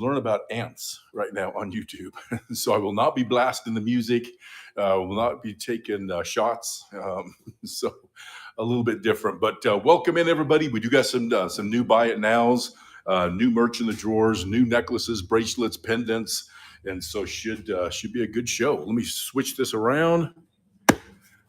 learn about ants right now on YouTube. So I will not be blasting the music. Will not be taking shots. So a little bit different. But welcome in, everybody. We do got some new buy it nows, new merch in the drawers, new necklaces, bracelets, pendants, and so should be a good show. Let me switch this around.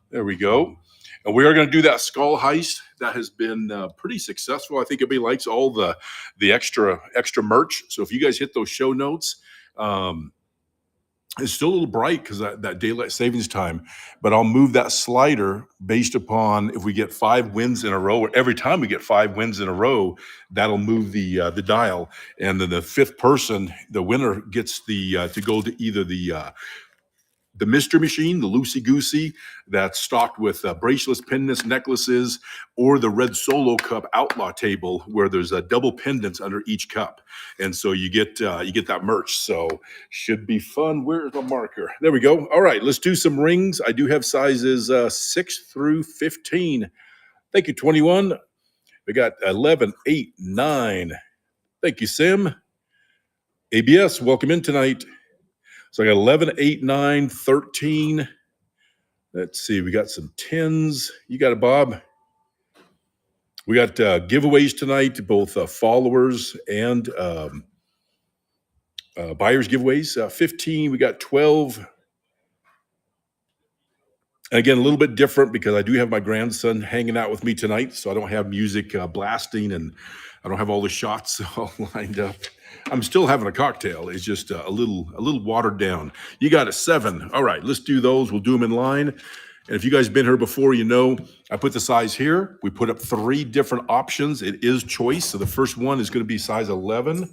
There we go. And we are going to do that skull heist. That has been pretty successful. I think everybody likes all the extra merch. So if you guys hit those show notes, it's still a little bright because that daylight savings time. But I'll move that slider based upon if we get 5 wins in a row, or every time we get 5 wins in a row, that'll move the dial. And then the fifth person, the winner, gets to go to either the mystery machine, the loosey-goosey, that's stocked with bracelets, pendants, necklaces, or the red solo cup outlaw table where there's double pendants under each cup. And so you get that merch. So should be fun. Where's the marker? There we go. All right, let's do some rings. I do have sizes 6 through 15. Thank you, 21. We got 11, 8, 9. Thank you, Sim. ABS, welcome in tonight. So I got 11, 8, 9, 13. Let's see. We got some 10s. You got it, Bob. We got giveaways tonight, both followers and buyers giveaways. 15. We got 12. And again, a little bit different because I do have my grandson hanging out with me tonight. So I don't have music blasting and I don't have all the shots all lined up. I'm still having a cocktail. It's just a little watered down. You got a 7. All right, let's do those. We'll do them in line. And if you guys been here before, you know I put the size here. We put up 3 different options. It is choice. So the first one is going to be size 11.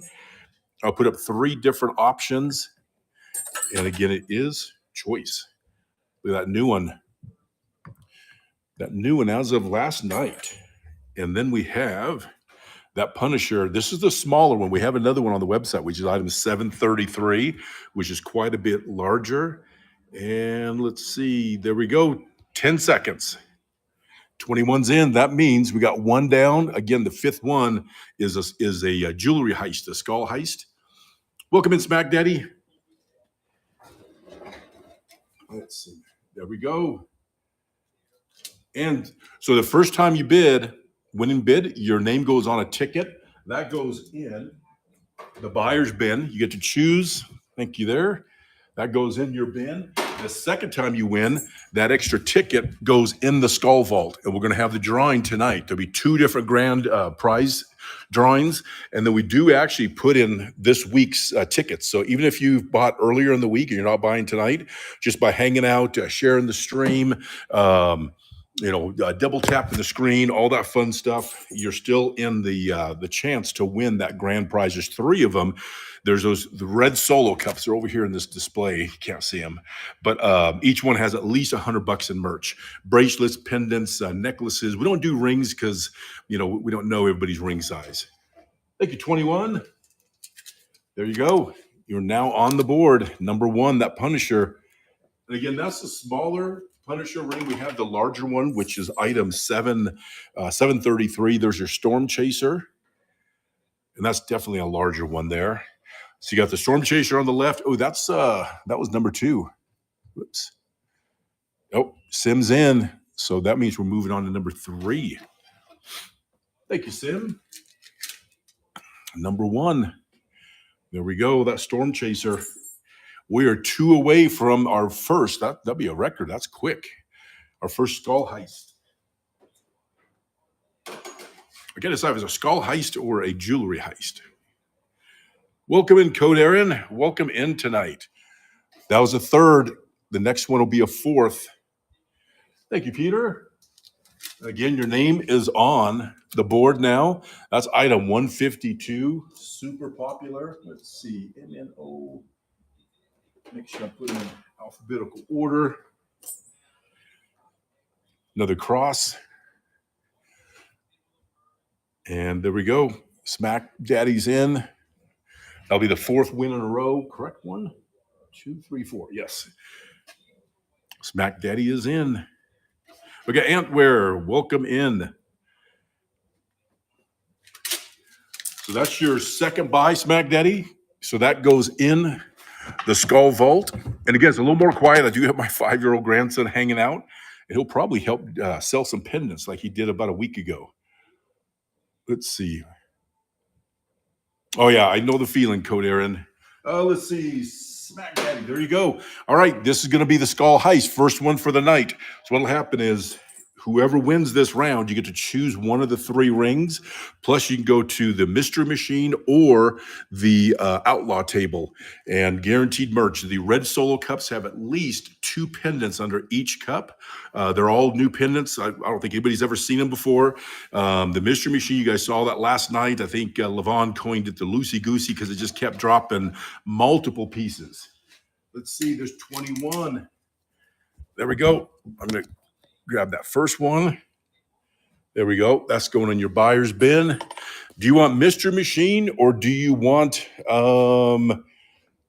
I'll put up 3 different options. And again, it is choice. Look at that new one. That new one as of last night. And then we have that Punisher. This is the smaller one. We have another one on the website, which is item 733, which is quite a bit larger. And let's see. There we go. 10 seconds. 21's in. That means we got 1 down. Again, the 5th one is a jewelry heist, a skull heist. Welcome in, Smack Daddy. Let's see. There we go. And so the first time you bid, winning bid, your name goes on a ticket. That goes in the buyer's bin. You get to choose. Thank you there. That goes in your bin. The second time you win, that extra ticket goes in the skull vault. And we're going to have the drawing tonight. There'll be 2 different grand prize drawings. And then we do actually put in this week's tickets. So even if you bought earlier in the week and you're not buying tonight, just by hanging out, sharing the stream, double tapping the screen, all that fun stuff, you're still in the chance to win that grand prize. There's 3 of them. There's the red solo cups. They're over here in this display. You can't see them. But each one has at least $100 in merch. Bracelets, pendants, necklaces. We don't do rings because, we don't know everybody's ring size. Thank you, 21. There you go. You're now on the board. Number 1, that Punisher. And again, that's the smaller Punisher ring. We have the larger one, which is item 733. There's your Storm Chaser. And that's definitely a larger one there. So you got the Storm Chaser on the left. Oh, that was number 2. Whoops. Oh, Sim's in. So that means we're moving on to number 3. Thank you, Sim. Number 1. There we go. That Storm Chaser. We are 2 away from our first. That'd be a record. That's quick. Our first skull heist. I gotta decide if it's a skull heist or a jewelry heist. Welcome in, Code Aaron. Welcome in tonight. That was a 3rd. The next one will be a 4th. Thank you, Peter. Again, your name is on the board now. That's item 152. Super popular. Let's see. MNO. Make sure I put it in alphabetical order. Another cross. And there we go. Smack Daddy's in. That'll be the 4th win in a row. Correct? 1, 2, 3, 4. Yes. Smack Daddy is in. We got Antware. Welcome in. So that's your second buy, Smack Daddy. So that goes in the skull vault. And again, it's a little more quiet. I do have my 5-year-old grandson hanging out, and he'll probably help sell some pendants like he did about a week ago. Let's see. Oh, yeah, I know the feeling, Code Aaron. Let's see. Smack Daddy. There you go. All right, this is going to be the skull heist. First one for the night. So what'll happen is whoever wins this round, you get to choose one of the 3 rings. Plus, you can go to the mystery machine or the outlaw table and guaranteed merch. The red solo cups have at least 2 pendants under each cup. They're all new pendants. I don't think anybody's ever seen them before. The mystery machine, you guys saw that last night. I think Levon coined it the loosey goosey because it just kept dropping multiple pieces. Let's see, there's 21. There we go. I'm going to grab that first one. There we go. That's going in your buyer's bin. Do you want mystery machine or do you want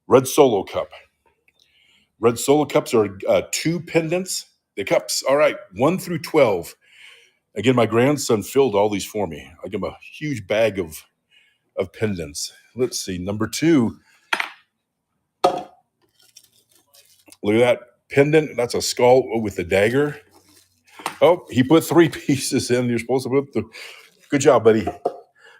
red solo cup? Red solo cups are 2 pendants. The cups, all right, 1 through 12. Again, my grandson filled all these for me. I give him a huge bag of pendants. Let's see, number 2. Look at that pendant. That's a skull with a dagger. Oh, he put 3 pieces in. You're supposed to put the. Good job, buddy.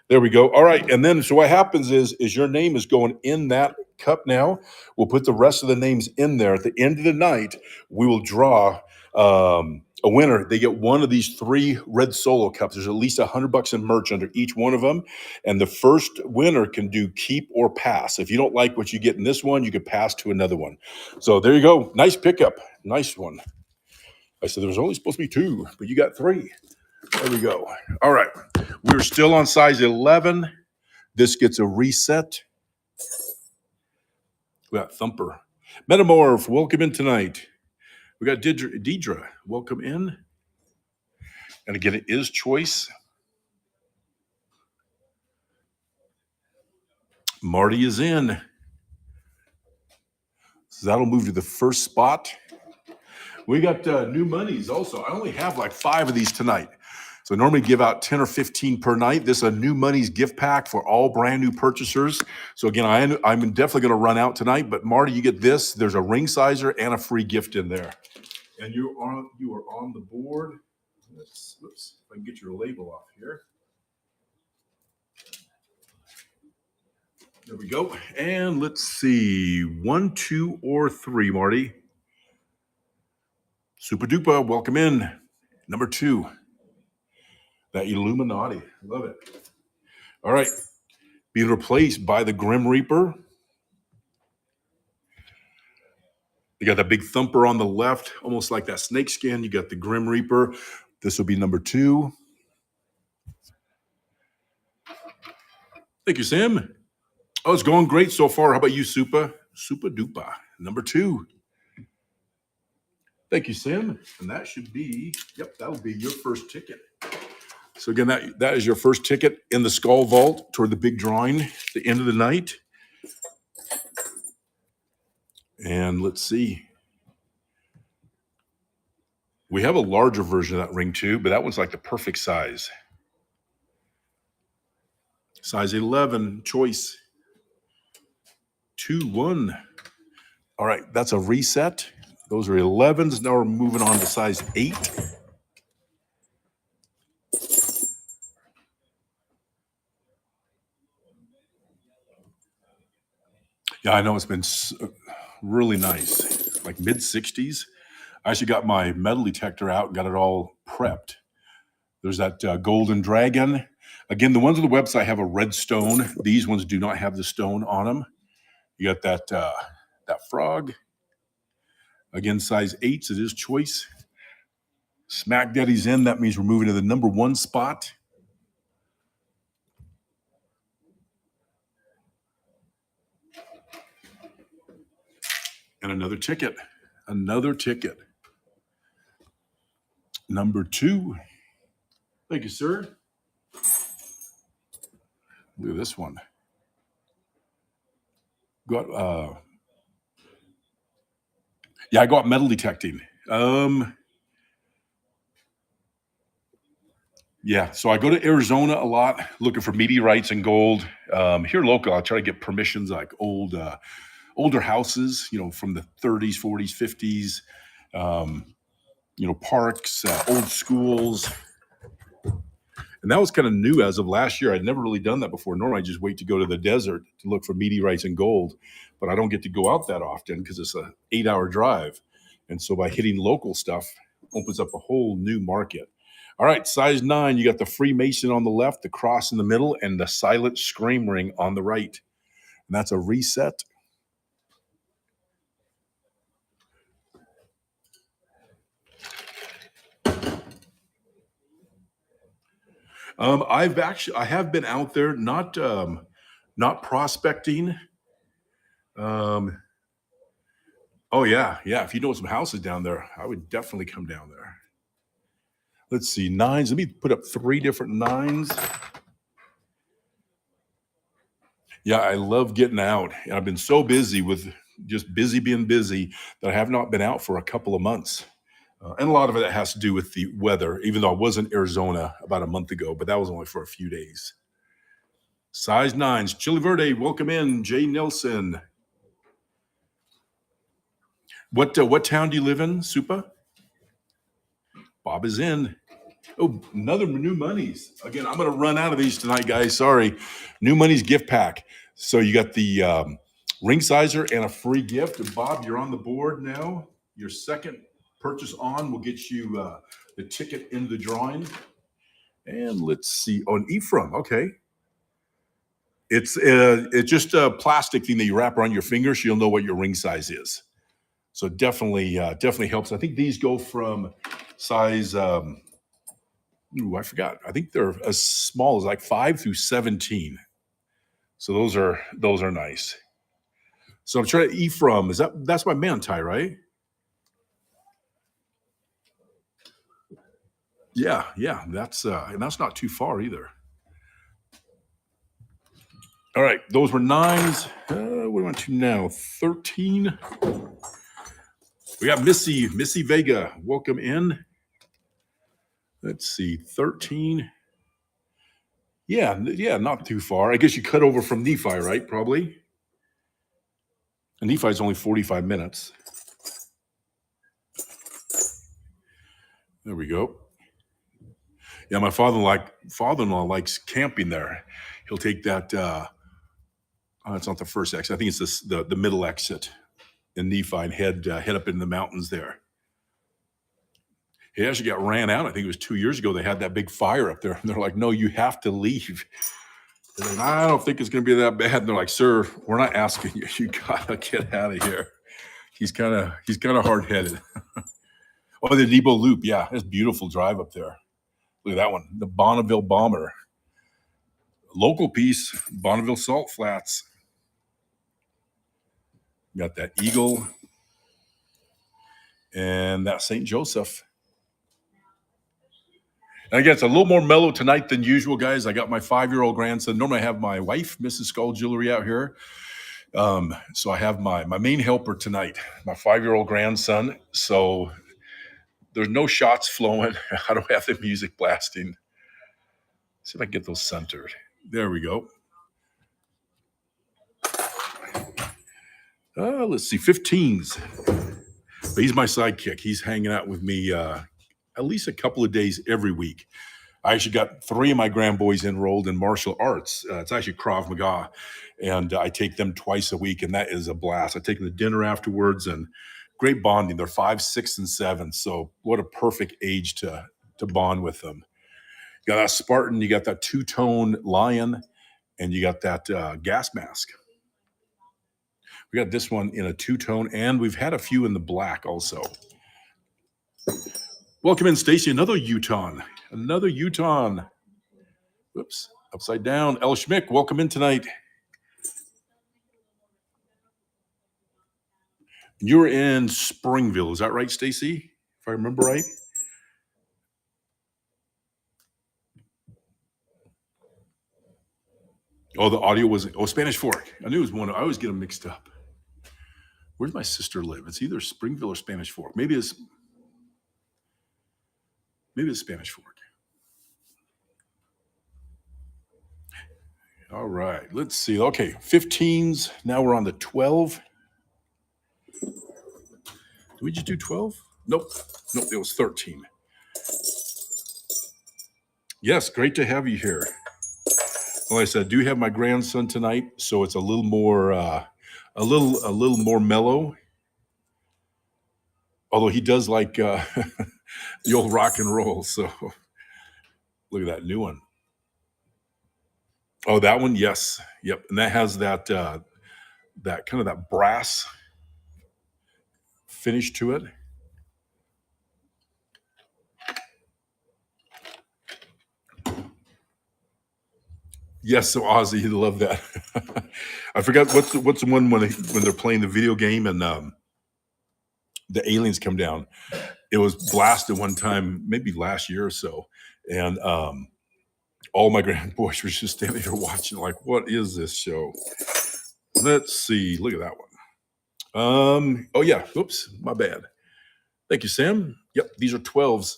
There we go. All right, and then so what happens is your name is going in that cup now. We'll put the rest of the names in there. At the end of the night, we will draw a winner. They get one of these 3 red solo cups. There's at least $100 in merch under each one of them, and the first winner can do keep or pass. If you don't like what you get in this one, you could pass to another one. So there you go. Nice pickup. Nice one. I said there was only supposed to be 2, but you got 3. There we go. All right. We're still on size 11. This gets a reset. We got Thumper. Metamorph, welcome in tonight. We got Deidre, welcome in. And again, it is choice. Marty is in. So that'll move to the first spot. We got new monies also. I only have like 5 of these tonight. So I normally give out 10 or 15 per night. This is a new monies gift pack for all brand new purchasers. So again, I'm definitely going to run out tonight. But Marty, you get this. There's a ring sizer and a free gift in there. And you are on the board. Let's if I can get your label off here. There we go. And let's see, 1, 2, or 3, Marty. Super duper, welcome in. Number 2. That Illuminati. Love it. All right. Being replaced by the Grim Reaper. You got that big thumper on the left, almost like that snake skin. You got the Grim Reaper. This will be number 2. Thank you, Sam. Oh, it's going great so far. How about you, Super? Super duper. Number 2. Thank you, Sam. And that should be, yep, that'll be your first ticket. So again, that is your first ticket in the skull vault toward the big drawing at the end of the night. And let's see. We have a larger version of that ring too, but that one's like the perfect size. Size 11, choice. 2, 1. All right, that's a reset. Those are 11s. Now we're moving on to size 8. Yeah, I know it's been really nice, like mid-60s. I actually got my metal detector out and got it all prepped. There's that golden dragon. Again, the ones on the website have a red stone. These ones do not have the stone on them. You got that frog. Again, size 8s, it is choice. Smack Daddy's in. That means we're moving to the number 1 spot. And another ticket. Another ticket. Number 2. Thank you, sir. Look at this one. I got metal detecting. Yeah, so I go to Arizona a lot, looking for meteorites and gold. Here local, I try to get permissions like older houses, from the 30s, 40s, 50s. Um, parks, old schools, and that was kind of new as of last year. I'd never really done that before. Normally, I just wait to go to the desert to look for meteorites and gold, but I don't get to go out that often because it's a 8-hour drive. And so by hitting local stuff, opens up a whole new market. All right, size 9, you got the Freemason on the left, the cross in the middle, and the silent scream ring on the right. And that's a reset. I have been out there, not prospecting. Um, oh yeah, yeah. If you know some houses down there, I would definitely come down there. Let's see, nines. Let me put up 3 different nines. Yeah, I love getting out. And I've been so busy with just being busy that I have not been out for a couple of months. And a lot of it has to do with the weather, even though I was in Arizona about a month ago, but that was only for a few days. Size 9s, Chile Verde, welcome in, Jay Nelson. What town do you live in, Supa? Bob is in. Oh, another new monies. Again, I'm going to run out of these tonight, guys. Sorry. New monies gift pack. So you got the ring sizer and a free gift. Bob, you're on the board now. Your second purchase on will get you the ticket into the drawing. And let's see. Oh, an Ephraim. Okay. It's just a plastic thing that you wrap around your finger so you'll know what your ring size is. So definitely helps. I think these go from size I forgot. I think they're as small as like 5 through 17. So those are nice. So I'm trying to Ephraim. That's my manti, right? Yeah, yeah. And that's not too far either. All right, those were 9s. What am I to now? 13. We got Missy Vega. Welcome in. Let's see, 13. Yeah, not too far. I guess you cut over from Nephi, right? Probably. And Nephi is only 45 minutes. There we go. Yeah, my father-in-law likes camping there. He'll take that. It's not the first exit. I think it's the middle exit in Nephi and head up in the mountains there. He actually got ran out. I think it was 2 years ago. They had that big fire up there, and they're like, "No, you have to leave." And I don't think it's going to be that bad. And they're like, "Sir, we're not asking you. You gotta get out of here." He's kind of hard headed. Oh, the Debo Loop. Yeah, it's a beautiful drive up there. Look at that one. The Bonneville Bomber. Local piece, Bonneville Salt Flats. Got that Eagle and that St. Joseph. And again, it's a little more mellow tonight than usual, guys. I got my 5-year-old grandson. Normally I have my wife, Mrs. Skull Jewelry, out here. So I have my main helper tonight, my 5-year-old grandson. So there's no shots flowing. I don't have the music blasting. See if I can get those centered. There we go. Let's see, 15s. But he's my sidekick. He's hanging out with me at least a couple of days every week. I actually got 3 of my grandboys enrolled in martial arts. It's actually Krav Maga, and I take them twice a week, and that is a blast. I take them to dinner afterwards, and great bonding. They're 5, 6, and 7, so what a perfect age to bond with them. You got that Spartan, you got that 2-tone lion, and you got that gas mask. We got this one in a 2-tone, and we've had a few in the black also. Welcome in, Stacy. Another Uton. Whoops, upside down. El Schmick, welcome in tonight. You're in Springville, is that right, Stacy? If I remember right. Oh, the audio was Spanish Fork. I knew it was one. I always get them mixed up. Where does my sister live? It's either Springville or Spanish Fork. Maybe it's Spanish Fork. All right, let's see. Okay, 15s. Now we're on the 12. Did we just do 12? Nope. Nope, it was 13. Yes, great to have you here. Like I said, I do have my grandson tonight, so it's a little more more mellow. Although he does like the old rock and roll. So look at that new one. Oh, that one, yes, yep, and that has that that kind of that brass finish to it. Yes, so Ozzy, he loved that. I forgot what's the one when they're playing the video game and the aliens come down. It was blasted one time, maybe last year or so, and all my grandboys were just standing there watching, like, what is this show? Let's see. Look at that one. Oh yeah. Oops, my bad. Thank you, Sam. Yep, these are 12s.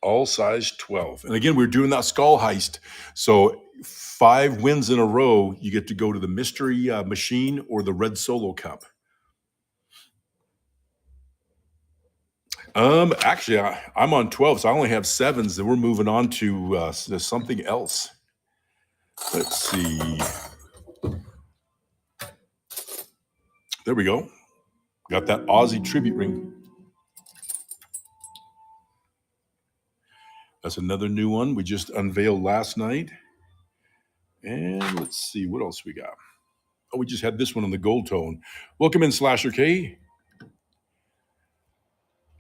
All size 12. And again, we're doing that skull heist. So 5 wins in a row, you get to go to the mystery machine or the red solo cup. Actually, I'm on 12, so I only have 7s, and we're moving on to something else. Let's see. There we go. Got that Aussie tribute ring. That's another new one we just unveiled last night. And let's see what else we got. Oh, we just had this one on the gold tone. Welcome in, Slasher K.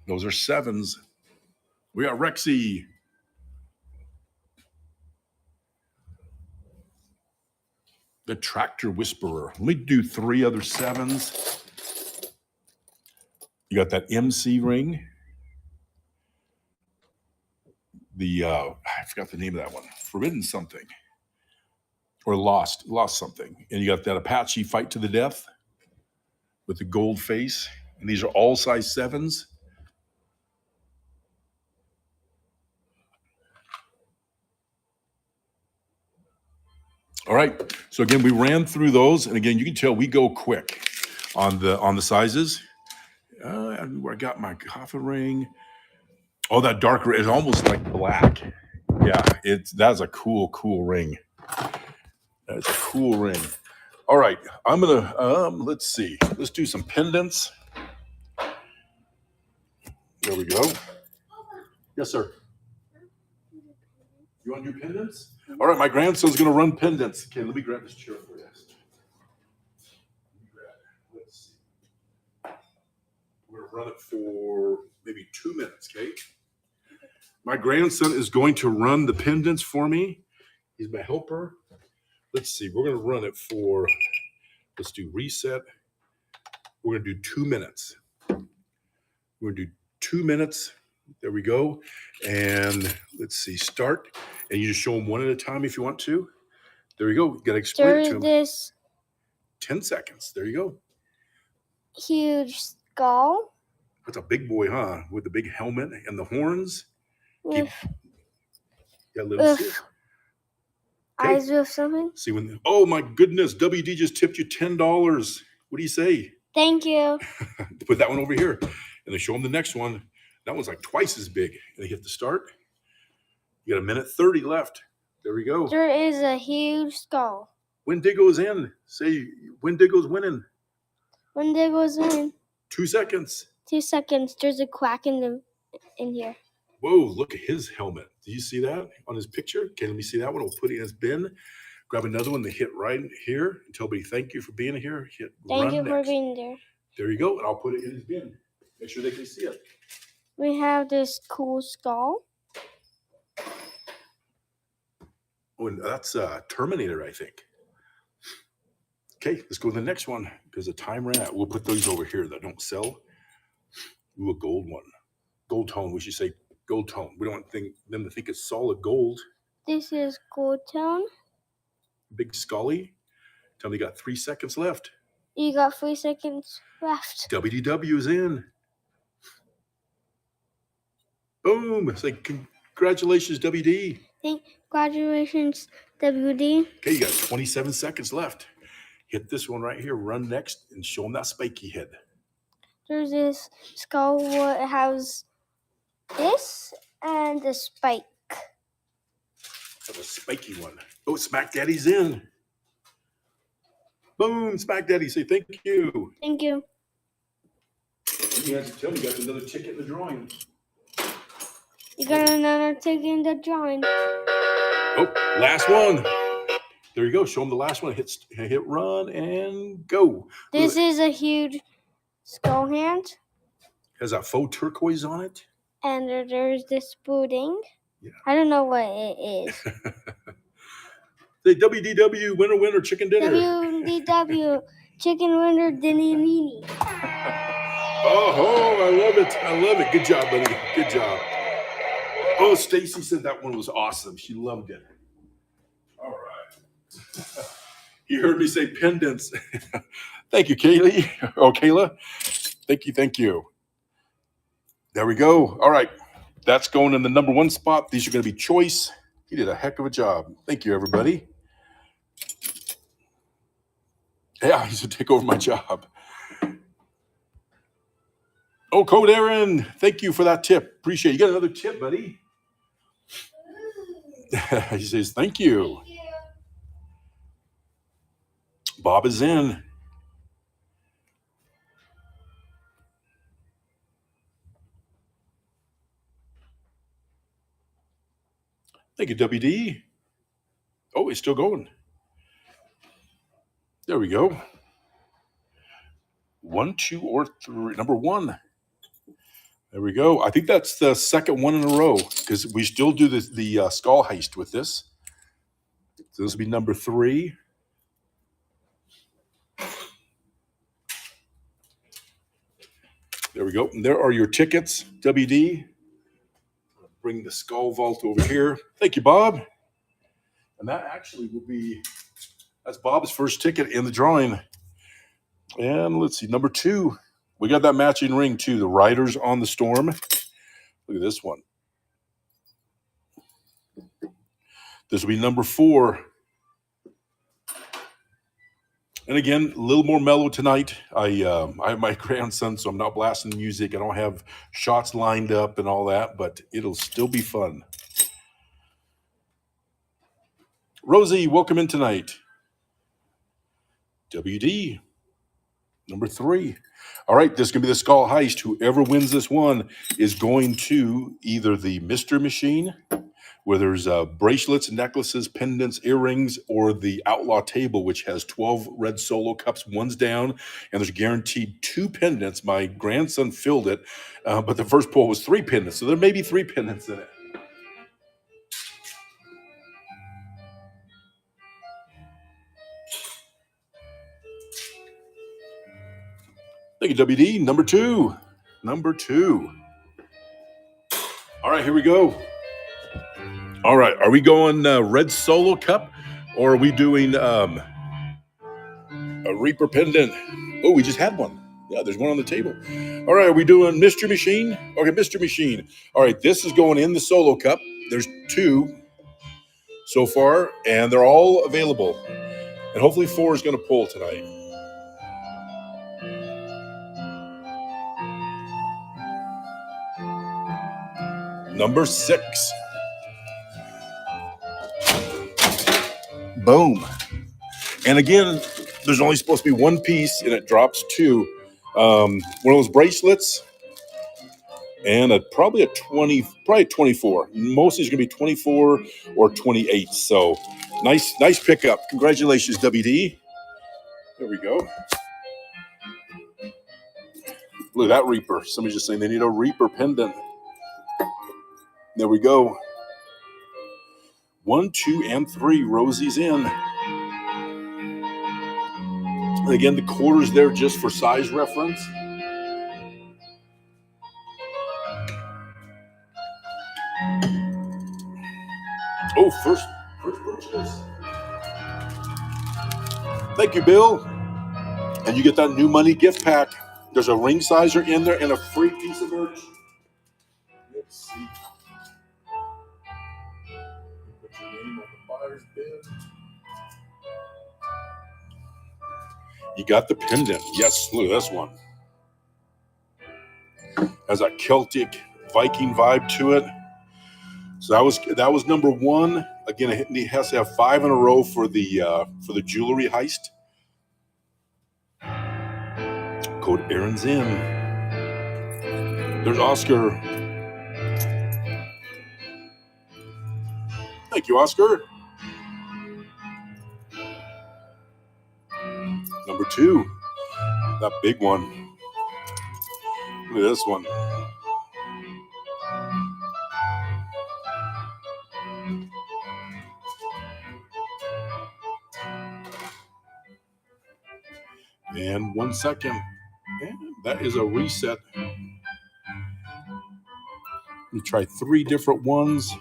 Those are 7s. We got Rexy. The Tractor Whisperer. Let me do 3 other 7s. You got that MC ring. The I forgot the name of that one. Forbidden something. Or lost something. And you got that Apache Fight to the Death with the gold face. And these are all size 7s. All right. So again, we ran through those, and again, you can tell we go quick on the sizes. Where I got my coffin ring. Oh, that dark ring is almost like black. Yeah, that's a cool ring. That's a cool ring. All right, I'm gonna let's see. Let's do some pendants. There we go. Yes, sir. You want to do pendants? All right, my grandson's gonna run pendants. Okay, let me grab this chair for you. Let's see. We're gonna run it for maybe 2 minutes, okay? My grandson is going to run the pendants for me. He's my helper. Let's see, we're gonna run it for, let's do reset. We're gonna do 2 minutes. We're gonna do 2 minutes. There we go. And let's see, start. And you just show them one at a time if you want to. There you go. You gotta explain it to them. This 10 seconds. There you go. Huge skull. That's a big boy, huh? With the big helmet and the horns. With okay. eyes with something. See when? Oh my goodness! WD just tipped you $10. What do you say? Thank you. Put that one over here, and they show them the next one. That one's like twice as big. And they hit the start. You got 1:30 left. There we go. There is a huge skull. Wendigo's in. Say Wendigo's winning. Wendigo's in. 2 seconds. 2 seconds. There's a quack in here. Whoa, look at his helmet. Do you see that on his picture? Okay, let me see that one. We'll put it in his bin. Grab another one to hit right here and tell me thank you for being here. Hit thank you next. for being there. There you go. And I'll put it in his bin. Make sure they can see it. We have this cool skull. Oh, and that's Terminator, I think. Okay, let's go to the next one because the time ran out. We'll put those over here that don't sell. Ooh, a gold one. Gold tone. We should say gold tone. We don't want them to think it's solid gold. This is gold tone. Big Scully. Tell me you got 3 seconds left. You got 3 seconds left. WDW is in. Boom. Say congratulations, WD. Congratulations, WD. Okay, you got 27 seconds left. Hit this one right here. Run next and show them that spiky head. There's this skull where it has this and the spike. That's a spiky one. Oh, Smack Daddy's in. Boom, Smack Daddy. Say thank you. Thank you. You have to tell me you got another ticket in the drawing. You got another ticket in the drawing. Oh, last one. There you go. Show them the last one. Hit run and go. This is a huge skull hand. Has that faux turquoise on it. And there's this pudding. Yeah. I don't know what it is. Say WDW, winner, chicken dinner. WDW, chicken winner, dinny meanie. Oh, I love it. I love it. Good job, buddy. Good job. Oh, Stacy said that one was awesome. She loved it. All right. You heard me say pendants. Thank you, Kaylee. Oh, Kayla. Thank you. There we go. All right. That's going in the number 1 spot. These are going to be choice. You did a heck of a job. Thank you, everybody. Yeah, I used to take over my job. Oh, Code Aaron, thank you for that tip. Appreciate it. You got another tip, buddy. He says, thank you. Bob is in. Thank you, WD. Oh, it's still going. There we go. 1, 2, or 3. Number 1. There we go. I think that's the second one in a row because we still do the skull heist with this. So this will be number 3. There we go. And there are your tickets, WD. Bring the skull vault over here. Thank you, Bob. And that actually will be, that's Bob's first ticket in the drawing. And let's see, number 2. We got that matching ring too. The Riders on the Storm. Look at this one. This will be number 4. And again, a little more mellow tonight. I have my grandson, so I'm not blasting music. I don't have shots lined up and all that, but it'll still be fun. Rosie, welcome in tonight. WD, number 3. All right, this is going to be the skull heist. Whoever wins this one is going to either the Mystery Machine, where there's bracelets, necklaces, pendants, earrings, or the Outlaw Table, which has 12 red Solo cups. One's down, and there's guaranteed 2 pendants. My grandson filled it, but the first pull was 3 pendants, so there may be 3 pendants in it. Thank you, WD. Number 2. Number 2. All right, here we go. All right, are we going red Solo cup, or are we doing a Reaper pendant? Oh, we just had one. Yeah, there's one on the table. All right, are we doing Mystery Machine? Okay, Mystery Machine. All right, this is going in the Solo cup. There's 2 so far, and they're all available. And hopefully 4 is going to pull tonight. Number 6. Boom. And again, there's only supposed to be 1 piece, and it drops 2. One of those bracelets, and probably 24. Mostly it's going to be 24 or 28. So nice pickup. Congratulations, WD. There we go. Look at that Reaper. Somebody's just saying they need a Reaper pendant. There we go. 1, 2, and 3. Rosie's in. And again, the quarters there just for size reference. Oh, first purchase. Thank you, Bill. And you get that new money gift pack. There's a ring sizer in there and a free piece of merch. Let's see. You got the pendant. Yes, look at this one. Has that Celtic Viking vibe to it. So that was number one. Again, it has to have 5 in a row for the jewelry heist. Code Aaron's in. There's Oscar. Thank you, Oscar. Number 2, that big one. Look at this one. And 1 second. And that is a reset. You try 3 different ones.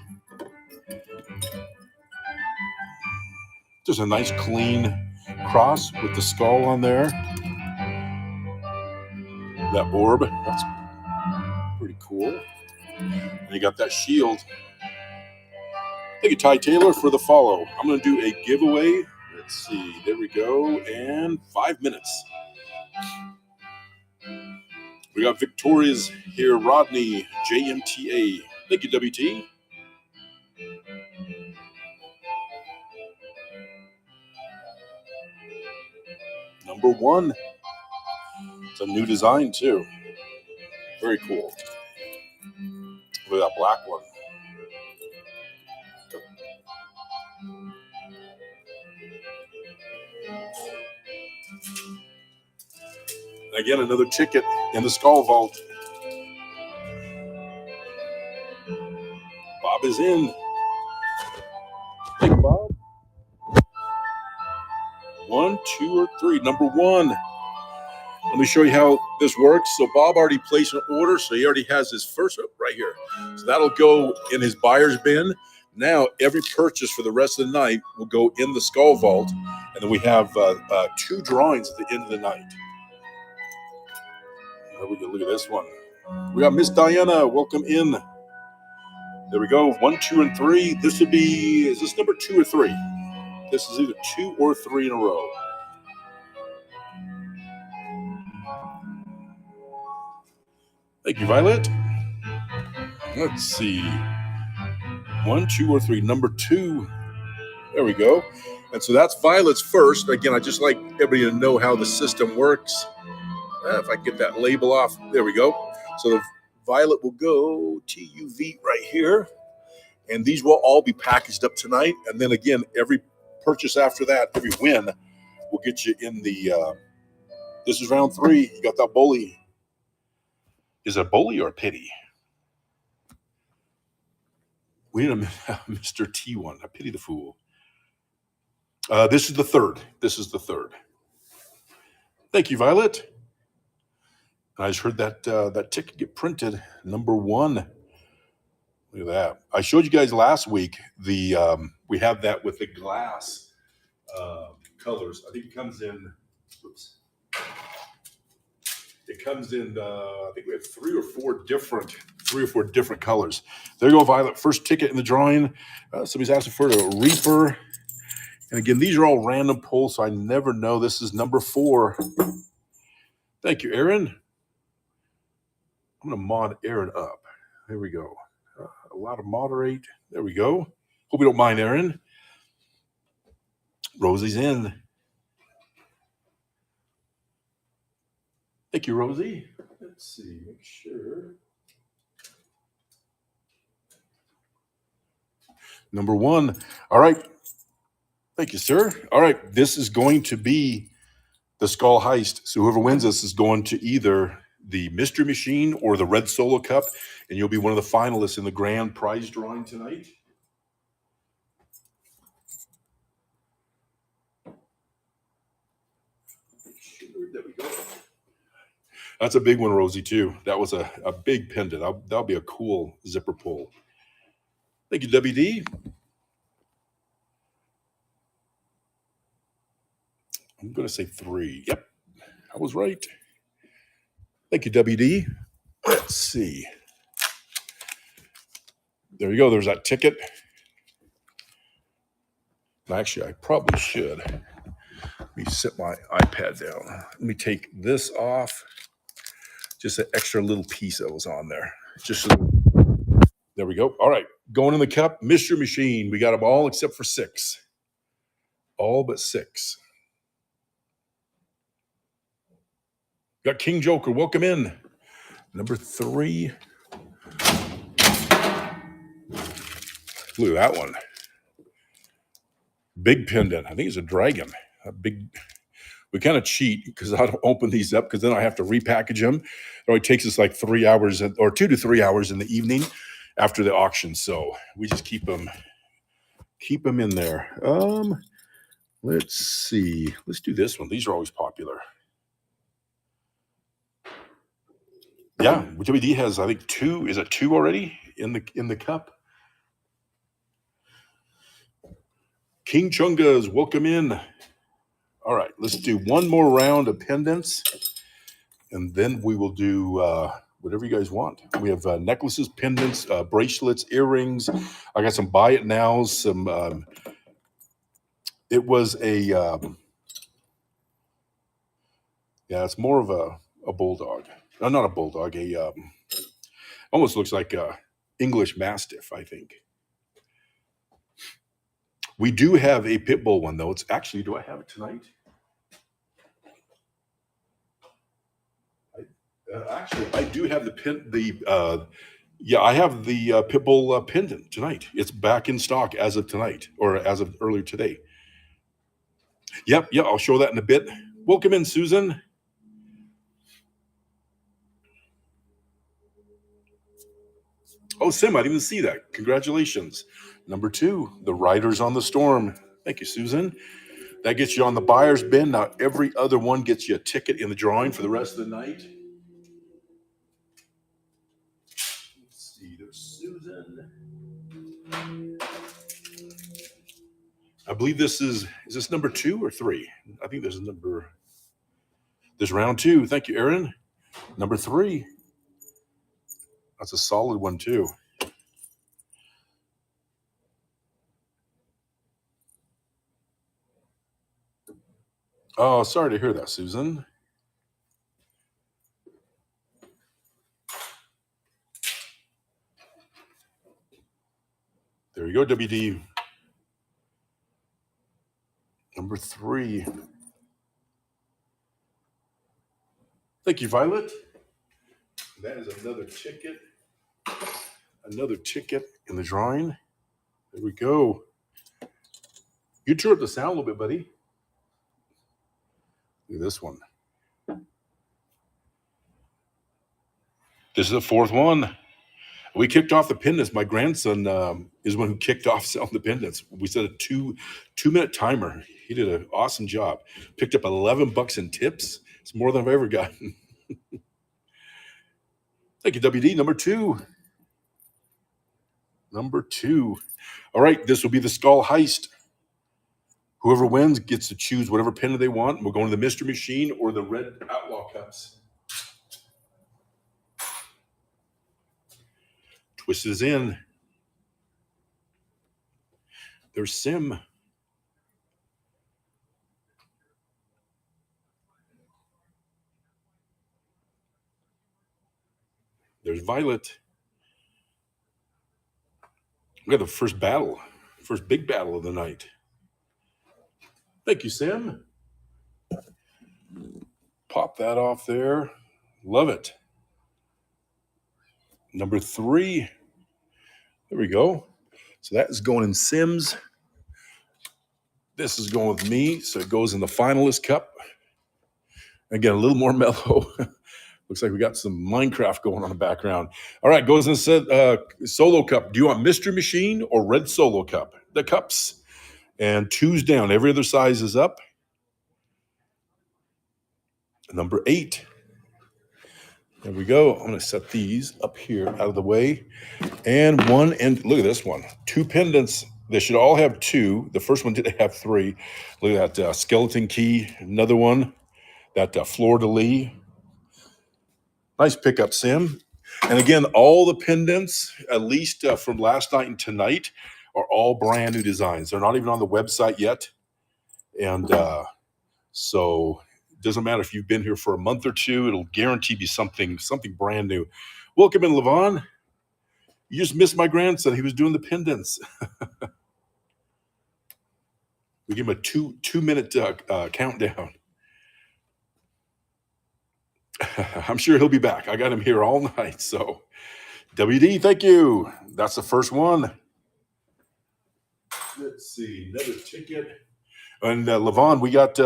Just a nice clean cross with the skull on there. That orb, that's pretty cool. And you got that shield. Thank you, Ty Taylor, for the follow. I'm going to do a giveaway. Let's see. There we go. And 5 minutes. We got Victoria's here. Rodney, JMTA. Thank you, WT. Number 1. It's a new design, too. Very cool. Look at that black one. Again, another ticket in the Skull Vault. Bob is in. Thank you, Bob. 1, 2, or 3. Number 1. Let me show you how this works. So Bob already placed an order, so he already has his first right here. So that'll go in his buyer's bin. Now every purchase for the rest of the night will go in the Skull Vault, and then we have 2 drawings at the end of the night. We can look at this one. We got Miss Diana. Welcome in. There we go. 1, 2, and 3. This would be, is this number 2 or 3? This is either 2 or 3 in a row. Thank you, Violet. Let's see. 1, 2, or 3. Number 2. There we go. And so that's Violet's first. Again, I just like everybody to know how the system works. If I can get that label off. There we go. So the Violet will go TUV right here. And these will all be packaged up tonight. And then again, every purchase after that, every win will get you in the, this is round 3. You got that bully. Is it a bully or a pity? We need a Mr. T1. I pity the fool. This is the 3rd. This is the 3rd. Thank you, Violet. I just heard that ticket get printed. Number 1. Look at that. I showed you guys last week the we have that with the glass colors. I think it comes in. Oops. It comes in. I think we have 3 or 4 different colors. There you go, Violet. First ticket in the drawing. Somebody's asking for a Reaper. And again, these are all random pulls, so I never know. This is number 4. Thank you, Aaron. I'm going to mod Aaron up. There we go. Allow to moderate. There we go. Hope you don't mind, Aaron. Rosie's in. Thank you, Rosie. Let's see. Make sure. Number 1. All right. Thank you, sir. All right. This is going to be the Skull Heist. So whoever wins this is going to either the Mystery Machine or the Red Solo Cup, and you'll be one of the finalists in the grand prize drawing tonight. There we go. That's a big one, Rosie, too. That was a big pendant. That'll be a cool zipper pull. Thank you, WD. I'm going to say 3. Yep, I was right. Thank you, WD. Let's see. There you go. There's that ticket. Actually, I probably should Let me set my iPad down. Let me take this off. Just an extra little piece that was on there. There we go. All right, going in the cup, Mystery Machine. We got them all except for 6. All but 6. Got King Joker. Welcome in. Number 3. Look at that one. Big pendant. I think it's a dragon. A big. We kind of cheat because I don't open these up because then I have to repackage them. It only takes us like 3 hours or 2 to 3 hours in the evening after the auction. So we just keep them in there. Let's see. Let's do this one. These are always popular. Yeah, WD has I think 2. Is it 2 already in the cup? King Chungas, welcome in. All right, let's do one more round of pendants, and then we will do whatever you guys want. We have necklaces, pendants, bracelets, earrings. I got some buy it nows. Some. It was a. Yeah, it's more of a bulldog. No, not a bulldog. A almost looks like a English Mastiff, I think. We do have a pit bull one though. It's actually. Do I have it tonight? Actually, I do have I have the pit bull pendant tonight. It's back in stock as of tonight, or as of earlier today. Yep, I'll show that in a bit. Welcome in, Susan. Oh, Sim, I didn't even see that. Congratulations. Number 2, the Riders on the Storm. Thank you, Susan. That gets you on the buyer's bin. Now, every other one gets you a ticket in the drawing for the rest of the night. Let's see, there's Susan. I believe this is this number 2 or 3? I think there's round 2. Thank you, Aaron. Number 3. That's a solid one too. Oh, sorry to hear that, Susan. There you go, WD. Number 3. Thank you, Violet. That is another ticket. Another ticket in the drawing. There we go. You turn up the sound a little bit, buddy. Look at this one. This is the 4th one. We kicked off the pendants. My grandson is the one who kicked off selling the pendants. We set a 2-minute timer. He did an awesome job. Picked up $11 in tips. It's more than I've ever gotten. Thank you, WD. Number 2. Number 2. All right, this will be the Skull Heist. Whoever wins gets to choose whatever pendant they want. We're going to the Mystery Machine or the Red Outlaw Cups. Twist is in. There's Sim. There's Violet. We got the first big battle of the night. Thank you, Sim. Pop that off there. Love it. Number 3. There we go. So that is going in Sim's. This is going with me. So it goes in the finalist cup. Again, a little more mellow. Looks like we got some Minecraft going on in the background. All right, goes in the solo cup. Do you want Mystery Machine or Red Solo Cup? The cups. And 2's down. Every other size is up. Number 8. There we go. I'm going to set these up here out of the way. And look at this one. 2 pendants. They should all have 2. The first one did have 3. Look at that skeleton key. Another one. That fleur-de-lis. Nice pickup, Sim. And again, all the pendants, at least from last night and tonight, are all brand new designs. They're not even on the website yet. And So it doesn't matter if you've been here for a month or two, it'll guarantee be something brand new. Welcome in, Levon. You just missed my grandson. He was doing the pendants. We give him a two-minute countdown. I'm sure he'll be back. I got him here all night. So, WD, thank you. That's the first one. Let's see, another ticket. And Levon, we got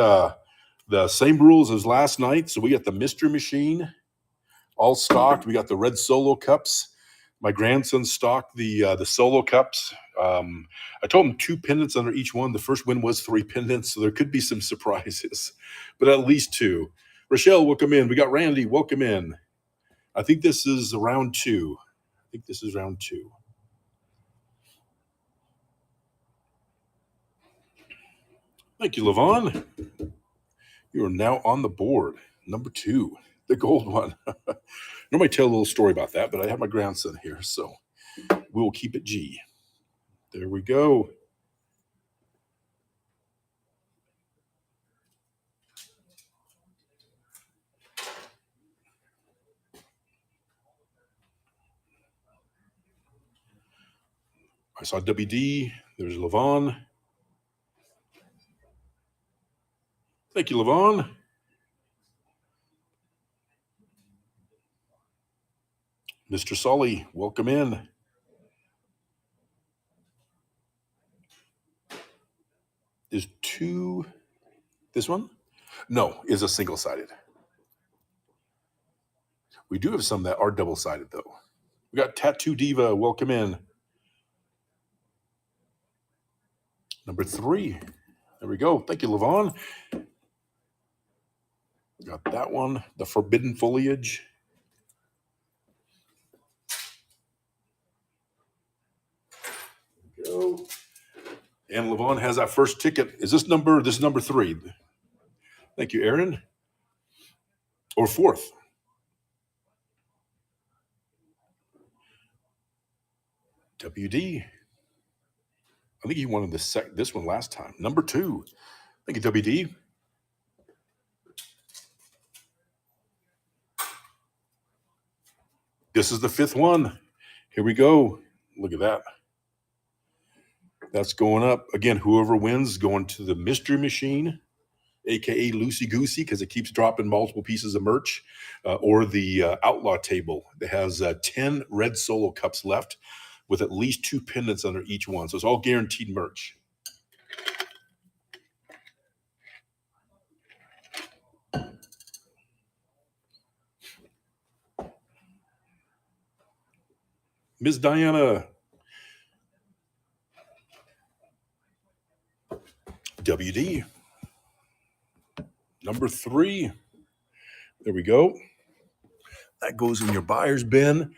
the same rules as last night. So we got the mystery machine all stocked. We got the red solo cups. My grandson stocked the solo cups. I told him 2 pendants under each one. The first win was 3 pendants, so there could be some surprises, but at least 2. Rochelle, welcome in. We got Randy, welcome in. I think this is round 2. Thank you, Levon. You are now on the board. Number 2, the gold one. Normally tell a little story about that, but I have my grandson here, so we will keep it G. There we go. I saw WD. There's Levon. Thank you, Levon. Mr. Sully, welcome in. Is 2 this one? No, is a single-sided. We do have some that are double-sided, though. We got Tattoo Diva, welcome in. Number 3. There we go. Thank you, Levon. Got that one, the Forbidden Foliage. There we go. And Levon has that first ticket. Is this number 3? Thank you, Aaron. Or 4th. WD. I think he wanted this one last time. Number 2. Thank you, WD. This is the 5th one. Here we go. Look at that. That's going up. Again, whoever wins is going to the mystery machine, aka Loosey Goosey, because it keeps dropping multiple pieces of merch, or the outlaw table that has 10 red solo cups left with at least 2 pendants under each one. So it's all guaranteed merch. Ms. Diana. WD. Number 3. There we go. That goes in your buyer's bin.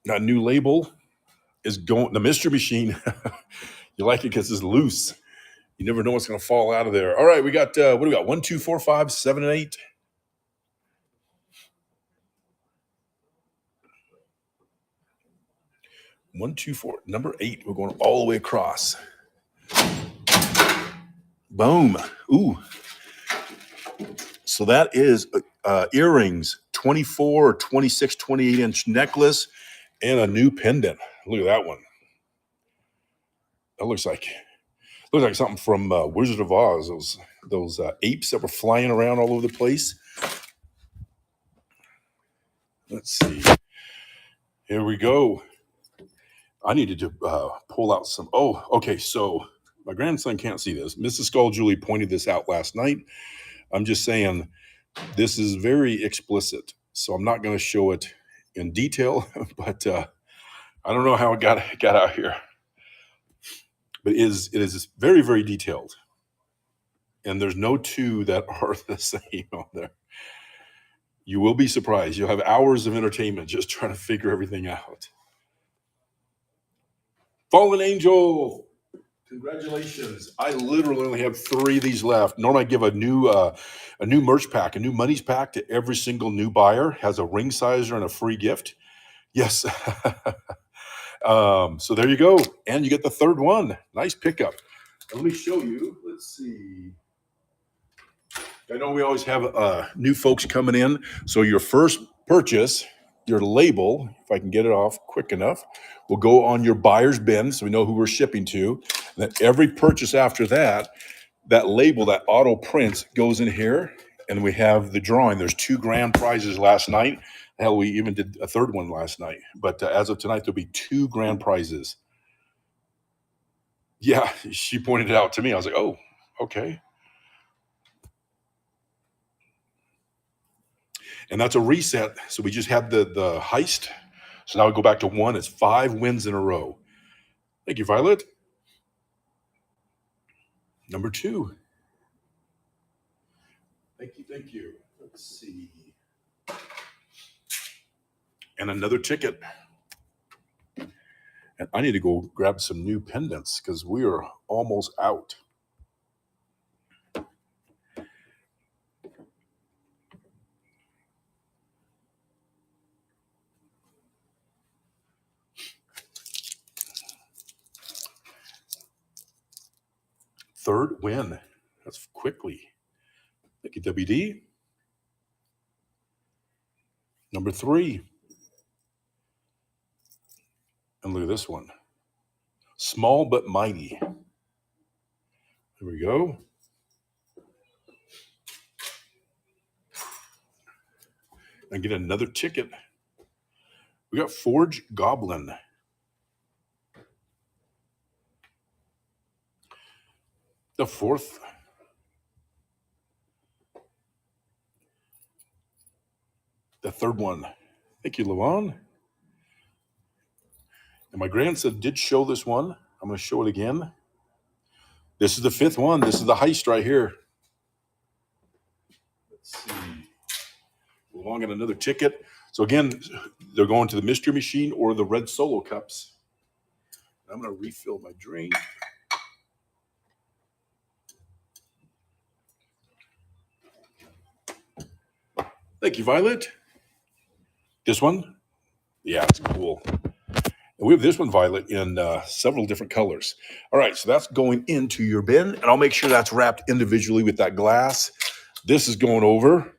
That new label is going, the mystery machine. You like it because it's loose. You never know what's going to fall out of there. All right, we got, what do we got? 1, 2, 4, 5, 7, and 8. 1, 2, 4. Number 8. We're going all the way across. Boom. Ooh. So that is earrings, 24, 26, 28-inch necklace, and a new pendant. Look at that one. That looks like something from Wizard of Oz. Those apes that were flying around all over the place. Let's see. Here we go. I needed to pull out some. Oh, okay. So my grandson can't see this. Mrs. Skull Julie pointed this out last night. I'm just saying this is very explicit, so I'm not going to show it in detail. But I don't know how it got out here. But it is very, very detailed. And there's no 2 that are the same on there. You will be surprised. You'll have hours of entertainment just trying to figure everything out. Fallen Angel, congratulations. I literally only have 3 of these left. Normally I give a new merch pack, a new monies pack to every single new buyer. Has a ring sizer and a free gift. Yes. So there you go. And you get the 3rd one. Nice pickup. Let me show you. Let's see. I know we always have new folks coming in. So your first purchase, your label, if I can get it off quick enough, will go on your buyer's bin so we know who we're shipping to. And then every purchase after that, that label, that auto prints goes in here. And we have the drawing. There's 2 grand prizes last night. Hell, we even did a third one last night. But as of tonight, there'll be 2 grand prizes. Yeah, she pointed it out to me. I was like, oh, okay. And that's a reset. So we just had the heist. So now we go back to 1. It's 5 wins in a row. Thank you, Violet. Number 2. Thank you, thank you. Let's see. And another ticket. And I need to go grab some new pendants because we are almost out. Third win. That's quickly. Thank you, WD. Number 3. And look at this one. Small but mighty. There we go. And get another ticket. We got Forge Goblin. The 4th. The 3rd one. Thank you, Levon. And my grandson did show this one. I'm going to show it again. This is the 5th one. This is the heist right here. Let's see. Levon got another ticket. So again, they're going to the mystery machine or the red solo cups. I'm going to refill my drink. Thank you, Violet. This one? Yeah, it's cool. And we have this one, Violet, in several different colors. All right, so that's going into your bin, and I'll make sure that's wrapped individually with that glass. This is going over,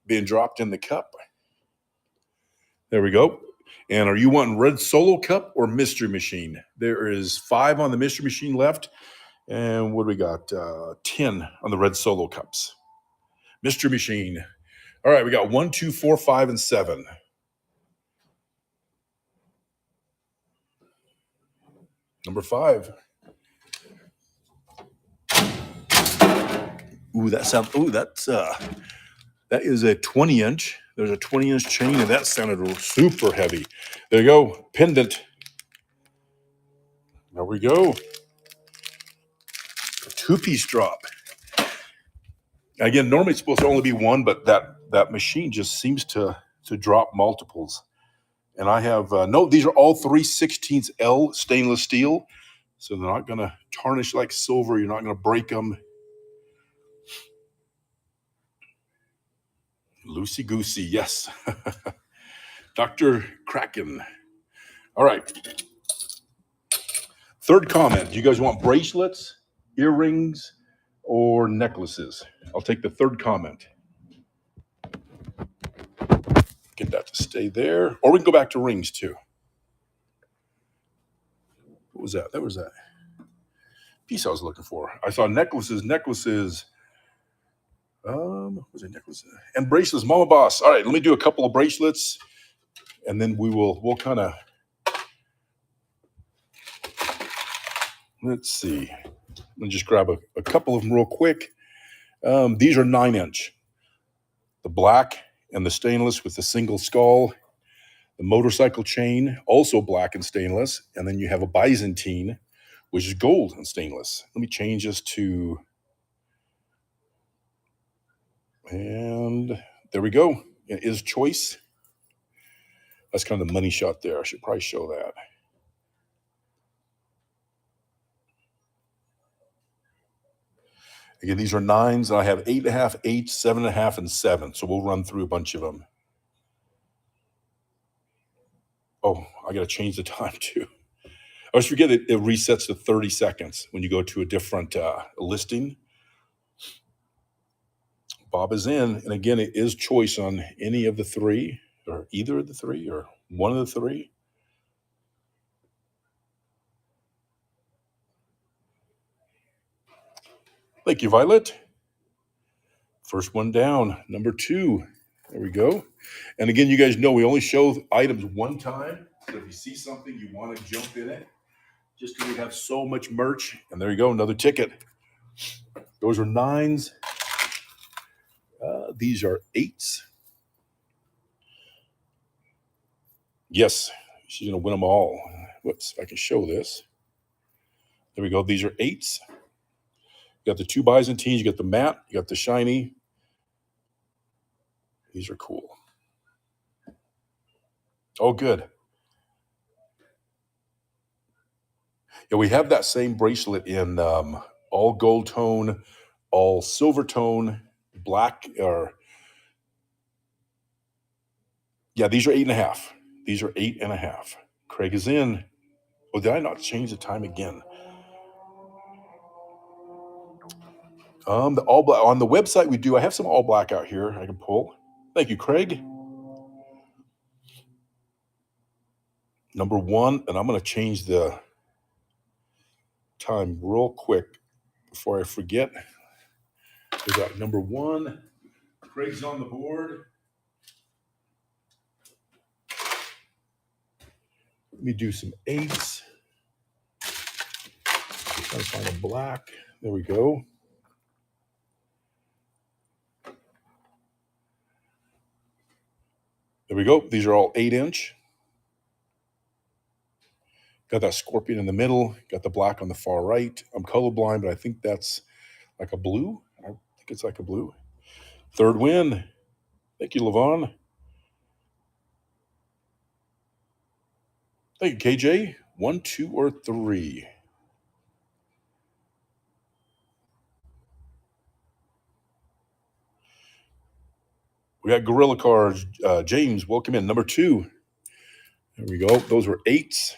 being dropped in the cup. There we go. And are you wanting red solo cup or mystery machine? There is 5 on the mystery machine left. And what do we got? 10 on the red solo cups. Mystery machine. All right, we got 1, 2, 4, 5, and 7. Number 5. Ooh, that sounds. Ooh, that's that is a 20-inch. There's a 20-inch chain, and that sounded super heavy. There you go, pendant. There we go. A 2-piece drop. Again, normally it's supposed to only be 1, but that machine just seems to drop multiples. And I have, no, these are all 3/16 L stainless steel. So they're not going to tarnish like silver. You're not going to break them. Loosey-goosey, yes. Dr. Kraken. All right. 3rd comment. Do you guys want bracelets, earrings, or necklaces? I'll take the 3rd comment. Get that to stay there. Or we can go back to rings too. What was that? That was that piece I was looking for. I saw necklaces. What was it? Necklaces and bracelets. Mama Boss. All right, let me do a couple of bracelets, and then we'll kind of, let's see. Let me just grab a couple of them real quick. These are 9-inch. The black and the stainless with the single skull. The motorcycle chain, also black and stainless. And then you have a Byzantine, which is gold and stainless. Let me change this to, and there we go. It is choice. That's kind of the money shot there. I should probably show that. Again, these are 9s. I have 8.5, 8, 7.5, and 7. So we'll run through a bunch of them. Oh, I got to change the time too. I always forget it resets to 30 seconds when you go to a different listing. Bob is in. And again, it is choice on any of the three, or either of the three, or one of the three. Thank you, Violet. First one down, number 2. There we go. And again, you guys know we only show items one time. So if you see something, you want to jump in it. Just because we have so much merch. And there you go, another ticket. Those are 9s. These are 8s. Yes, she's going to win them all. Whoops, if I can show this. There we go. These are 8s. You got the 2 Byzantines. You got the matte. You got the shiny. These are cool. Oh, good. Yeah, we have that same bracelet in all gold tone, all silver tone, black, or yeah, these are 8.5. These are 8.5. Craig is in. Oh, did I not change the time again? The all black on the website we do. I have some all black out here I can pull. Thank you, Craig. Number 1, and I'm going to change the time real quick before I forget. We got number 1. Craig's on the board. Let me do some 8s. Trying to find a black. There we go. There we go. These are all 8-inch. Got that scorpion in the middle. Got the black on the far right. I'm colorblind, but I think that's like a blue. I think it's like a blue. Third win. Thank you, Levon. Thank you, KJ. 1, 2, or 3. We got Gorilla Cards. James, welcome in. Number 2. There we go. Those were 8s.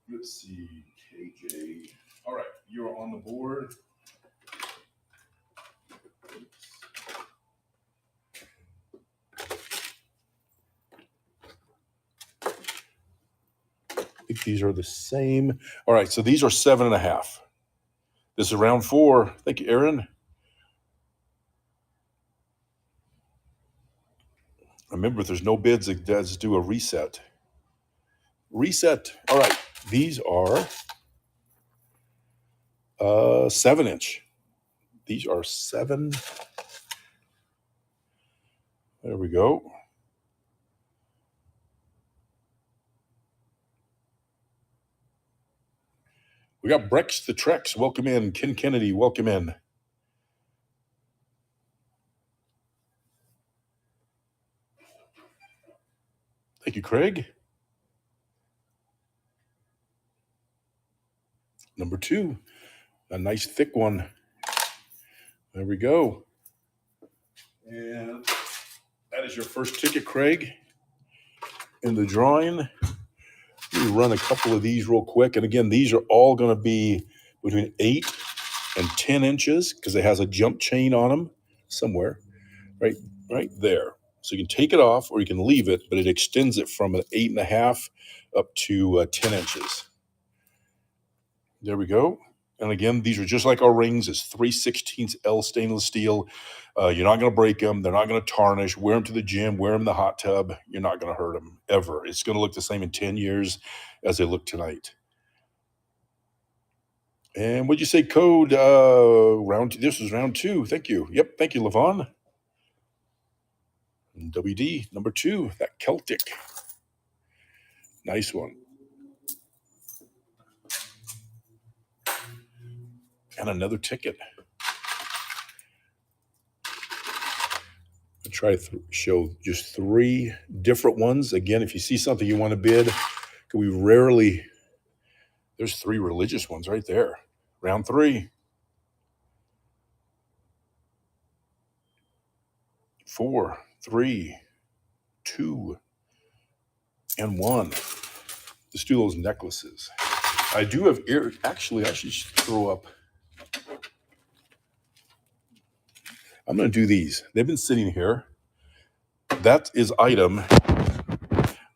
Let's see, KJ. All right, you're on the board. I think these are the same. All right, so these are 7.5. This is round 4. Thank you, Aaron. Remember, if there's no bids, it does do a reset. Reset. All right, these are 7-inch. These are 7. There we go. We got Brex the Trex. Welcome in. Ken Kennedy, welcome in. Thank you, Craig. Number 2, a nice thick one. There we go. And that is your first ticket, Craig, in the drawing. Let me run a couple of these real quick. And again, these are all going to be between 8 and 10 inches because it has a jump chain on them somewhere, right there. So you can take it off or you can leave it, but it extends it from an 8.5 up to 10 inches. There we go. And again, these are just like our rings. It's 3/16 L stainless steel. You're not going to break them. They're not going to tarnish. Wear them to the gym. Wear them in the hot tub. You're not going to hurt them ever. It's going to look the same in 10 years as they look tonight. And what'd you say code? This was round 2. Thank you. Yep. Thank you, Levon. And WD, number 2, that Celtic. Nice one. And another ticket. I try to show just 3 different ones. Again, if you see something you want to bid, we rarely, there's 3 religious ones right there. Round 3. 4, 3, 2, and 1. Let's do those necklaces. I do have actually, I should throw up I'm going to do these. They've been sitting here. That is item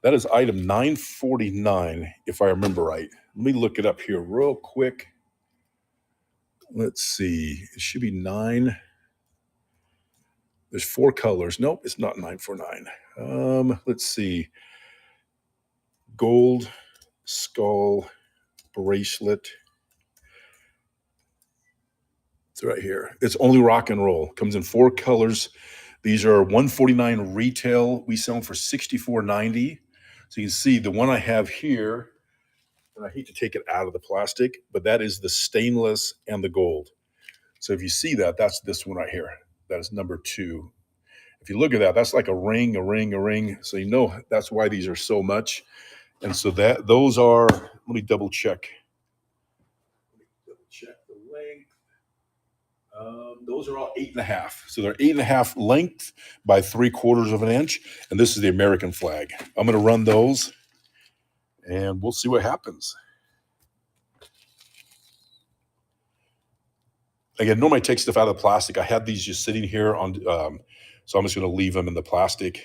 949, if I remember right. Let me look it up here real quick. Let's see. It should be 9. There's 4 colors. Nope, it's not 949. Let's see. Gold skull bracelet. It's right here. It's only rock and roll. Comes in 4 colors. These are $149 retail. We sell them for $64.90. So you can see the one I have here, and I hate to take it out of the plastic, but that is the stainless and the gold. So if you see that, that's this one right here. That is number 2. If you look at that, that's like a ring, a ring, a ring. So you know that's why these are so much. And so those are, let me double check. Check the length. Those are all 8.5. So they're 8.5 length by 3/4 of an inch. And this is the American flag. I'm going to run those and we'll see what happens. Again, normally I take stuff out of the plastic. I have these just sitting here on, so I'm just going to leave them in the plastic.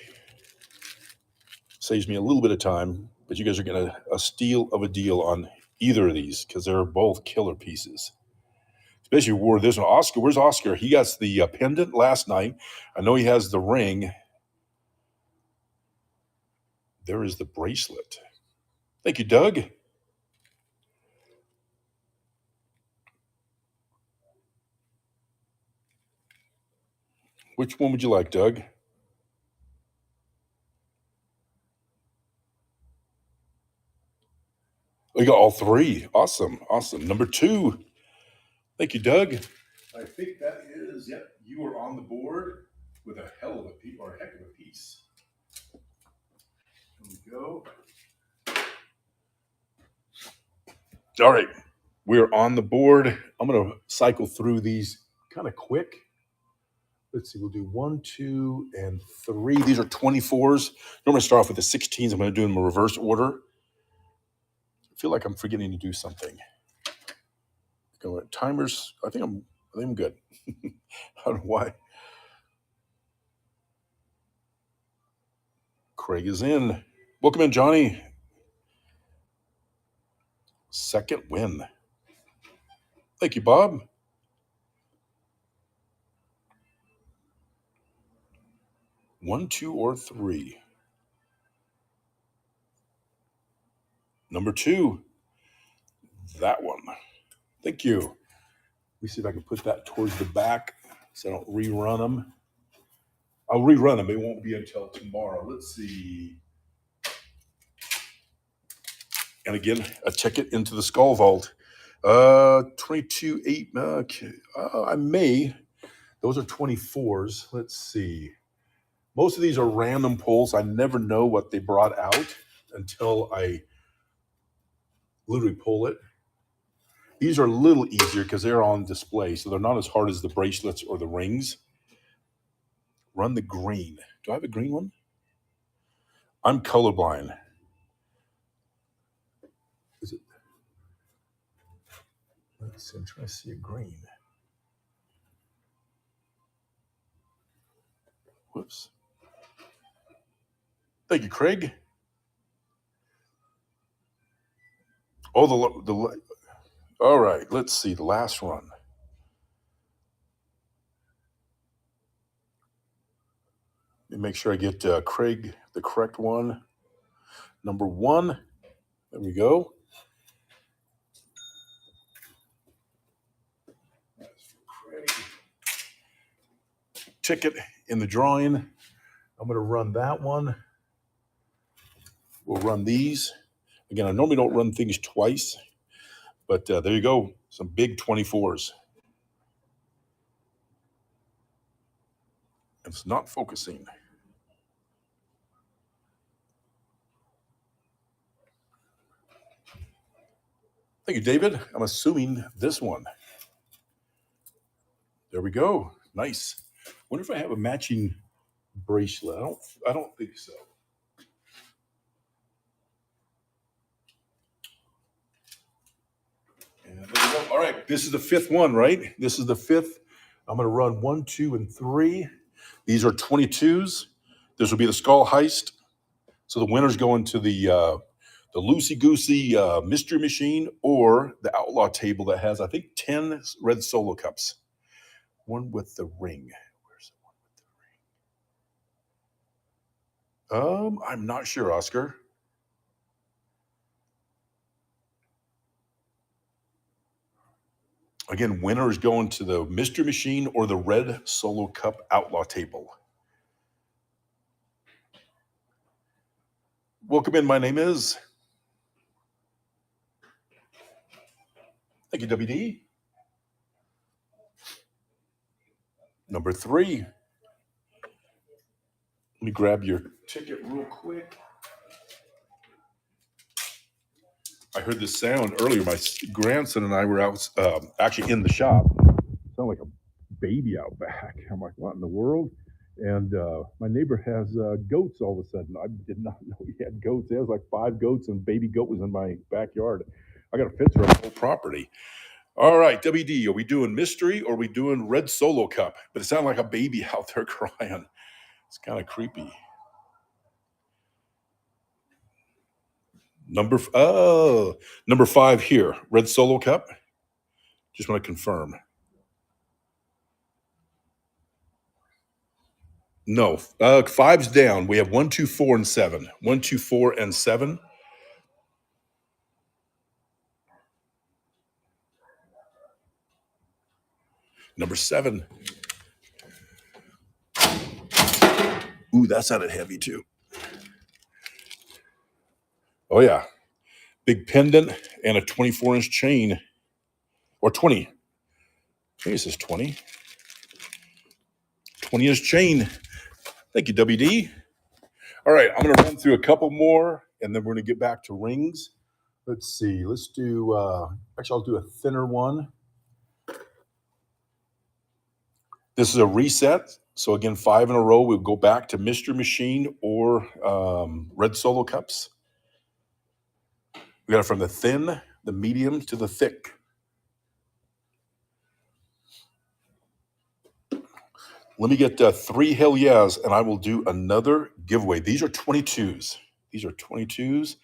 Saves me a little bit of time, but you guys are getting a steal of a deal on either of these because they're both killer pieces. Especially wore this one. Oscar, where's Oscar? He got the pendant last night. I know he has the ring. There is the bracelet. Thank you, Doug. Which one would you like, Doug? Oh, you got all 3. Awesome. Awesome. Number 2. Thank you, Doug. I think that is, yep, you are on the board with a hell of a piece, or a heck of a piece. Here we go. All right. We're on the board. I'm going to cycle through these kind of quick. Let's see. We'll do 1, 2, and 3. These are 24s. Normally I start off with the 16s. I'm going to do them in reverse order. I feel like I'm forgetting to do something. Go at timers. I think I'm good. I don't know why. Craig is in. Welcome in, Johnny. Second win. Thank you, Bob. One, 2, or 3. Number 2. That one. Thank you. Let me see if I can put that towards the back so I don't rerun them. I'll rerun them. It won't be until tomorrow. Let's see. And again, a ticket into the Skull Vault. 22.8. Okay. I may. Those are 24s. Let's see. Most of these are random pulls. I never know what they brought out until I literally pull it. These are a little easier because they're on display, so they're not as hard as the bracelets or the rings. Run the green. Do I have a green one? I'm colorblind. Is it? Let's see. I'm trying to see a green. Whoops. Thank you, Craig. Oh, the all right. Let's see the last run. Let me make sure I get Craig the correct one. Number 1. There we go. That's for Craig. Ticket in the drawing. I'm going to run that one. We'll run these. Again, I normally don't run things twice, but there you go. Some big 24s. It's not focusing. Thank you, David. I'm assuming this one. There we go. Nice. Wonder if I have a matching bracelet. I don't think so. And there we go. All right. This is the 5th one, right? This is the 5th I'm going to run 1, 2, and 3. These are 22s. This will be the Skull Heist. So the winner's going to the Loosey Goosey Mystery Machine or the Outlaw Table that has, I think, 10 red Solo Cups. One with the ring. Where's the one with the ring? I'm not sure, Oscar. Again, winner is going to the Mystery Machine or the red Solo Cup Outlaw Table. Welcome in. My name is. Thank you, WD. Number 3. Let me grab your ticket real quick. I heard this sound earlier. My grandson and I were out, actually in the shop. It sounded like a baby out back. I'm like, what in the world? And my neighbor has goats all of a sudden. I did not know he had goats. There was like 5 goats, and baby goat was in my backyard. I got a fence around the whole property. All right, WD, are we doing mystery or are we doing red Solo Cup? But it sounded like a baby out there crying. It's kind of creepy. Number 5 here, red Solo Cup. Just want to confirm. No, 5's down. We have 1, 2, 4, and 7. 1, 2, 4, and 7. Number 7. Ooh, that sounded heavy too. Oh yeah, big pendant and a 24-inch chain, or 20. I think it says 20. 20-inch chain. Thank you, WD. All right, I'm going to run through a couple more, and then we're going to get back to rings. Let's see. Let's do, actually, I'll do a thinner one. This is a reset. So again, 5 in a row. We'll go back to Mystery Machine or red Solo Cups. We got it from the thin, the medium, to the thick. Let me get 3 hell yeahs, and I will do another giveaway. These are 22s. These are 22s.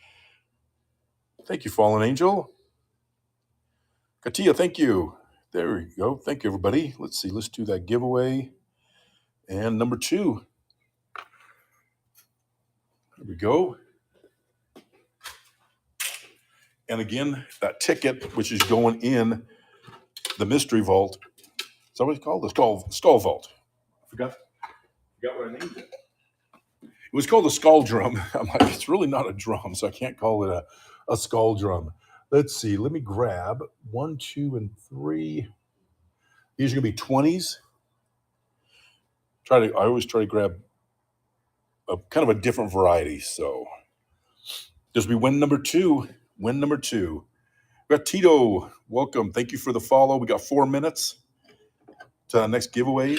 Thank you, Fallen Angel. Katia, thank you. There we go. Thank you, everybody. Let's see. Let's do that giveaway. And number 2. There we go. And again, that ticket, which is going in the mystery vault. Is that what it's called? The skull vault. I forgot what I named it. It was called the skull drum. I'm like, it's really not a drum, so I can't call it a skull drum. Let's see. Let me grab 1, 2, and 3. These are going to be 20s. I always try to grab a kind of a different variety. So this will be win number 2. Win number 2. We got Tito. Welcome. Thank you for the follow. We got 4 minutes to the next giveaway.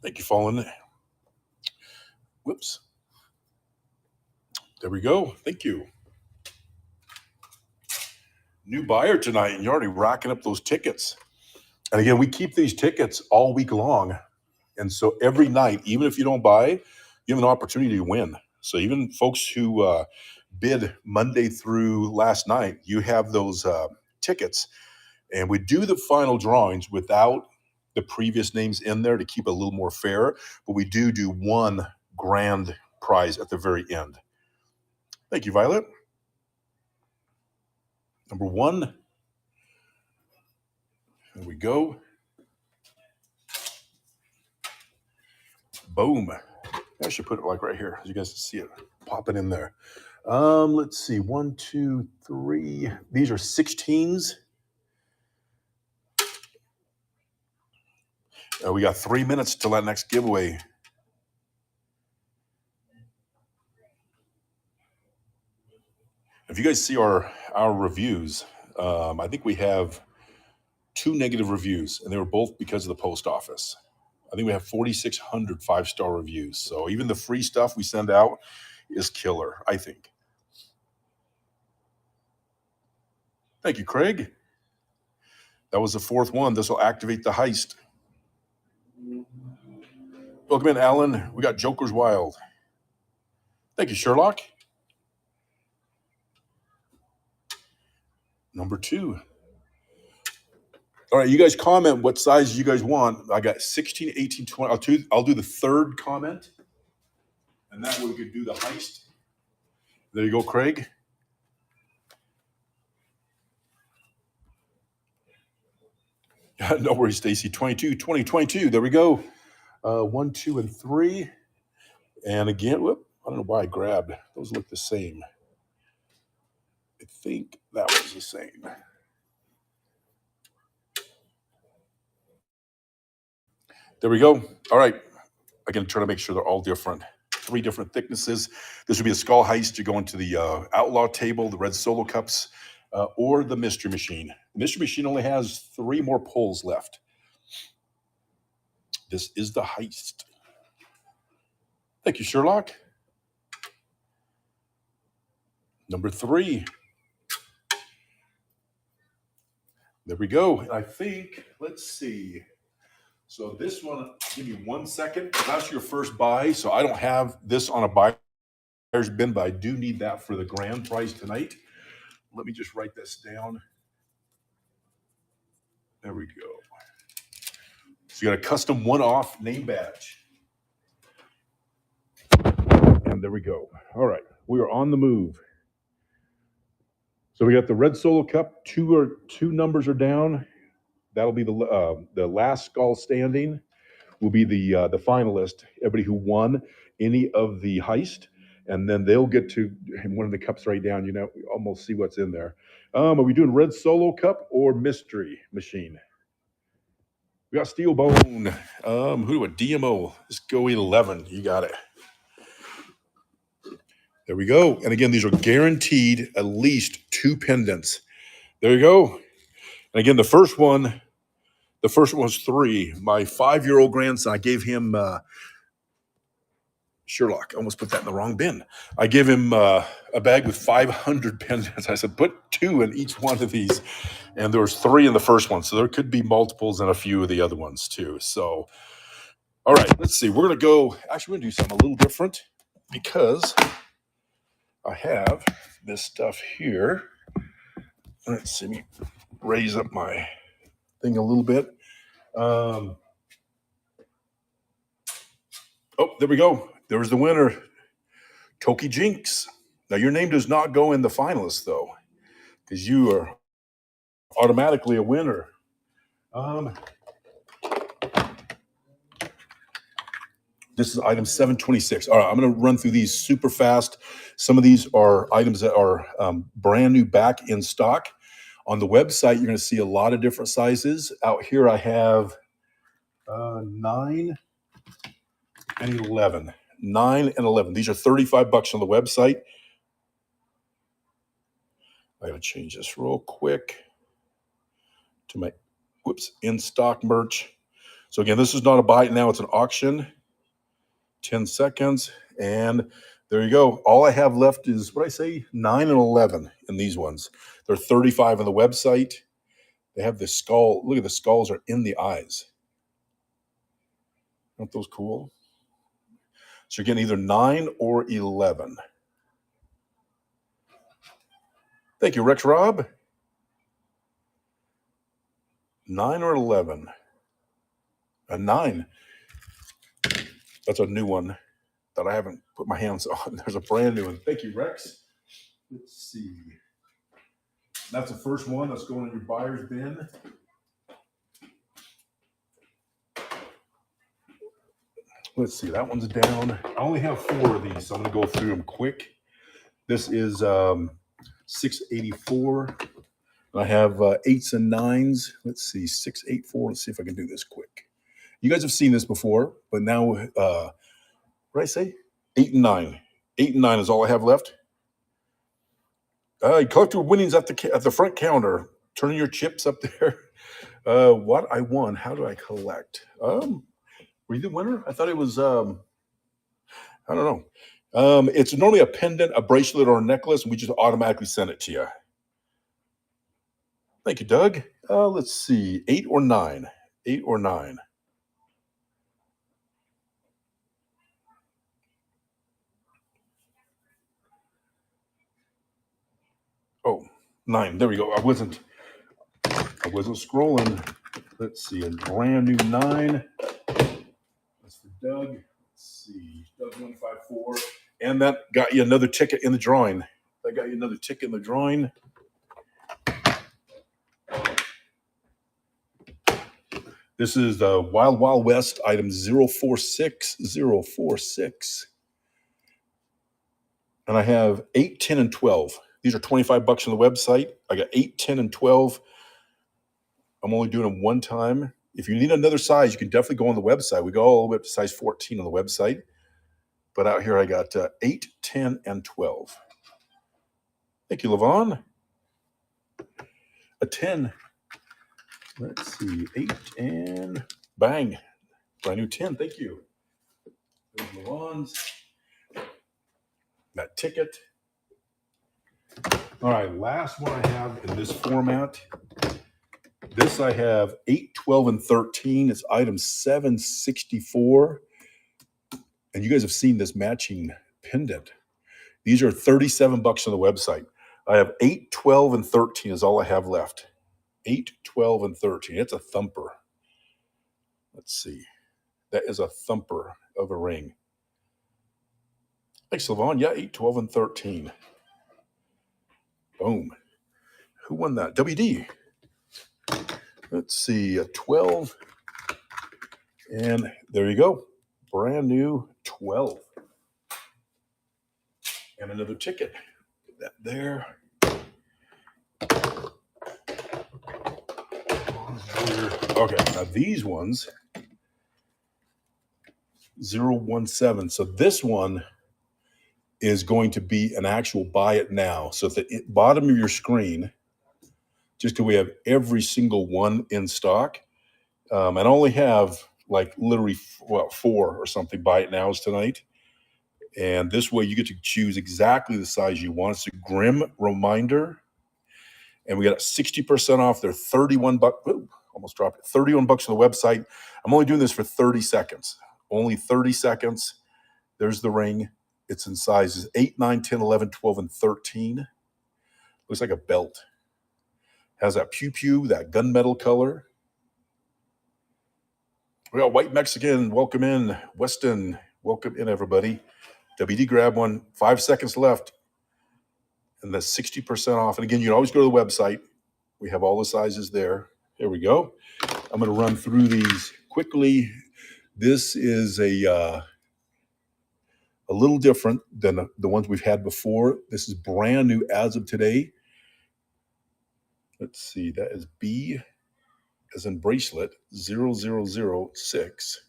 Thank you, Fallen. Whoops. There we go. Thank you. New buyer tonight, and you're already racking up those tickets. And again, we keep these tickets all week long. And so every night, even if you don't buy, you have an opportunity to win. So even folks who bid Monday through last night, you have those tickets. And we do the final drawings without the previous names in there to keep it a little more fair. But we do one grand prize at the very end. Thank you, Violet. Number 1. There we go. Boom. I should put it like right here, so you guys can see it popping in there. Let's see. 1, 2, 3. These are 16s. We got 3 minutes till that next giveaway. If you guys see our reviews, I think we have 2 negative reviews, and they were both because of the post office. I think we have 4,600 5-star reviews. So even the free stuff we send out is killer, I think. Thank you, Craig. That was the fourth one. This will activate the heist. Welcome in, Alan. We got Joker's Wild. Thank you, Sherlock. Number 2. All right, you guys comment what size you guys want. I got 16, 18, 20. I'll do the third comment, and that way we could do the heist. There you go, Craig. No worries, Stacy. 22, 20, 22. There we go. 1, 2, and 3. And again, whoop, I don't know why I grabbed. Those look the same. I think that was the same. There we go. All right. Again, trying to make sure they're all different. 3 different thicknesses. This would be a skull heist. You go into the outlaw table, the red solo cups, or the mystery machine. The mystery machine only has 3 more pulls left. This is the heist. Thank you, Sherlock. Number 3. There we go. And I think, let's see. So this one, give me 1 second. That's your first buy. So I don't have this on a buyer's bin, but I do need that for the grand prize tonight. Let me just write this down. There we go. So you got a custom one-off name badge. And there we go. All right, we are on the move. So we got the red solo cup. 2 numbers are down. That'll be the last skull standing. Will be the finalist. Everybody who won any of the heist, and then they'll get to one of the cups right down. You know, almost see what's in there. Are we doing red solo cup or mystery machine? We got steel bone. Who do a DMO? Let's go 11. You got it. There we go. And again, these are guaranteed at least 2 pendants. There you go. And again, the first one was 3. My 5-year-old grandson, I gave him Sherlock. I almost put that in the wrong bin. I gave him a bag with 500 pendants. I said, put 2 in each one of these. And there was 3 in the first one. So there could be multiples in a few of the other ones too. So, all right, let's see. We're going to go, actually, we're going to do something a little different because I have this stuff here. Let's see, let me raise up my thing a little bit. Oh, there we go. There was the winner, Toki Jinx. Now, your name does not go in the finalists, though, because you are automatically a winner. This is item 726. All right, I'm going to run through these super fast. Some of these are items that are brand new, back in stock. On the website, you're going to see a lot of different sizes. Out here, I have 9 and 11. 9 and 11. These are $35 on the website. I got to change this real quick to my, in stock merch. So again, this is not a buy now, it's an auction. 10 seconds. And there you go. All I have left is, what I say, 9 and 11 in these ones. They're 35 on the website. They have the skull. Look at the skulls are in the eyes. Aren't those cool? So you're getting either 9 or 11. Thank you, Rex Rob. 9 or 11. A 9. That's a new one that I haven't put my hands on. There's a brand new one. Thank you, Rex. Let's see. That's the first one that's going in your buyer's bin. Let's see. That one's down. I only have 4 of these, so I'm going to go through them quick. This is 684. I have 8s and 9s. Let's see. 684. Let's see if I can do this quick. You guys have seen this before, but now, what did I say? 8 and 9. 8 and 9 is all I have left. Collect your winnings at the front counter. Turn your chips up there. What I won. How do I collect? Were you the winner? I thought it was. I don't know. It's normally a pendant, a bracelet, or a necklace, and we just automatically send it to you. Thank you, Doug. Let's see, 8 or 9. 8 or 9. Oh, 9. There we go. I wasn't scrolling. Let's see, a brand new 9. That's for Doug. Let's see, Doug 154. And that got you another ticket in the drawing. This is the Wild Wild West item 046046. And I have 8, 10, and 12. These are $25 on the website. I got 8, 10, and 12. I'm only doing them one time. If you need another size, you can definitely go on the website. We go all the way up to size 14 on the website. But out here, I got 8, 10, and 12. Thank you, Levon. A 10. Let's see, 8 and bang. Brand new 10. Thank you. There's Levon's. That ticket. All right, last one I have in this format. This I have 8, 12, and 13. It's item 764. And you guys have seen this matching pendant. These are $37 on the website. I have 8, 12, and 13 is all I have left. 8, 12, and 13. It's a thumper. Let's see. That is a thumper of a ring. Thanks, Levon. Yeah, 8, 12, and 13. Boom. Who won that? WD. Let's see. A 12. And there you go. Brand new 12. And another ticket. Put that there. Okay, now these ones, 017. So this one is going to be an actual buy it now. So at the bottom of your screen, just because we have every single one in stock, and I only have like literally 4 or something buy it nows tonight. And this way you get to choose exactly the size you want. It's a grim reminder. And we got 60% off. They're $31. Ooh, almost dropped it. $31 on the website. I'm only doing this for 30 seconds. Only 30 seconds. There's the ring. It's in sizes 8, 9, 10, 11, 12, and 13. Looks like a belt. Has that pew-pew, that gunmetal color. We got White Mexican. Welcome in. Weston, welcome in, everybody. WD, grab one. 5 seconds left. And that's 60% off. And again, you can always go to the website. We have all the sizes there. Here we go. I'm going to run through these quickly. This is a little different than the ones we've had before. This is brand new as of today. Let's see. That is B as in bracelet 0006.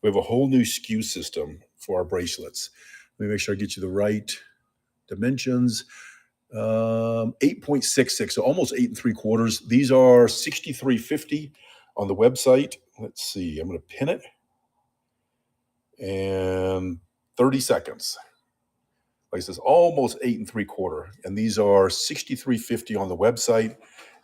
We have a whole new SKU system for our bracelets. Let me make sure I get you the right dimensions. 8.66, so almost 8 3/4. These are $63.50 on the website. Let's see. I'm going to pin it. And 30 seconds. Like I said, almost 8 3/4. And these are $63.50 on the website.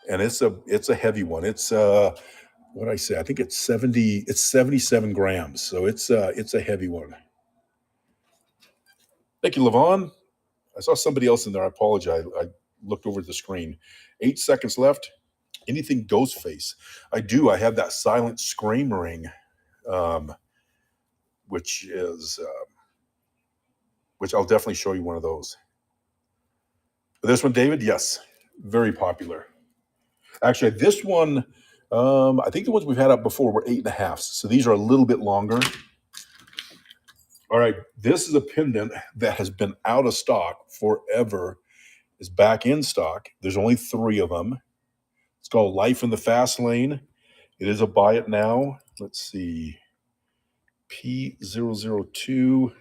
And it's a heavy one. It's what I say, I think it's 77 grams. So it's a heavy one. Thank you, Levon. I saw somebody else in there. I apologize. I looked over the screen. 8 seconds left. Anything ghost face. I do. I have that silent scream ring, which I'll definitely show you one of those. This one, David, yes, very popular. Actually, this one, I think the ones we've had up before were 8.5. So these are a little bit longer. All right, this is a pendant that has been out of stock forever. It's back in stock. There's only 3 of them. It's called Life in the Fast Lane. It is a buy it now. Let's see. P002.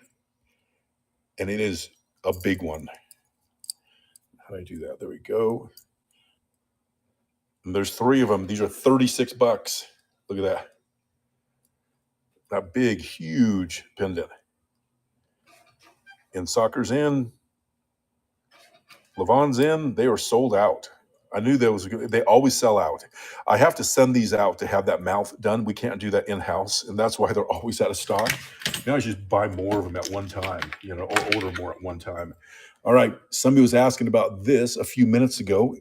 And it is a big one. How do I do that? There we go. And there's 3 of them. These are $36. Look at that. That big, huge pendant. And Soccer's in. Levon's in. They are sold out. I knew there was good. They always sell out. I have to send these out to have that mouth done. We can't do that in-house, and that's why they're always out of stock. Now I just buy more of them at one time, or order more at one time. All right. Somebody was asking about this a few minutes ago,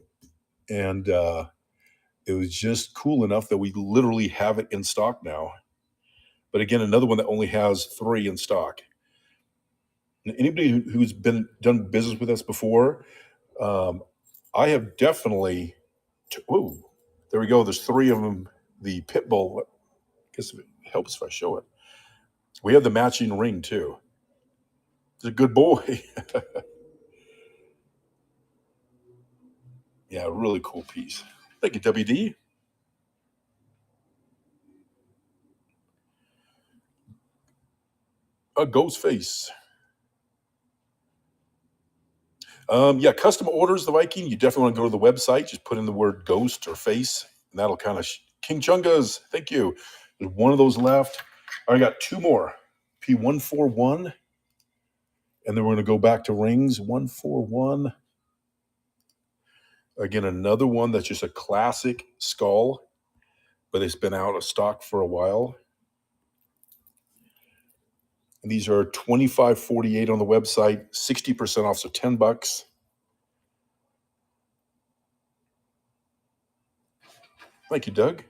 and it was just cool enough that we literally have it in stock now. But again, another one that only has 3 in stock. And anybody who's done business with us before, I have definitely. Oh, there we go. There's 3 of them. The pit bull. I guess it helps if I show it. We have the matching ring too. It's a good boy. Yeah, really cool piece. Thank you, WD. A ghost face. Yeah, custom orders, the Viking. You definitely want to go to the website. Just put in the word ghost or face, and that'll kind of. King Chungas, thank you. There's one of those left. I got 2 more. P141. And then we're going to go back to rings. 141. Again, another one that's just a classic skull, but it's been out of stock for a while. And these are $25.48 on the website, 60% off, so $10. Thank you, Doug.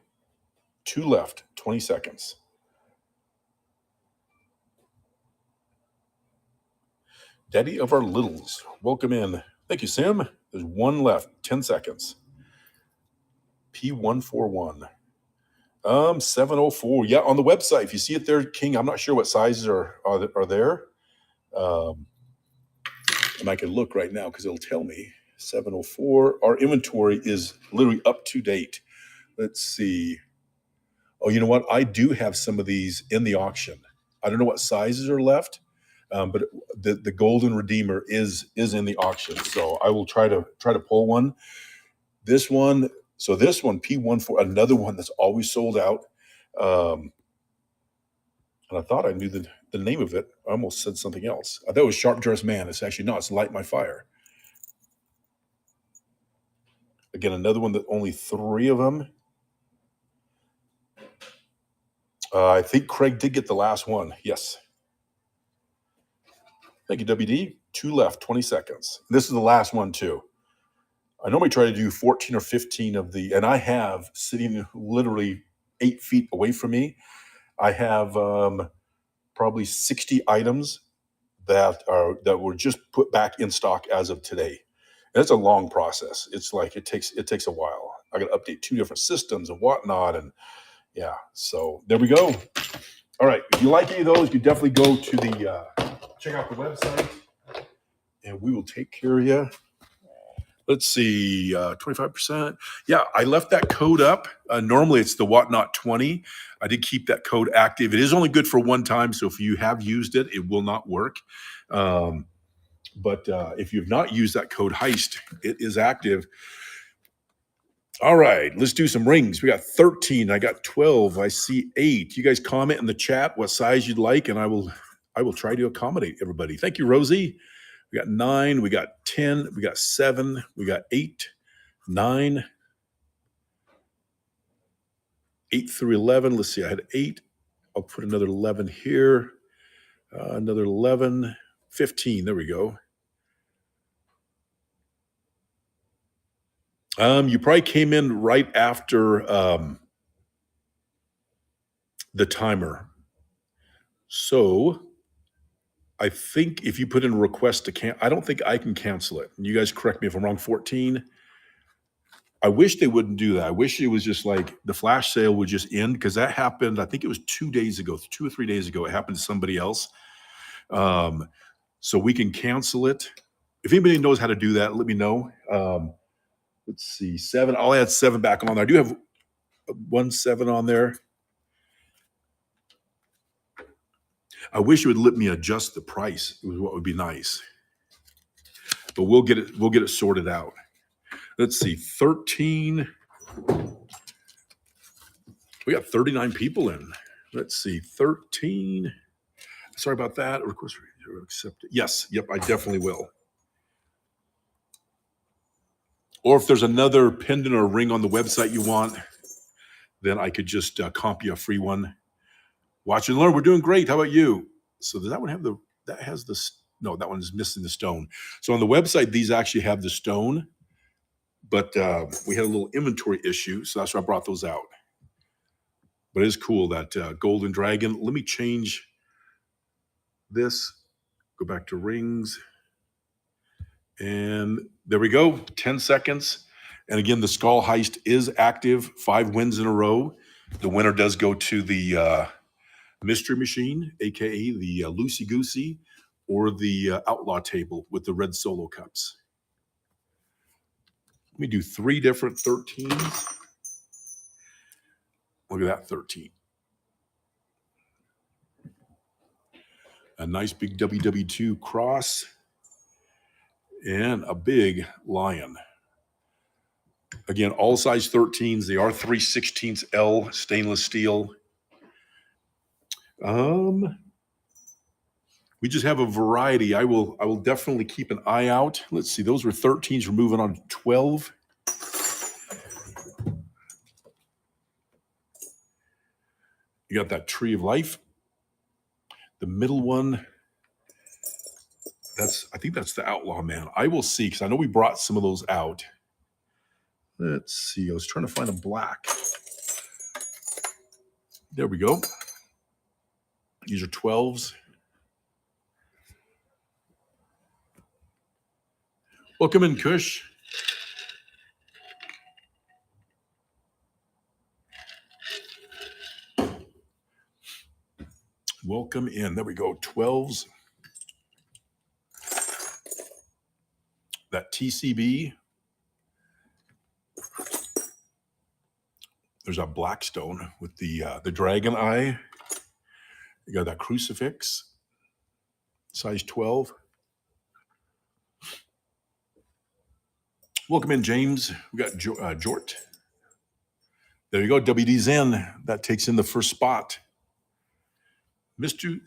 2 left, 20 seconds. Daddy of our littles, welcome in. Thank you, Sim. There's 1 left, 10 seconds. P141. 704. Yeah, on the website. If you see it there, King, I'm not sure what sizes are there. And I can look right now because it'll tell me. 704. Our inventory is literally up to date. Let's see. Oh, you know what? I do have some of these in the auction. I don't know what sizes are left, but the Golden Redeemer is in the auction. So I will try to pull one. This one. So this one, P14, another one that's always sold out. And I thought I knew the name of it. I almost said something else. I thought it was Sharp Dressed Man. It's actually not. It's Light My Fire. Again, another one that only 3 of them. I think Craig did get the last one. Yes. Thank you, WD. 2 left, 20 seconds. This is the last one, too. I normally try to do 14 or 15 of the, and I have sitting literally 8 feet away from me, I have probably 60 items that were just put back in stock as of today. And it's a long process. It's like it takes a while. I got to update 2 different systems and whatnot, and yeah. So there we go. All right. If you like any of those, you definitely go to the check out the website, and we will take care of you. Let's see, 25%. Yeah, I left that code up. Normally it's the Whatnot 20. I did keep that code active. It is only good for one time, so if you have used it, it will not work. But if you've not used that code Heist, it is active. All right, let's do some rings. We got 13. I got 12. I see 8. You guys comment in the chat what size you'd like, and I will try to accommodate everybody. Thank you, Rosie. We got 9, we got 10, we got 7, we got 8, 9, 8 through 11. Let's see, I had 8. I'll put another 11 here, another 11, 15. There we go. You probably came in right after the timer. So I think if you put in a request to I don't think I can cancel it. You guys correct me if I'm wrong. 14. I wish they wouldn't do that. I wish it was just like the flash sale would just end, because that happened. I think it was 2 days ago, 2 or 3 days ago. It happened to somebody else. So we can cancel it. If anybody knows how to do that, let me know. Let's see, 7. I'll add 7 back on there. I do have 1 7 on there. I wish it would let me adjust the price. It was what would be nice. But we'll get it sorted out. Let's see, 13. We got 39 people in. Let's see, 13. Sorry about that. Request accept it. Yes, yep, I definitely will. Or if there's another pendant or ring on the website you want, then I could just comp you a free one. Watch and learn. We're doing great. How about you? So does that one have that has the, no, that one is missing the stone. So on the website, these actually have the stone, but we had a little inventory issue. So that's why I brought those out. But it is cool, that golden dragon. Let me change this. Go back to rings. And there we go, 10 seconds. And again, the skull heist is active, 5 wins in a row. The winner does go to the mystery machine, aka the loosey goosey, or the outlaw table with the red solo cups. Let me do 3 different 13s. Look at that 13. A nice big WW2 cross and a big lion. Again, all size 13s. They are 3/16 L stainless steel. We just have a variety. I will definitely keep an eye out. Let's see, those were 13s. We're moving on to 12. You got that tree of life. The middle one, I think that's the outlaw man. I will see, because I know we brought some of those out. Let's see. I was trying to find a black. There we go. These are 12s. Welcome in, Kush. Welcome in. There we go. 12s. That TCB. There's a Blackstone with the dragon eye. You got that crucifix. Size 12. Welcome in, James. We got Jort. There you go. WD's in. That takes in the first spot. Mr.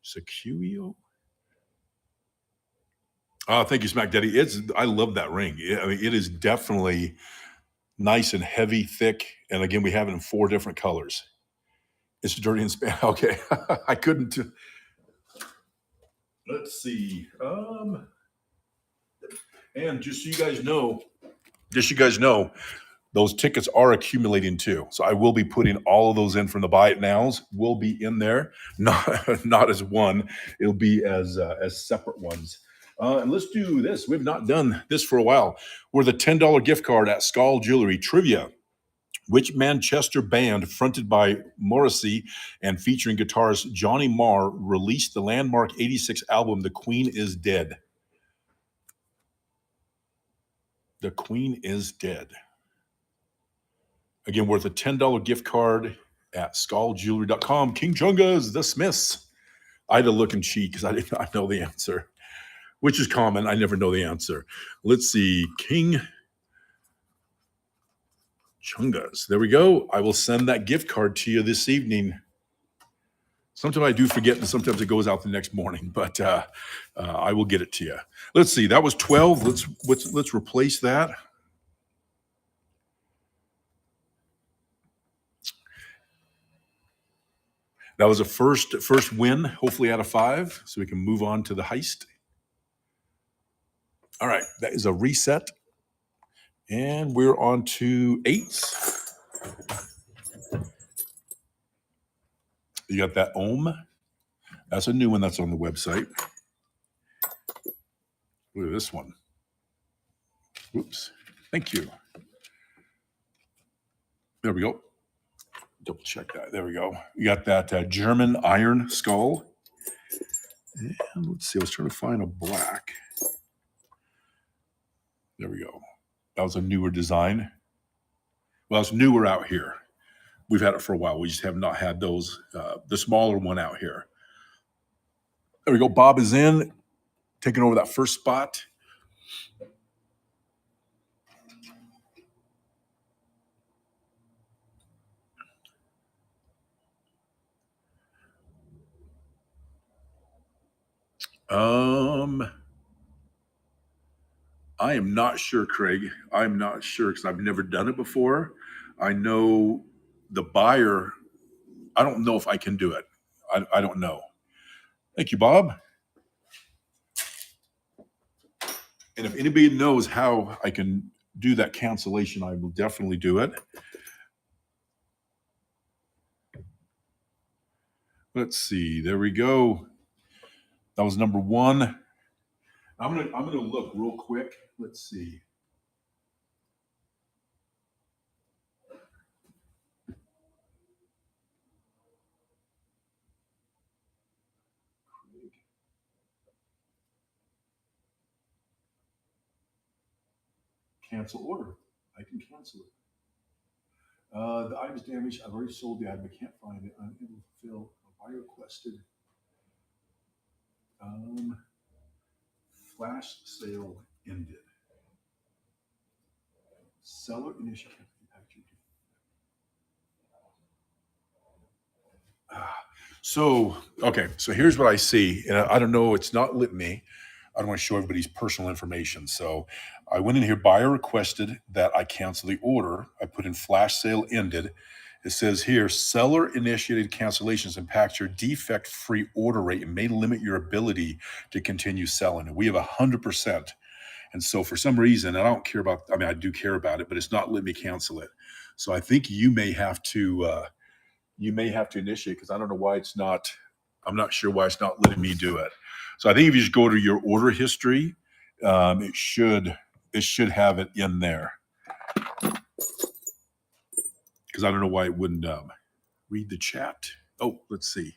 Secuio. Thank you, Smack Daddy. I love that ring. I mean, it is definitely nice and heavy, thick. And again, we have it in 4 different colors. It's dirty and span. Okay. I couldn't. Let's see. And just so you guys know, those tickets are accumulating too. So I will be putting all of those in from the buy it nows. Will be in there, not as one. It'll be as separate ones. And let's do this. We've not done this for a while. We're the $10 gift card at Skull Jewelry Trivia. Which Manchester band, fronted by Morrissey and featuring guitarist Johnny Marr, released the landmark '86 album The Queen is Dead? The Queen is Dead. Again, worth a $10 gift card at skulljewelry.com. King Chunga's The Smiths. I had to look and cheat because I did not know the answer, which is common. I never know the answer. Let's see. King Chunga's. There we go. I will send that gift card to you this evening. Sometimes I do forget, and sometimes it goes out the next morning, but I will get it to you. Let's see. That was 12. Let's replace that. That was a first win, hopefully out of 5, so we can move on to the heist. All right, that is a reset. And we're on to 8s. You got that Ohm. That's a new one that's on the website. Look at this one. Oops. Thank you. There we go. Double check that. There we go. You got that German iron skull. And let's see. I was trying to find a black. There we go. That was a newer design. Well, it's newer out here. We've had it for a while. We just have not had those, the smaller one out here. There we go. Bob is in, taking over that first spot. I am not sure, Craig. I'm not sure because I've never done it before. I know the buyer. I don't know if I can do it. I don't know. Thank you, Bob. And if anybody knows how I can do that cancellation, I will definitely do it. Let's see. There we go. That was number one. I'm gonna look real quick. Let's see. Cancel order. I can cancel it. The item's damaged. I've already sold the item. I can't find it. Unable to fulfill. A buyer requested. Flash sale ended. Seller initiated. So, okay. So here's what I see. And I don't know. It's not lit me. I don't want to show everybody's personal information. So I went in here. Buyer requested that I cancel the order. I put in flash sale ended. It says here, seller initiated cancellations impact your defect free order rate and may limit your ability to continue selling. And we have 100%. And so for some reason, I don't care about, I mean, I do care about it, but it's not letting me cancel it. So I think you may have to initiate because I don't know why it's not, I'm not sure why it's not letting me do it. So I think if you just go to your order history, it should have it in there. Because I don't know why it wouldn't read the chat. Oh, let's see.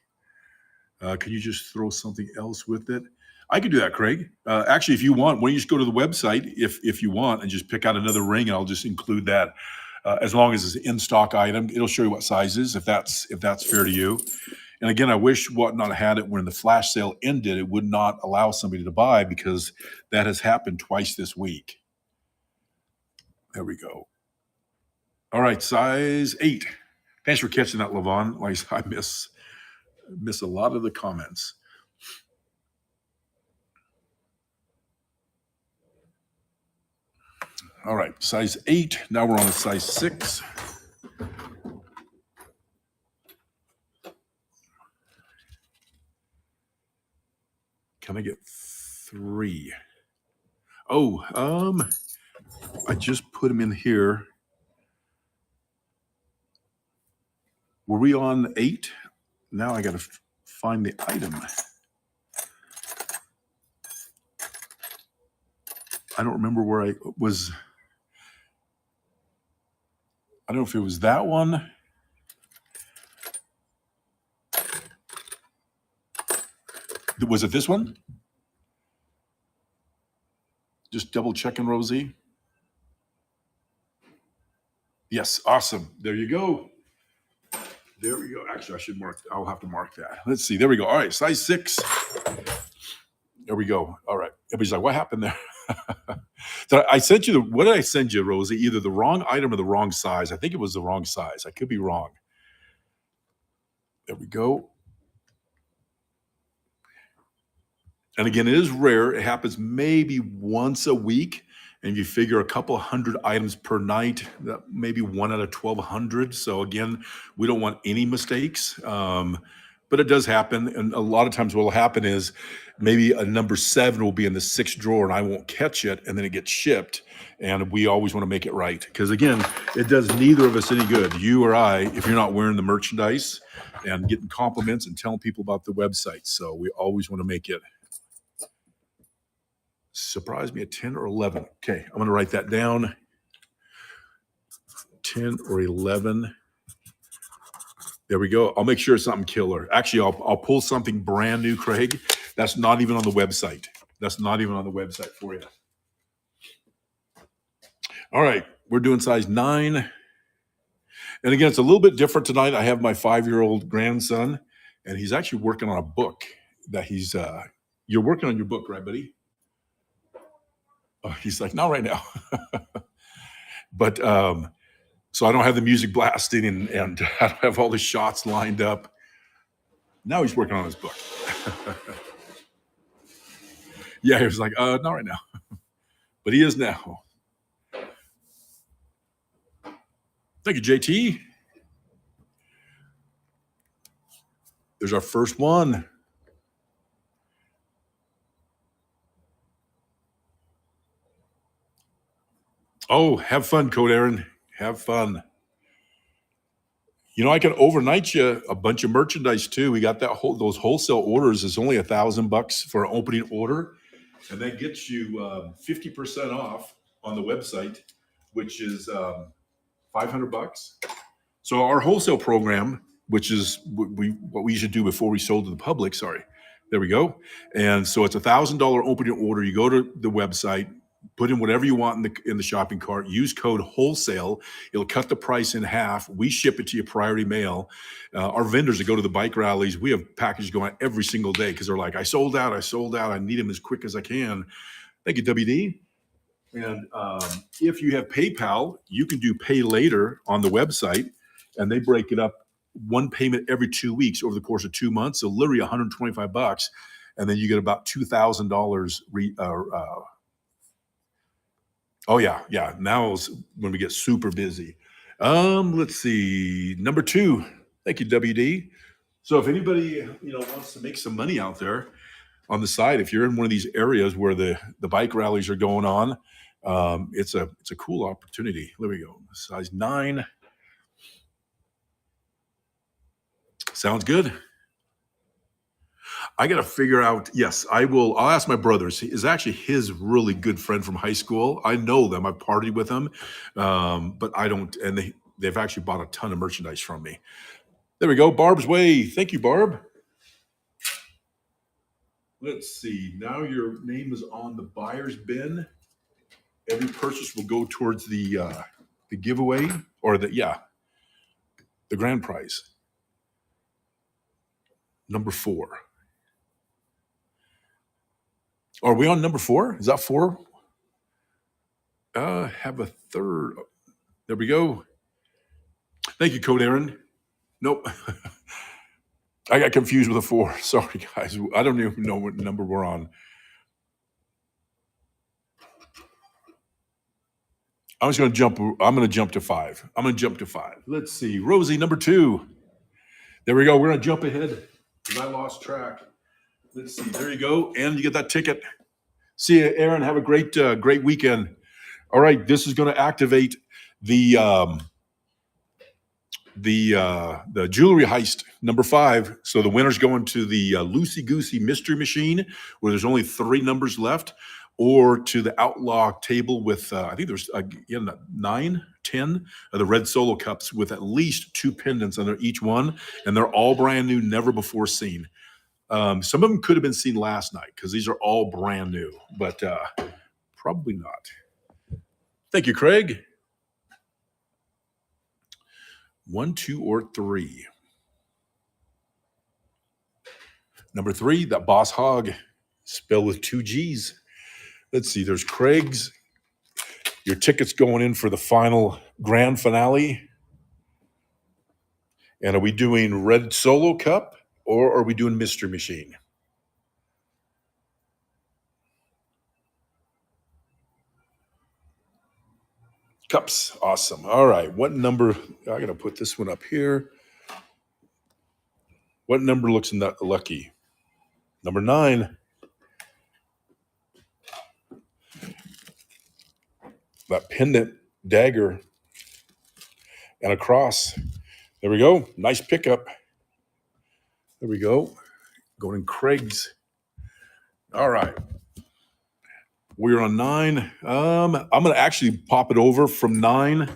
Can you just throw something else with it? I could do that, Craig. Actually, if you want, why don't you just go to the website if you want and just pick out another ring and I'll just include that. As long as it's an in-stock item, it'll show you what sizes, if that's fair to you. And again, I wish Whatnot had it when the flash sale ended. It would not allow somebody to buy because that has happened twice this week. There we go. All right, size 8. Thanks for catching that, Levon. Like I miss a lot of the comments. All right, size 8. Now we're on a size 6. Can I get 3? Oh, I just put them in here. Were we on 8? Now I got to find the item. I don't remember where I was. I don't know if it was that one. Was it this one? Just double checking, Rosie. Yes, awesome. There you go. There we go. Actually, I'll have to mark that. Let's see. There we go. All right, size 6. There we go. All right. Everybody's like, what happened there? So I sent you what did I send you, Rosie? Either the wrong item or the wrong size. I think it was the wrong size. I could be wrong. There we go. And again, it is rare. It happens maybe once a week. And you figure a couple hundred items per night, maybe 1 out of 1,200. So again, we don't want any mistakes. But it does happen. And a lot of times what will happen is maybe a number 7 will be in the 6th drawer and I won't catch it. And then it gets shipped. And we always want to make it right. Because again, it does neither of us any good, you or I, if you're not wearing the merchandise and getting compliments and telling people about the website. So we always want to make it. Surprise me at 10 or 11. Okay, I'm going to write that down. 10 or 11. There we go. I'll make sure it's something killer. Actually, I'll pull something brand new, Craig. That's not even on the website. That's not even on the website for you. All right, we're doing size 9. And again, it's a little bit different tonight. I have my 5-year-old grandson, and he's actually working on a book that he's, you're working on your book, right, buddy? Oh, he's like, not right now. But so I don't have the music blasting and I don't have all the shots lined up. Now he's working on his book. Yeah, he was like, not right now. but he is now. Thank you, JT. There's our first one. Oh, have fun, Code Aaron. Have fun. You know, I can overnight you a bunch of merchandise too. We got those wholesale orders. It's only $1,000 for an opening order, and that gets you 50% off on the website, which is $500. So our wholesale program, which is what we should do before we sold to the public. Sorry, there we go. And so it's $1,000 opening order. You go to the website, put in whatever you want in the shopping cart. Use code wholesale. It'll cut the price in half. We ship it to you priority mail. Our vendors that go to the bike rallies, we have packages going out every single day because they're like, I sold out. I need them as quick as I can. Thank you, WD. And if you have PayPal, you can do pay later on the website, and they break it up one payment every 2 weeks over the course of 2 months. So literally $125, and then you get about $2,000. Oh yeah. Now is when we get super busy. Let's see. Number 2. Thank you, WD. So if anybody wants to make some money out there on the side, if you're in one of these areas where the bike rallies are going on, it's a cool opportunity. There we go. Size 9. Sounds good. I got to figure out. Yes, I will. I'll ask my brothers. He is actually his really good friend from high school. I know them. I've partied with them, but I don't. And they've actually bought a ton of merchandise from me. There we go. Barb's Way. Thank you, Barb. Let's see. Now your name is on the buyer's bin. Every purchase will go towards the giveaway or the grand prize. Number 4. Are we on number 4? Is that 4? Have a third. There we go. Thank you, Code Aaron. Nope. I got confused with a 4. Sorry, guys. I don't even know what number we're on. I'm going to jump to 5. I'm going to jump to 5. Let's see. Rosie, number 2. There we go. We're going to jump ahead because I lost track. Let's see. There you go. And you get that ticket. See you, Aaron. Have a great weekend. All right. This is going to activate the jewelry heist, number 5. So the winner's going to the Loosey Goosey mystery machine where there's only 3 numbers left, or to the outlaw table with, I think there's 9, 10 of the red solo cups with at least 2 pendants under each one. And they're all brand new, never before seen. Some of them could have been seen last night because these are all brand new, but probably not. Thank you, Craig. 1, 2, or 3. Number 3, that Boss Hog, spelled with 2 G's. Let's see, there's Craig's. Your ticket's going in for the final grand finale. And are we doing red solo cup or are we doing mystery machine? Cups, awesome. All right, what number? I got to put this one up here. What number looks lucky? Number 9. That pendant dagger and a cross. There we go. Nice pickup. There we go. Going in Craig's. All right. We're on 9. I'm going to actually pop it over from 9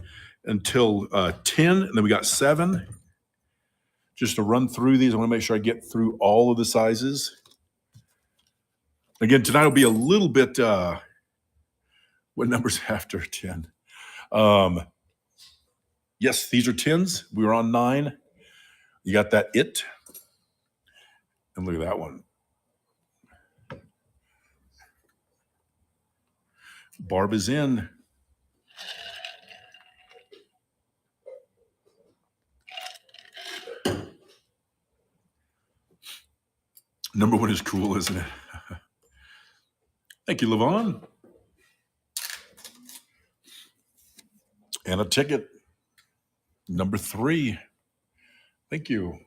until 10. And then we got 7. Just to run through these, I want to make sure I get through all of the sizes. Again, tonight will be a little bit, what number's after 10? Yes, these are 10s. We were on 9. You got that it. And look at that one. Barb is in. Number 1 is cool, isn't it? Thank you, Levon. And a ticket. Number 3. Thank you.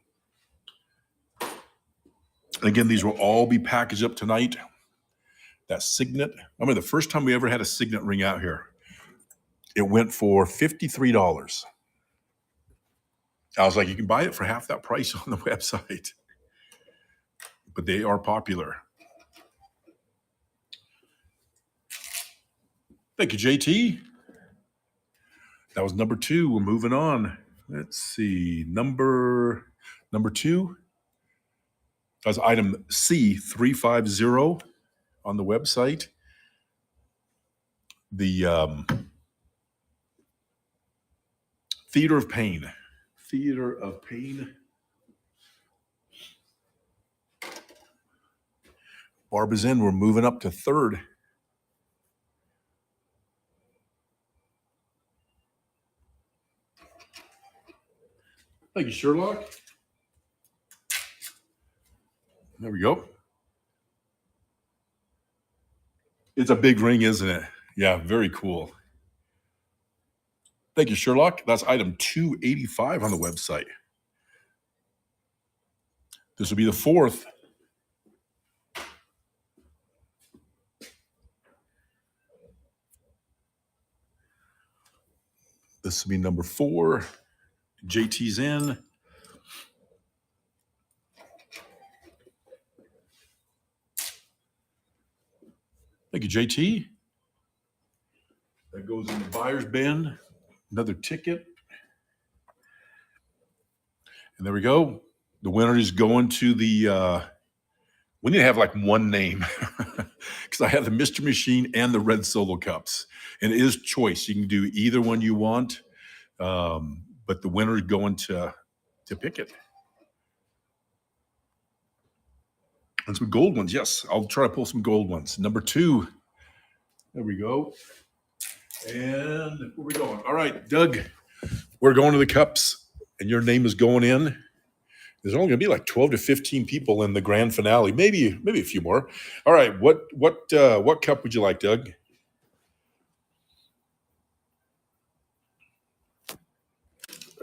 And again, these will all be packaged up tonight. That signet. I mean, the first time we ever had a signet ring out here, it went for $53. I was like, you can buy it for half that price on the website. But they are popular. Thank you, JT. That was number 2. We're moving on. Let's see. Number 2. That was item C350 on the website. The Theater of Pain. Theater of Pain. Barb is in. We're moving up to 3rd. Thank you, Sherlock. There we go. It's a big ring, isn't it? Yeah, very cool. Thank you, Sherlock. That's item 285 on the website. This will be the 4th. This will be number 4. JT's in. Thank you, JT. That goes in the buyer's bin. Another ticket. And there we go. The winner is going to the, we need to have like one name because I have the Mr. Machine and the red solo cups. And it is choice. You can do either one you want. But the winner is going to pick it. And some gold ones. Yes, I'll try to pull some gold ones. Number 2. There we go. And where are we going? All right, Doug, we're going to the cups, and your name is going in. There's only going to be like 12 to 15 people in the grand finale, maybe a few more. All right, what cup would you like, Doug?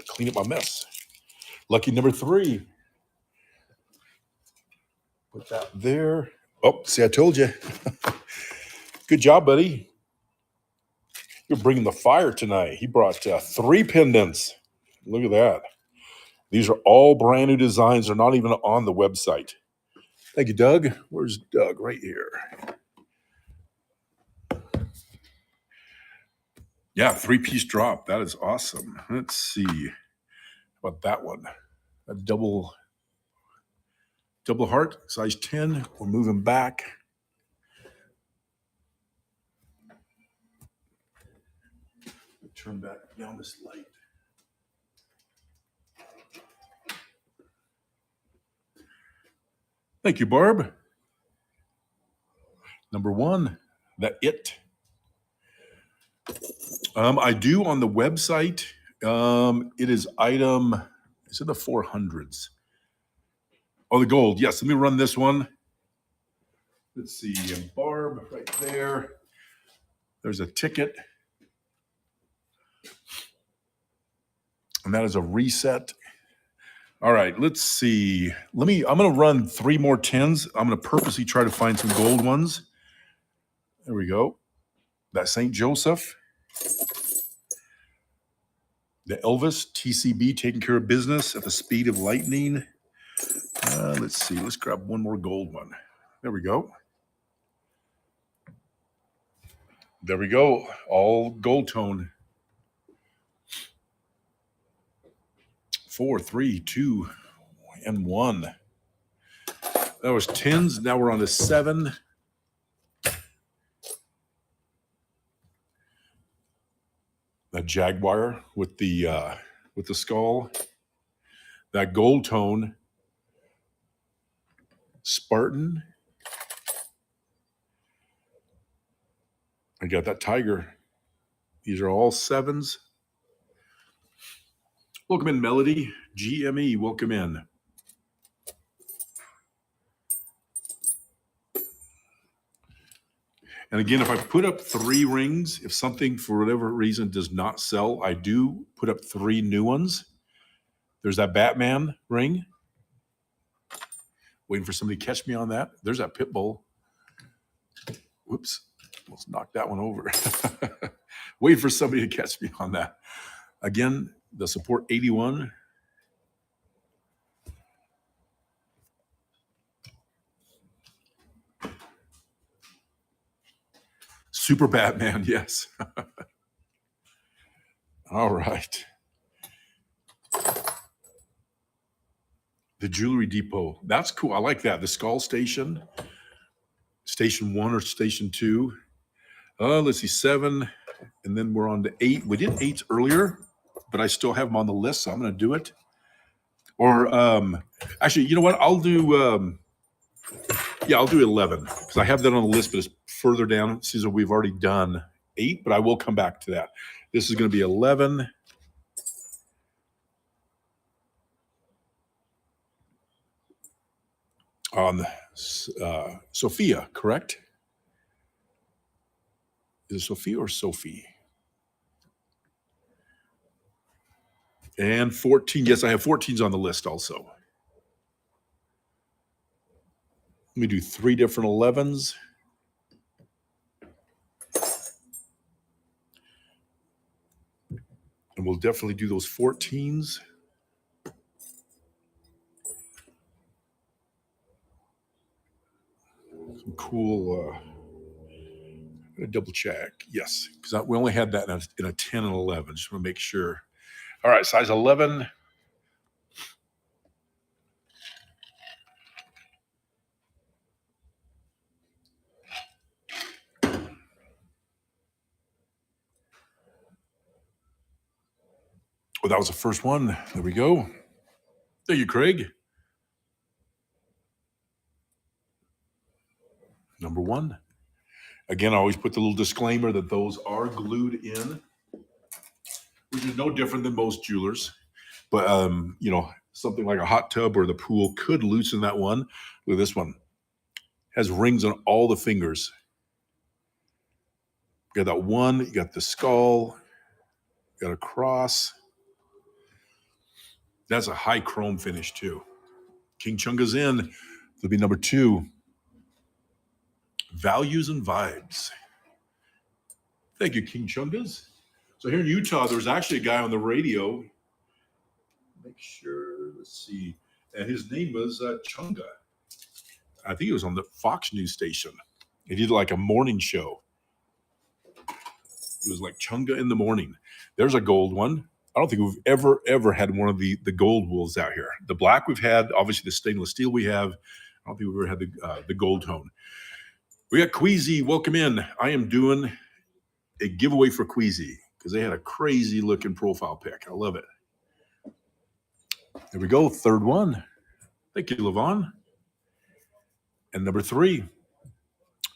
Clean up my mess. Lucky number 3. Put that there. Oh, see, I told you. Good job, buddy. You're bringing the fire tonight. He brought 3 pendants. Look at that. These are all brand new designs. They're not even on the website. Thank you, Doug. Where's Doug? Right here. Yeah, 3-piece drop. That is awesome. Let's see. How about that one? A double heart, size 10. We're moving back. Turn back down this light. Thank you, Barb. Number 1, the It. I do on the website. It is item, is it the 400s? Oh, the gold. Yes, let me run this one. Let's see, Barb right there. There's a ticket. And that is a reset. All right, let's see. I'm going to run 3 more 10s. I'm going to purposely try to find some gold ones. There we go. That St. Joseph. The Elvis TCB, taking care of business at the speed of lightning. Let's see. Let's grab one more gold one. There we go. There we go. All gold tone. 4, 3, 2, and 1. That was 10s. Now we're on to 7. That Jaguar with the skull. That gold tone. Spartan. I got that Tiger. These are all 7s. Welcome in, Melody. GME, welcome in. And again, if I put up 3 rings, if something for whatever reason does not sell, I do put up 3 new ones. There's that Batman ring. Waiting for somebody to catch me on that. There's that pit bull. Whoops. Let's knock that one over. Waiting for somebody to catch me on that. Again, the support 81. Super Batman, yes. All right. The Jewelry Depot. That's cool. I like that. The Skull Station. Station 1 or Station 2. Let's see, 7. And then we're on to 8. We did 8s earlier, but I still have them on the list, so I'm going to do it. Or actually, you know what? I'll do 11 because I have that on the list, but it's further down. See, so we've already done 8, but I will come back to that. This is going to be 11. On Sophia, correct? Is it Sophia or Sophie? And 14. Yes, I have 14s on the list also. Let me do 3 different 11s. And we'll definitely do those 14s. Some cool, I'm going to double check. Yes, because we only had that in a 10 and 11. Just want to make sure. All right, size 11. Oh, that was the first one. There we go. Thank you, Craig. Number 1. Again, I always put the little disclaimer that those are glued in, which is no different than most jewelers. But, something like a hot tub or the pool could loosen that one. Look at this one. Has rings on all the fingers. You got that 1. You got the skull. You got a cross. That's a high chrome finish, too. King Chunga's in. It'll be number 2. Values and Vibes. Thank you, King Chungas. So here in Utah, there's actually a guy on the radio. Make sure, let's see. And his name was Chunga. I think he was on the Fox News station. He did like a morning show. It was like Chunga in the morning. There's a gold one. I don't think we've ever had one of the gold wools out here. The black we've had, obviously the stainless steel we have. I don't think we've ever had the gold tone. We got Queasy. Welcome in. I am doing a giveaway for Queasy because they had a crazy looking profile pic. I love it. There we go. 3rd one. Thank you, Levon. And number 3.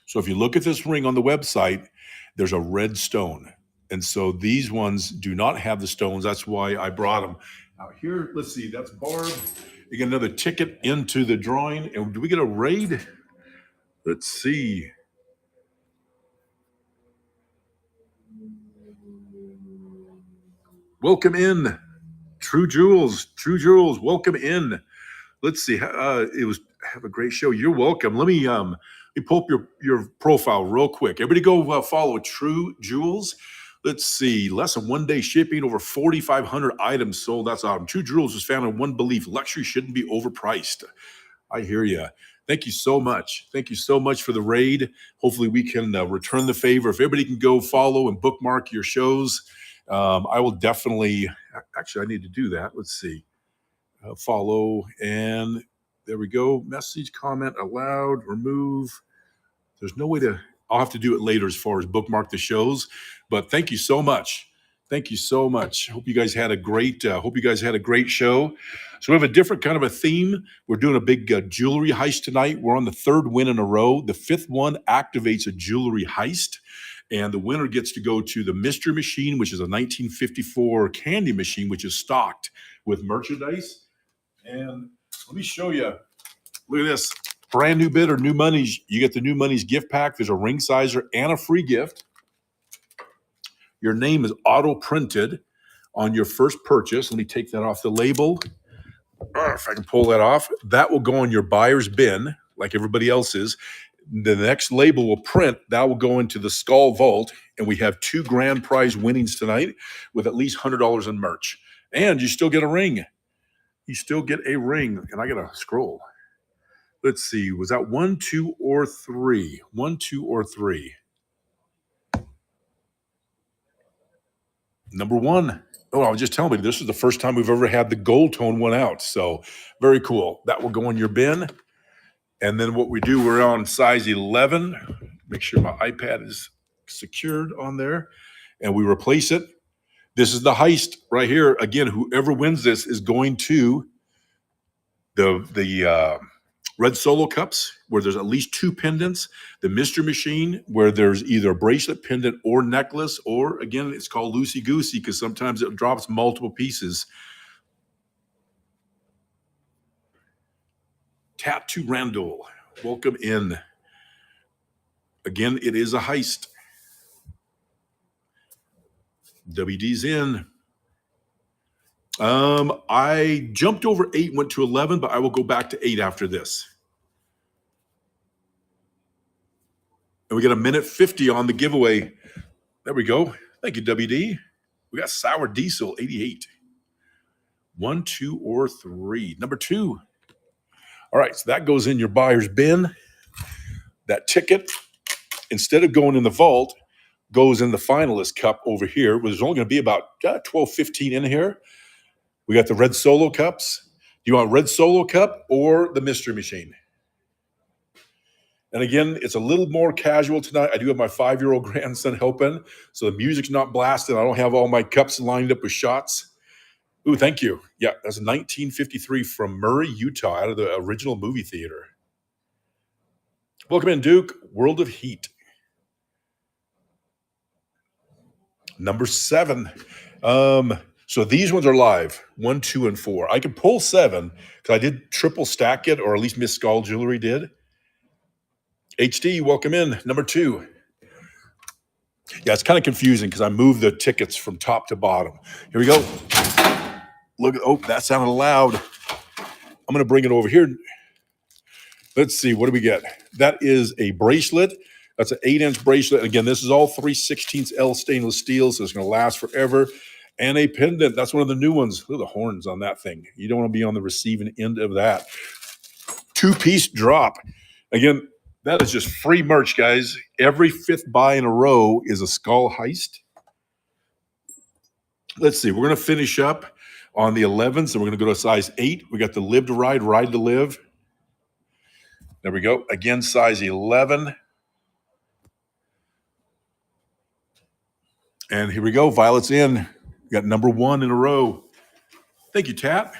So if you look at this ring on the website, there's a red stone. And so these ones do not have the stones. That's why I brought them. Now here, let's see. That's Barb. You get another ticket into the drawing. And do we get a raid? Let's see. Welcome in. True Jewels, welcome in. Let's see. It was have a great show. You're welcome. Let me pull up your profile real quick. Everybody go follow True Jewels. Let's see. Less than 1 day shipping, over 4,500 items sold. That's awesome. True Jewels was founded on one belief: luxury shouldn't be overpriced. I hear you. Thank you so much. Thank you so much for the raid. Hopefully we can return the favor. If everybody can go follow and bookmark your shows, I will definitely, actually, I need to do that. Let's see. Follow, and there we go. Message, comment, allowed, remove. There's no way to, I'll have to do it later as far as bookmark the shows, but thank you so much. Thank you so much. Hope you guys had a great show. So we have a different kind of a theme. We're doing a big jewelry heist tonight. We're on the 3rd win in a row. The 5th one activates a jewelry heist. And the winner gets to go to the Mystery Machine, which is a 1954 candy machine, which is stocked with merchandise. And let me show you. Look at this. brand new bid or new monies, you get the new monies gift pack. There's a ring sizer and a free gift. Your name is auto printed on your first purchase. Let me take that off the label. If I can pull that off, that will go in your buyer's bin like everybody else's. The next label will print. That will go into the Skull Vault, and we have 2 grand prize winnings tonight with at least $100 in merch. And you still get a ring. You still get a ring. And I got to scroll. Let's see. Was that 1, 2, or 3? 1, 2, or 3? Number 1. Oh, I was just telling you, this is the first time we've ever had the gold tone one out. So very cool. That will go in your bin. And then what we do, we're on size 11. Make sure my iPad is secured on there. And we replace it. This is the heist right here. Again, whoever wins this is going to the red solo cups, where there's at least 2 pendants. The mystery machine, where there's either a bracelet, pendant, or necklace. Or, again, it's called loosey-goosey because sometimes it drops multiple pieces. Tattoo Randall, welcome in. Again, it is a heist. WD's in. I jumped over 8, went to 11, but I will go back to 8 after this. And we got 1:50 on the giveaway. There we go. Thank you, WD. We got Sour Diesel, 88. 1, 2, or 3. Number 2. All right, so that goes in your buyer's bin. That ticket, instead of going in the vault, goes in the finalist cup over here. There's only going to be about 12, 15 in here. We got the red solo cups. Do you want red solo cup or the mystery machine? And again, it's a little more casual tonight. I do have my 5-year-old grandson helping, so the music's not blasting. I don't have all my cups lined up with shots. Ooh, thank you. Yeah, that's 1953 from Murray, Utah, out of the original movie theater. Welcome in, Duke. World of Heat. Number 7. So these ones are live, 1, 2, and 4. I can pull 7 because I did triple stack it, or at least Miss Skull Jewelry did. HD, welcome in. Number 2. Yeah, it's kind of confusing because I moved the tickets from top to bottom. Here we go. Look, oh, that sounded loud. I'm going to bring it over here. Let's see, what do we get? That is a bracelet. That's an 8-inch bracelet. Again, this is all 3/16 L stainless steel, so it's going to last forever. And a pendant. That's one of the new ones. Look at the horns on that thing. You don't want to be on the receiving end of that. 2-piece drop. Again, that is just free merch, guys. Every 5th buy in a row is a skull heist. Let's see. We're going to finish up on the 11th, so we're going to go to size 8. We got the live to ride, ride to live. There we go. Again, size 11. And here we go. Violet's in. We got number 1 in a row. Thank you, Tat.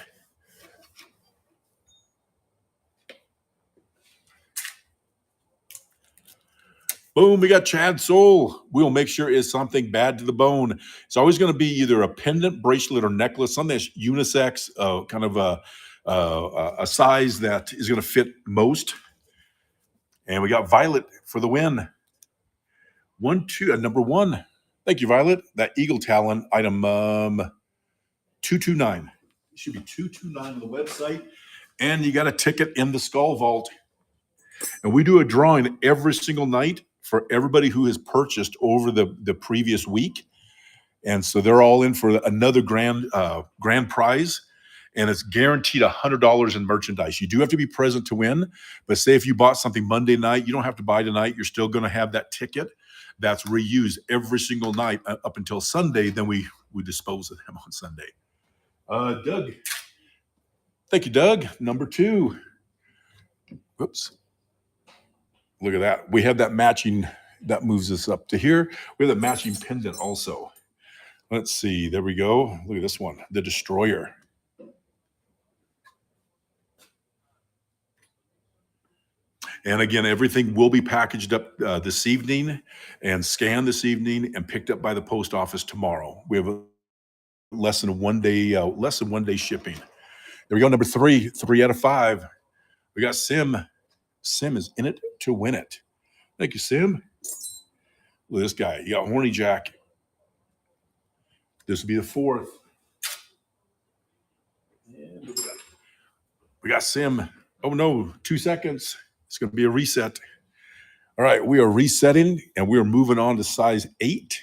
Boom, we got Chad Soul. We'll make sure it's something bad to the bone. It's always going to be either a pendant, bracelet, or necklace, something that's unisex, kind of a size that is going to fit most. And we got Violet for the win. 1, 2, number 1. Thank you, Violet. That Eagle Talon item 229. It should be 229 on the website. And you got a ticket in the Skull Vault. And we do a drawing every single night for everybody who has purchased over the previous week. And so they're all in for another grand prize. And it's guaranteed $100 in merchandise. You do have to be present to win. But say if you bought something Monday night, you don't have to buy tonight. You're still going to have that ticket that's reused every single night up until Sunday. Then we dispose of them on Sunday. Doug. Thank you, Doug. Number 2. Whoops. Look at that. We have that matching, that moves us up to here. We have the matching pendant also. Let's see. There we go. Look at this one. The Destroyer. And again, everything will be packaged up this evening and scanned this evening and picked up by the post office tomorrow. We have less than one day shipping. There we go. Number 3, 3 out of 5. We got Sim is in it to win it. Thank you, Sim. Look at this guy. You got Horny Jack. This will be the fourth. And we got Sim. Oh no, 2 seconds. It's going to be a reset. All right, we are resetting and we are moving on to size 8.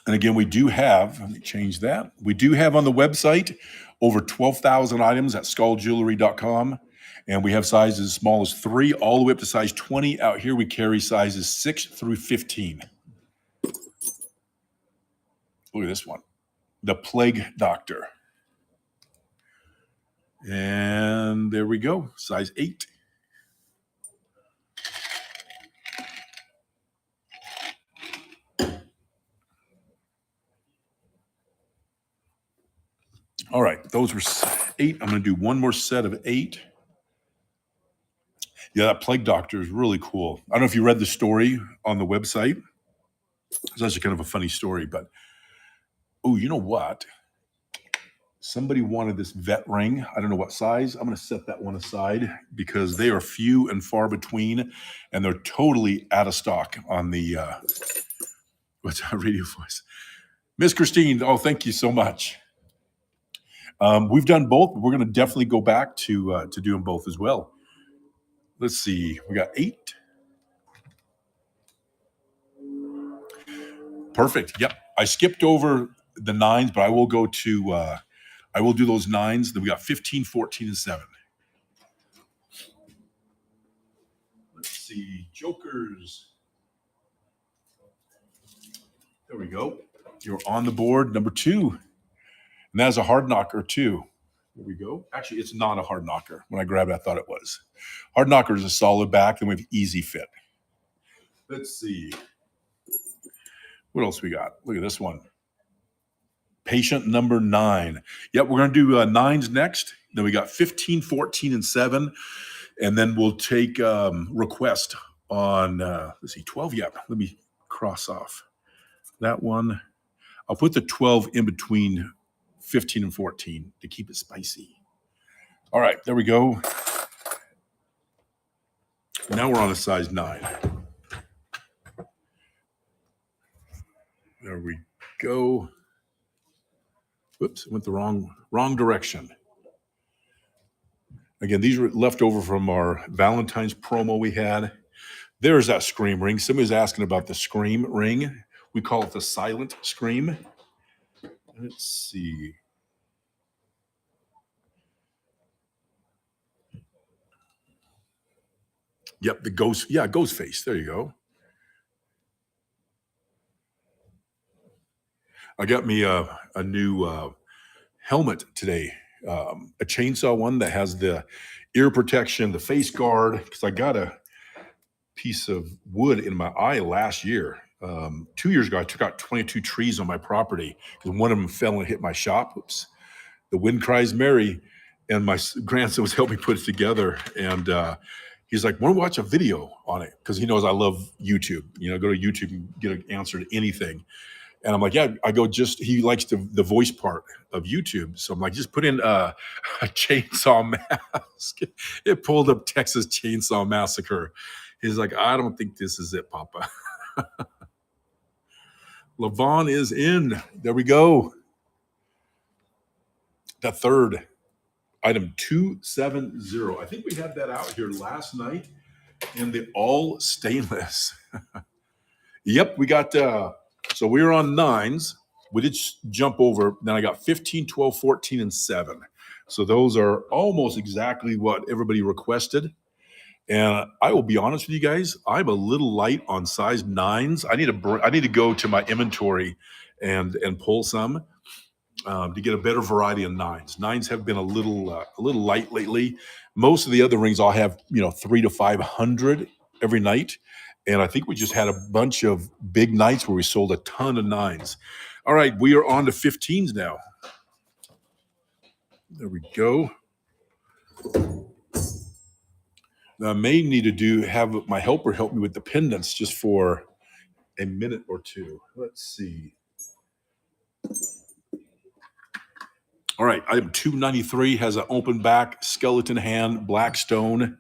And again, we do have, let me change that. We do have on the website over 12,000 items at skulljewelry.com. And we have sizes as small as 3 all the way up to size 20. Out here, we carry sizes 6 through 15. Look at this one, the Plague Doctor. And there we go, size 8. All right, those were 8. I'm going to do one more set of 8. Yeah, that Plague Doctor is really cool. I don't know if you read the story on the website. It's actually kind of a funny story, but oh, you know what? Somebody wanted this vet ring. I don't know what size. I'm going to set that one aside because they are few and far between, and they're totally out of stock on the what's our radio voice? Miss Christine. Oh, thank you so much. We've done both. But we're going to definitely go back to doing both as well. Let's see. We got 8. Perfect. Yep. I skipped over the 9s, but I will go to, I will do those 9s. Then we got 15, 14, and 7. Let's see. Jokers. There we go. You're on the board, number 2. And that is a hard knocker, too. There we go. Actually, it's not a hard knocker. When I grabbed it, I thought it was. Hard knocker is a solid back, and we have easy fit. Let's see. What else we got? Look at this one. Patient number 9. Yep, we're going to do 9s next. Then we got 15, 14, and 7. And then we'll take request on, let's see, 12. Yep, let me cross off that one. I'll put the 12 in between 15 and 14 to keep it spicy. All right, there we go. Now we're on a size 9. There we go. Whoops, went the wrong direction. Again, these were left over from our Valentine's promo we had. There's that scream ring. Somebody's asking about the scream ring. We call it the silent scream. Let's see. Yep, the ghost. Yeah, ghost face. There you go. I got me a new helmet today, a chainsaw one that has the ear protection, the face guard, because I got a piece of wood in my eye last year. 2 years ago, I took out 22 trees on my property because one of them fell and hit my shop. Oops. The wind cries merry, and my grandson was helping me put it together. And he's like, want to watch a video on it? Because he knows I love YouTube. You know, go to YouTube and get an answer to anything. And I'm like, yeah, I go he likes the voice part of YouTube. So I'm like, just put in a chainsaw mask. It pulled up Texas Chainsaw Massacre. He's like, I don't think this is it, Papa. Levon is in. There we go. The third item, 270. I think we had that out here last night in the all stainless. Yep, we got, so we were on 9s. We did jump over. Then I got 15, 12, 14, and 7. So those are almost exactly what everybody requested. And I will be honest with you guys, I'm a little light on size 9s. I need to go to my inventory and pull some to get a better variety of 9s. 9s have been a little light lately. Most of the other rings I'll have 300 to 500 every night. And I think we just had a bunch of big nights where we sold a ton of 9s. All right, we are on to 15s now. There we go. Now, I may need to have my helper help me with the pendants just for a minute or two. Let's see. All right, item 293 has an open back, skeleton hand, black stone.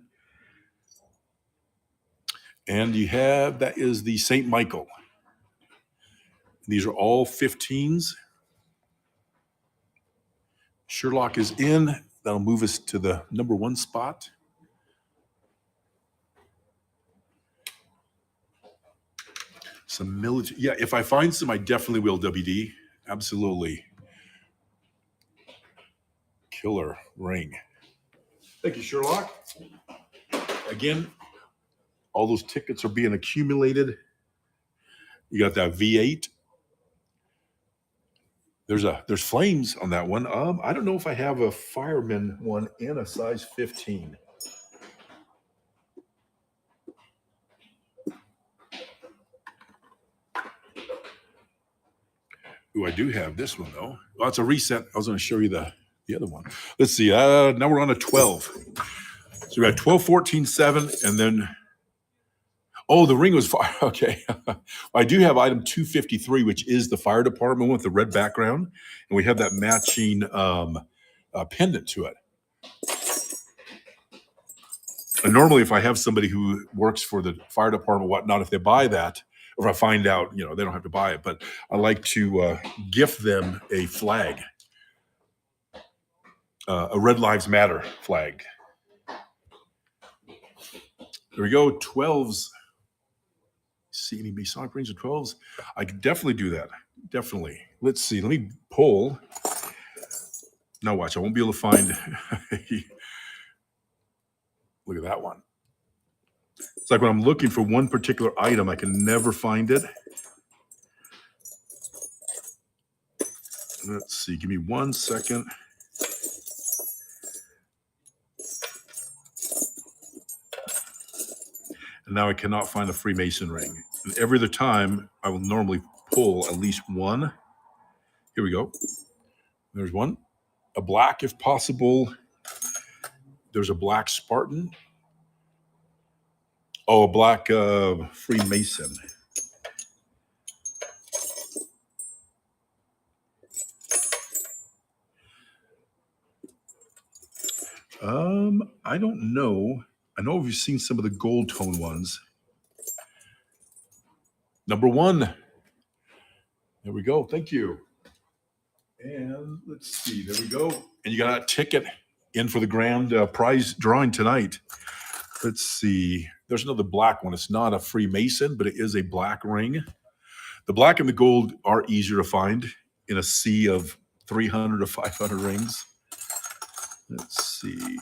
And you have, that is the St. Michael. These are all 15s. Sherlock is in. That'll move us to the number 1 spot. Some military. Yeah, if I find some, I definitely will, WD. Absolutely. Killer ring. Thank you, Sherlock. Again, all those tickets are being accumulated. You got that V8. There's flames on that one. I don't know if I have a fireman one in a size 15. Ooh, I do have this one though. Well, it's a reset. I was going to show you the other one. Let's see. Now we're on a 12. So we got 12, 14, 7, and then the ring was fire. Okay. I do have item 253, which is the fire department with the red background, and we have that matching pendant to it. And normally, if I have somebody who works for the fire department, whatnot, if they buy that, or if I find out, they don't have to buy it, but I like to gift them a flag, a Red Lives Matter flag. There we go. 12s. See any Masonic rings of 12s? I could definitely do that. Definitely. Let's see. Let me pull. Now watch. I won't be able to find. Look at that one. It's like when I'm looking for one particular item, I can never find it. Let's see. Give me 1 second. And now I cannot find a Freemason ring. And every other time, I will normally pull at least one. Here we go. There's one. A black, if possible. There's a black Spartan. Oh, a black Freemason. I don't know. I know we've seen some of the gold tone ones. Number 1. There we go. Thank you. And let's see. There we go. And you got a ticket in for the grand prize drawing tonight. Let's see. There's another black one. It's not a Freemason, but it is a black ring. The black and the gold are easier to find in a sea of 300 to 500 rings. Let's see.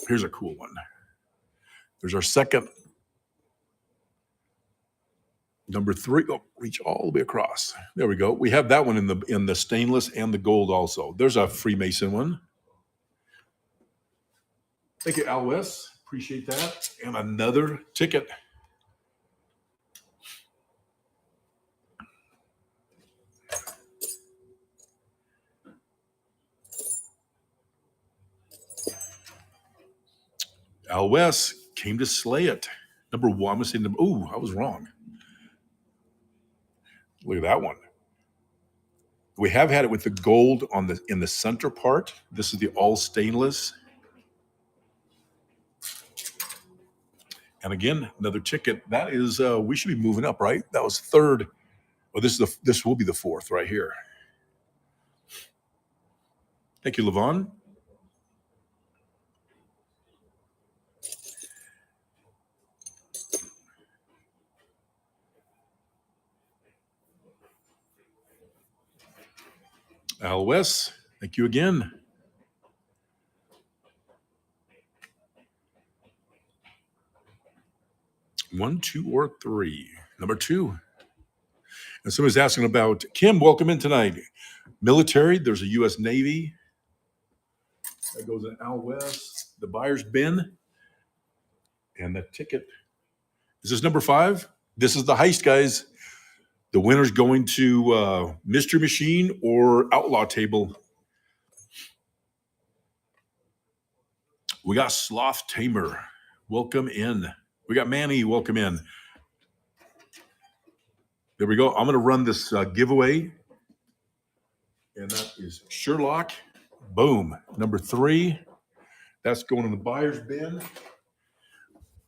Here's a cool one. There's our second. Number 3. Oh, reach all the way across. There we go. We have that one in the stainless and the gold also. There's a Freemason one. Thank you, Alois. Appreciate that. And another ticket. Alois came to slay it. Number 1. I'm going to say number. Ooh, I was wrong. Look at that one. We have had it with the gold in the center part. This is the all stainless. And again, another ticket. That is, we should be moving up, right? That was 3rd. Oh, this will be the 4th right here. Thank you, Levon. Alois, thank you again. One, 2, or 3. Number 2. And somebody's asking about Kim. Welcome in tonight. Military. There's a U.S. Navy. That goes in Alois. The buyer's bin. And the ticket. Is this number 5? This is the heist, guys. The winner's going to Mystery Machine or Outlaw Table. We got Sloth Tamer. Welcome in. We got Manny. Welcome in. There we go. I'm going to run this giveaway And that is Sherlock. Boom. Number 3. That's going in the buyer's bin.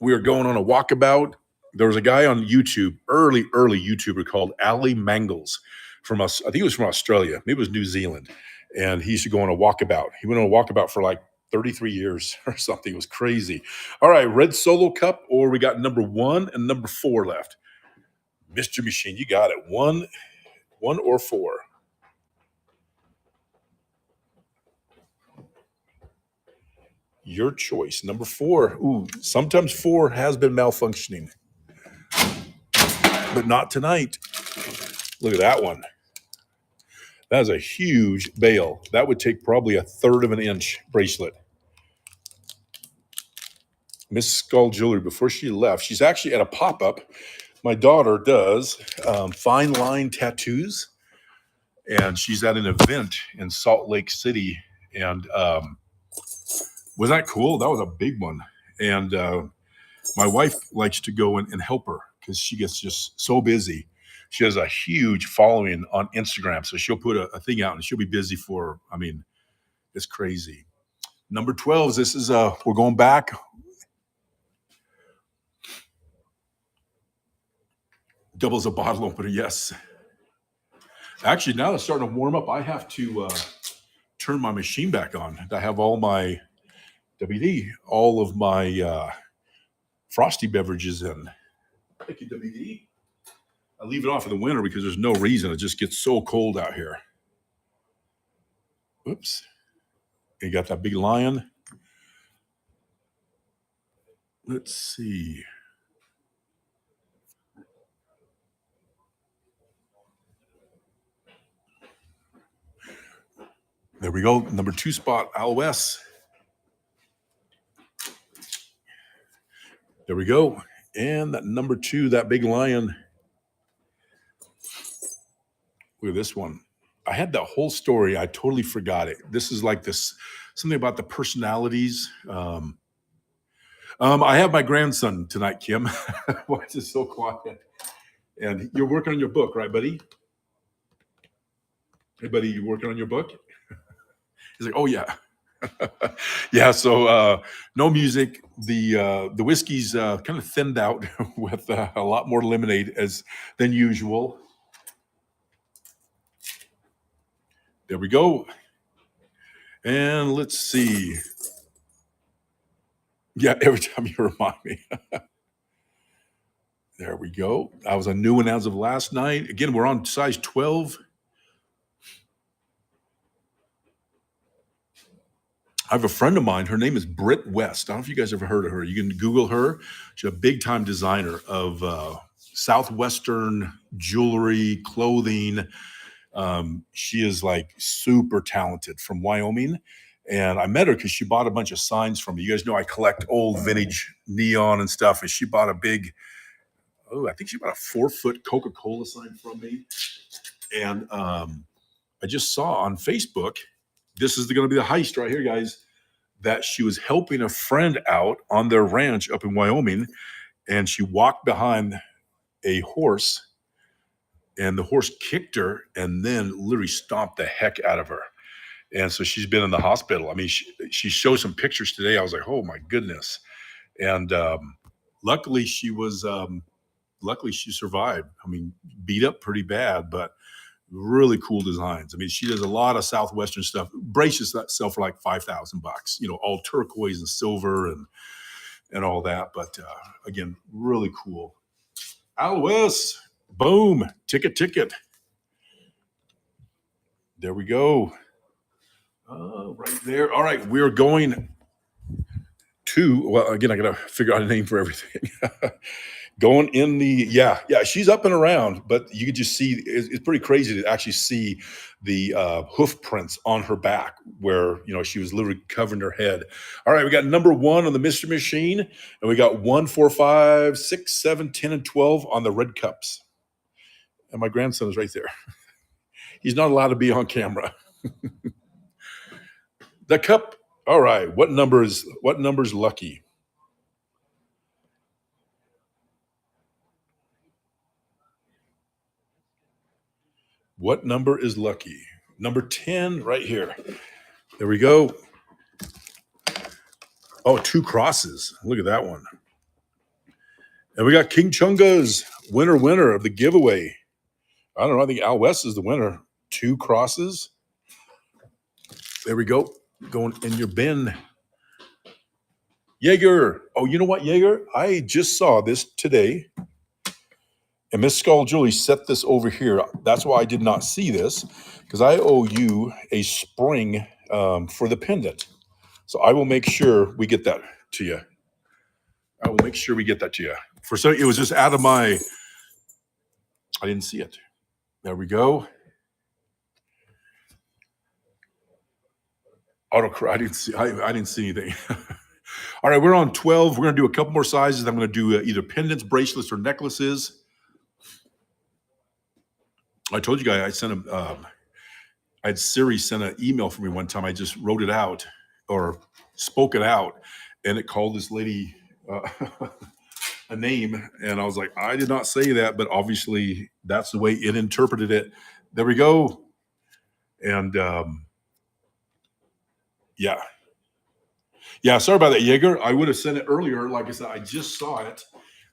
We are going on a walkabout. There was a guy on YouTube, early YouTuber called Ali Mangles from us. I think it was from Australia. Maybe it was New Zealand. And he used to go on a walkabout. He went on a walkabout for like 33 years or something. It was crazy. All right, red Solo Cup, or we got number 1 and number 4 left. Mr. Machine, you got it. 1 or 4. Your choice. Number 4. Ooh, sometimes 4 has been malfunctioning, but not tonight. Look at that one. That is a huge bail. That would take probably a 1/3 of an inch bracelet. Miss Skull Jewelry, before she left, she's actually at a pop-up. My daughter does fine line tattoos, and she's at an event in Salt Lake City. And was that cool? That was a big one. And my wife likes to go and help her because she gets just so busy. She has a huge following on Instagram. So she'll put a thing out and she'll be busy for, I mean, it's crazy. Number 12, this is, we're going back. Doubles a bottle opener, yes. Actually, now it's starting to warm up. I have to turn my machine back on. I have all my WD, all of my frosty beverages in. Thank you, WD. I leave it off in the winter because there's no reason. It just gets so cold out here. Oops. You got that big lion. Let's see. There we go. Number 2 spot, LOS. There we go. And that number 2, that big lion. Look at this one. I had that whole story. I totally forgot it. This is like this, something about the personalities. I have my grandson tonight, Kim. Why is it so quiet? And you're working on your book, right, buddy? Hey, buddy, you working on your book? He's like, oh, yeah. Yeah, so no music. The whiskey's kind of thinned out with a lot more lemonade than usual. There we go. And let's see. Yeah, every time you remind me. There we go. I was a new one as of last night. Again, we're on size 12. I have a friend of mine. Her name is Britt West. I don't know if you guys ever heard of her. You can Google her. She's a big-time designer of Southwestern jewelry, clothing. She is like super talented from Wyoming. And I met her because she bought a bunch of signs from me. You guys know I collect old vintage neon and stuff. And she bought a big, I think she bought a 4-foot Coca-Cola sign from me. And I just saw on Facebook, this is going to be the heist right here, guys, that she was helping a friend out on their ranch up in Wyoming. And she walked behind a horse and the horse kicked her and then literally stomped the heck out of her. And so she's been in the hospital. I mean, she showed some pictures today. I was like, oh my goodness. And luckily she survived. I mean, beat up pretty bad, but really cool designs. I mean, she does a lot of Southwestern stuff. Braces that sell for like $5,000, all turquoise and silver and all that. But again, really cool. LOS, boom, ticket. There we go. Right there. All right, we're going to, well, again, I got to figure out a name for everything. Going in the, yeah, she's up and around, but you could just see, it's pretty crazy to actually see the hoof prints on her back where, she was literally covering her head. All right, we got number 1 on the Mr. Machine, and we got 1, 4, 5, 6, 7, 10, and 12 on the red cups. And my grandson is right there. He's not allowed to be on camera. The cup. All right. What number is lucky? What number is lucky? Number 10 right here. There we go. Oh, 2 crosses. Look at that one. And we got King Chunga's winner of the giveaway. I don't know. I think Al West is the winner. 2 crosses. There we go. Going in your bin. Jaeger. Oh, you know what, Jaeger? I just saw this today. And Miss Skull Julie set this over here. That's why I did not see this, because I owe you a spring for the pendant. So I will make sure we get that to you. I will make sure we get that to you. For some, it was just out of my. I didn't see it. There we go. I didn't see. I didn't see anything. All right, we're on 12. We're gonna do a couple more sizes. I'm gonna do either pendants, bracelets, or necklaces. I told you guys I sent a. I had Siri send an email for me one time. I just wrote it out or spoke it out, and it called this lady a name, and I was like, I did not say that, but obviously that's the way it interpreted it. There we go. And yeah, sorry about that, Jaeger. I would have sent it earlier. Like I said, I just saw it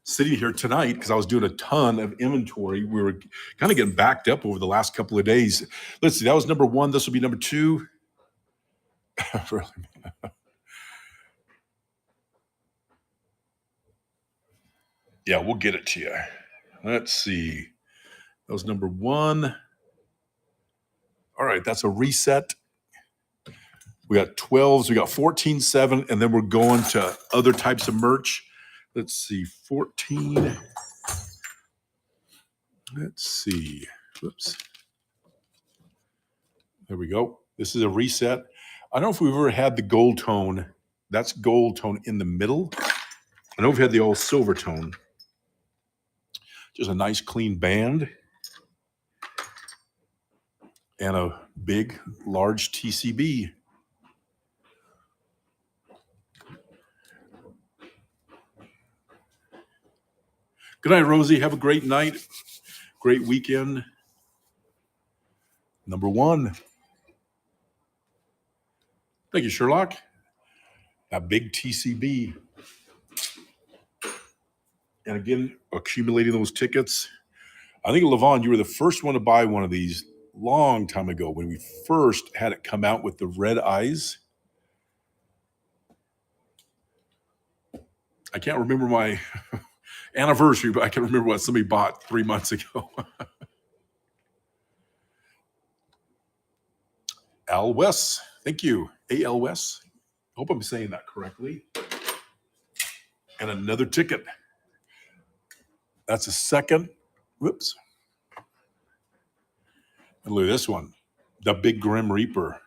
sitting here tonight because I was doing a ton of inventory. We were kind of getting backed up over the last couple of days. Let's see, that was number 1. This will be number 2. Really? Yeah, we'll get it to you. Let's see. That was number 1. All right, that's a reset. We got 12s, we got 14, 7, and then we're going to other types of merch. Let's see, 14. Let's see. Whoops. There we go. This is a reset. I don't know if we've ever had the gold tone. That's gold tone in the middle. I know we've had the old silver tone. Just a nice clean band. And a big, large TCB. Good night, Rosie. Have a great night. Great weekend. Number 1. Thank you, Sherlock. That big TCB. And again, accumulating those tickets. I think, Levon, you were the first one to buy one of these long time ago when we first had it come out with the red eyes. I can't remember my anniversary, but I can remember what somebody bought 3 months ago. Al West, thank you. A.L. West. Hope I'm saying that correctly. And another ticket. That's a second. Whoops. And look at this one. The Big Grim Reaper.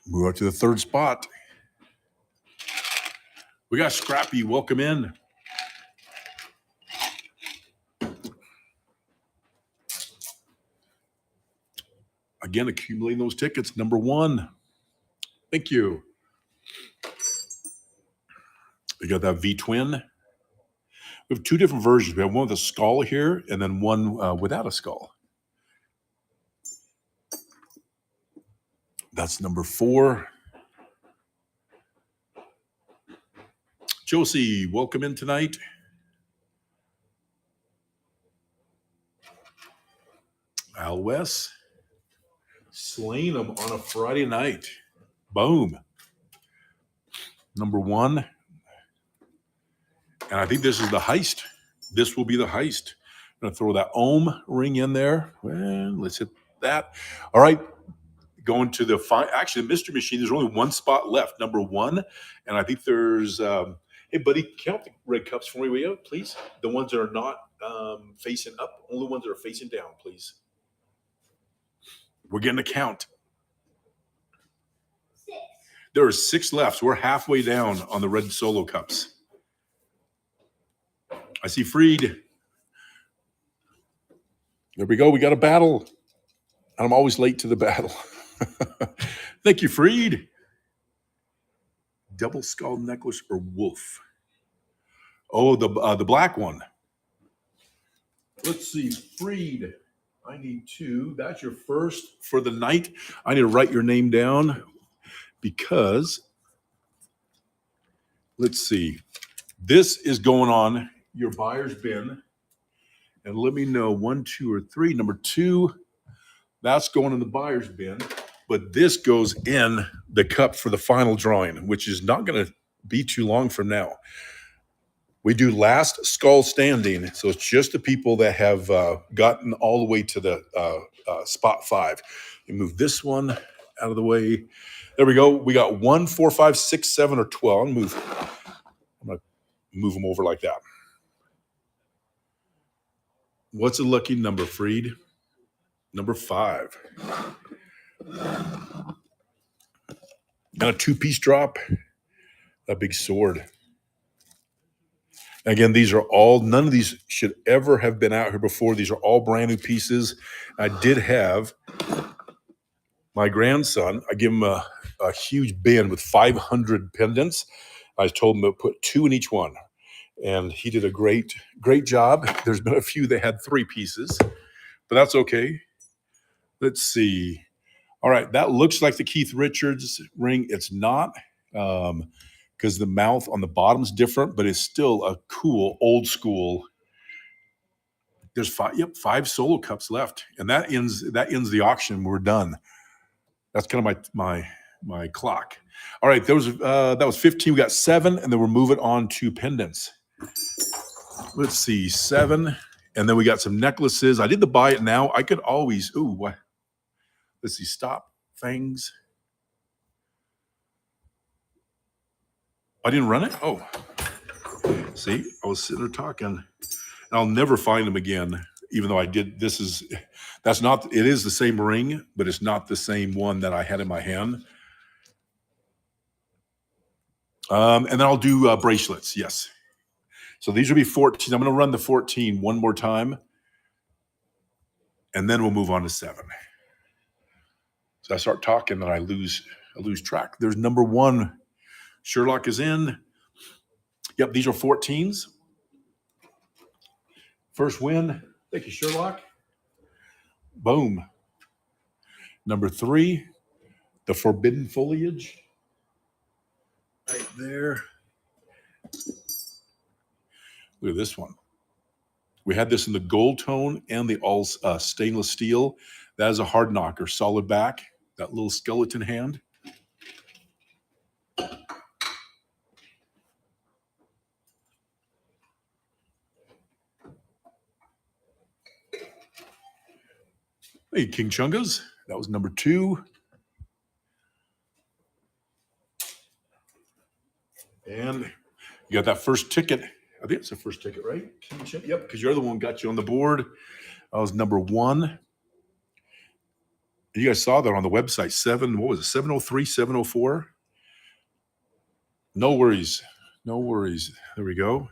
Move up to the 3rd spot. We got Scrappy. Welcome in. Again, accumulating those tickets. Number 1. Thank you. We got that V-twin. We have 2 different versions. We have one with a skull here and then one without a skull. That's number 4. Josie, welcome in tonight. Al West. Slaying them on a Friday night. Boom. Number 1. And I think this is the heist. This will be the heist. I'm going to throw that ohm ring in there. Well, let's hit that. All right. Going to the actually the mystery machine. There's only 1 spot left. Number 1. And I think there's, hey, buddy, count the red cups for me, will you, please? The ones that are not facing up. Only ones that are facing down, please. We're getting a count. 6. There are 6 left. We're halfway down on the red solo cups. I see Freed. There we go. We got a battle. I'm always late to the battle. Thank you, Freed. Double skull necklace or wolf? Oh, the black one. Let's see, Freed. I need two. That's your first for the night. I need to write your name down because, let's see, this is going on your buyer's bin. And let me know 1, 2, or 3. Number 2, that's going in the buyer's bin. But this goes in the cup for the final drawing, which is not going to be too long from now. We do last skull standing. So it's just the people that have gotten all the way to the spot 5. You move this one out of the way. There we go. We got 1, 4, 5, 6, 7, or 12. I'm going to move them over like that. What's a lucky number, Freed? Number 5. And a 2-piece drop. A big sword. Again, these are all, none of these should ever have been out here before. These are all brand new pieces. I did have my grandson, I give him a huge bin with 500 pendants. I told him to put 2 in each one. And he did a great job. There's been a few that had 3 pieces, but that's okay. Let's see. All right, that looks like the Keith Richards ring. It's not, because the mouth on the bottom's different, but it's still a cool, old school. There's 5 solo cups left, and that ends the auction. We're done. That's kind of my clock. All right, that was 15. We got 7, and then we're moving on to pendants. Let's see, 7, and then we got some necklaces. I did the buy it now. I could always, let's see, stop things. I didn't run it? Oh, see, I was sitting there talking. I'll never find them again, even though I did. It is the same ring, but it's not the same one that I had in my hand. And then I'll do bracelets, yes. So these will be 14. I'm going to run the 14 one more time, and then we'll move on to 7. So I start talking, and I lose track. There's number 1. Sherlock is in. Yep, these are 14s. First win. Thank you, Sherlock. Boom. Number 3, the Forbidden Foliage. Right there. Look at this one. We had this in the gold tone and the all stainless steel. That is a hard knocker, solid back. That little skeleton hand. Hey, King Chungas. That was number 2. And you got that first ticket. I think it's the first ticket, right? King Chungas? Yep, because your other one got you on the board. That was number 1. You guys saw that on the website. 703, 704? No worries. No worries. There we go.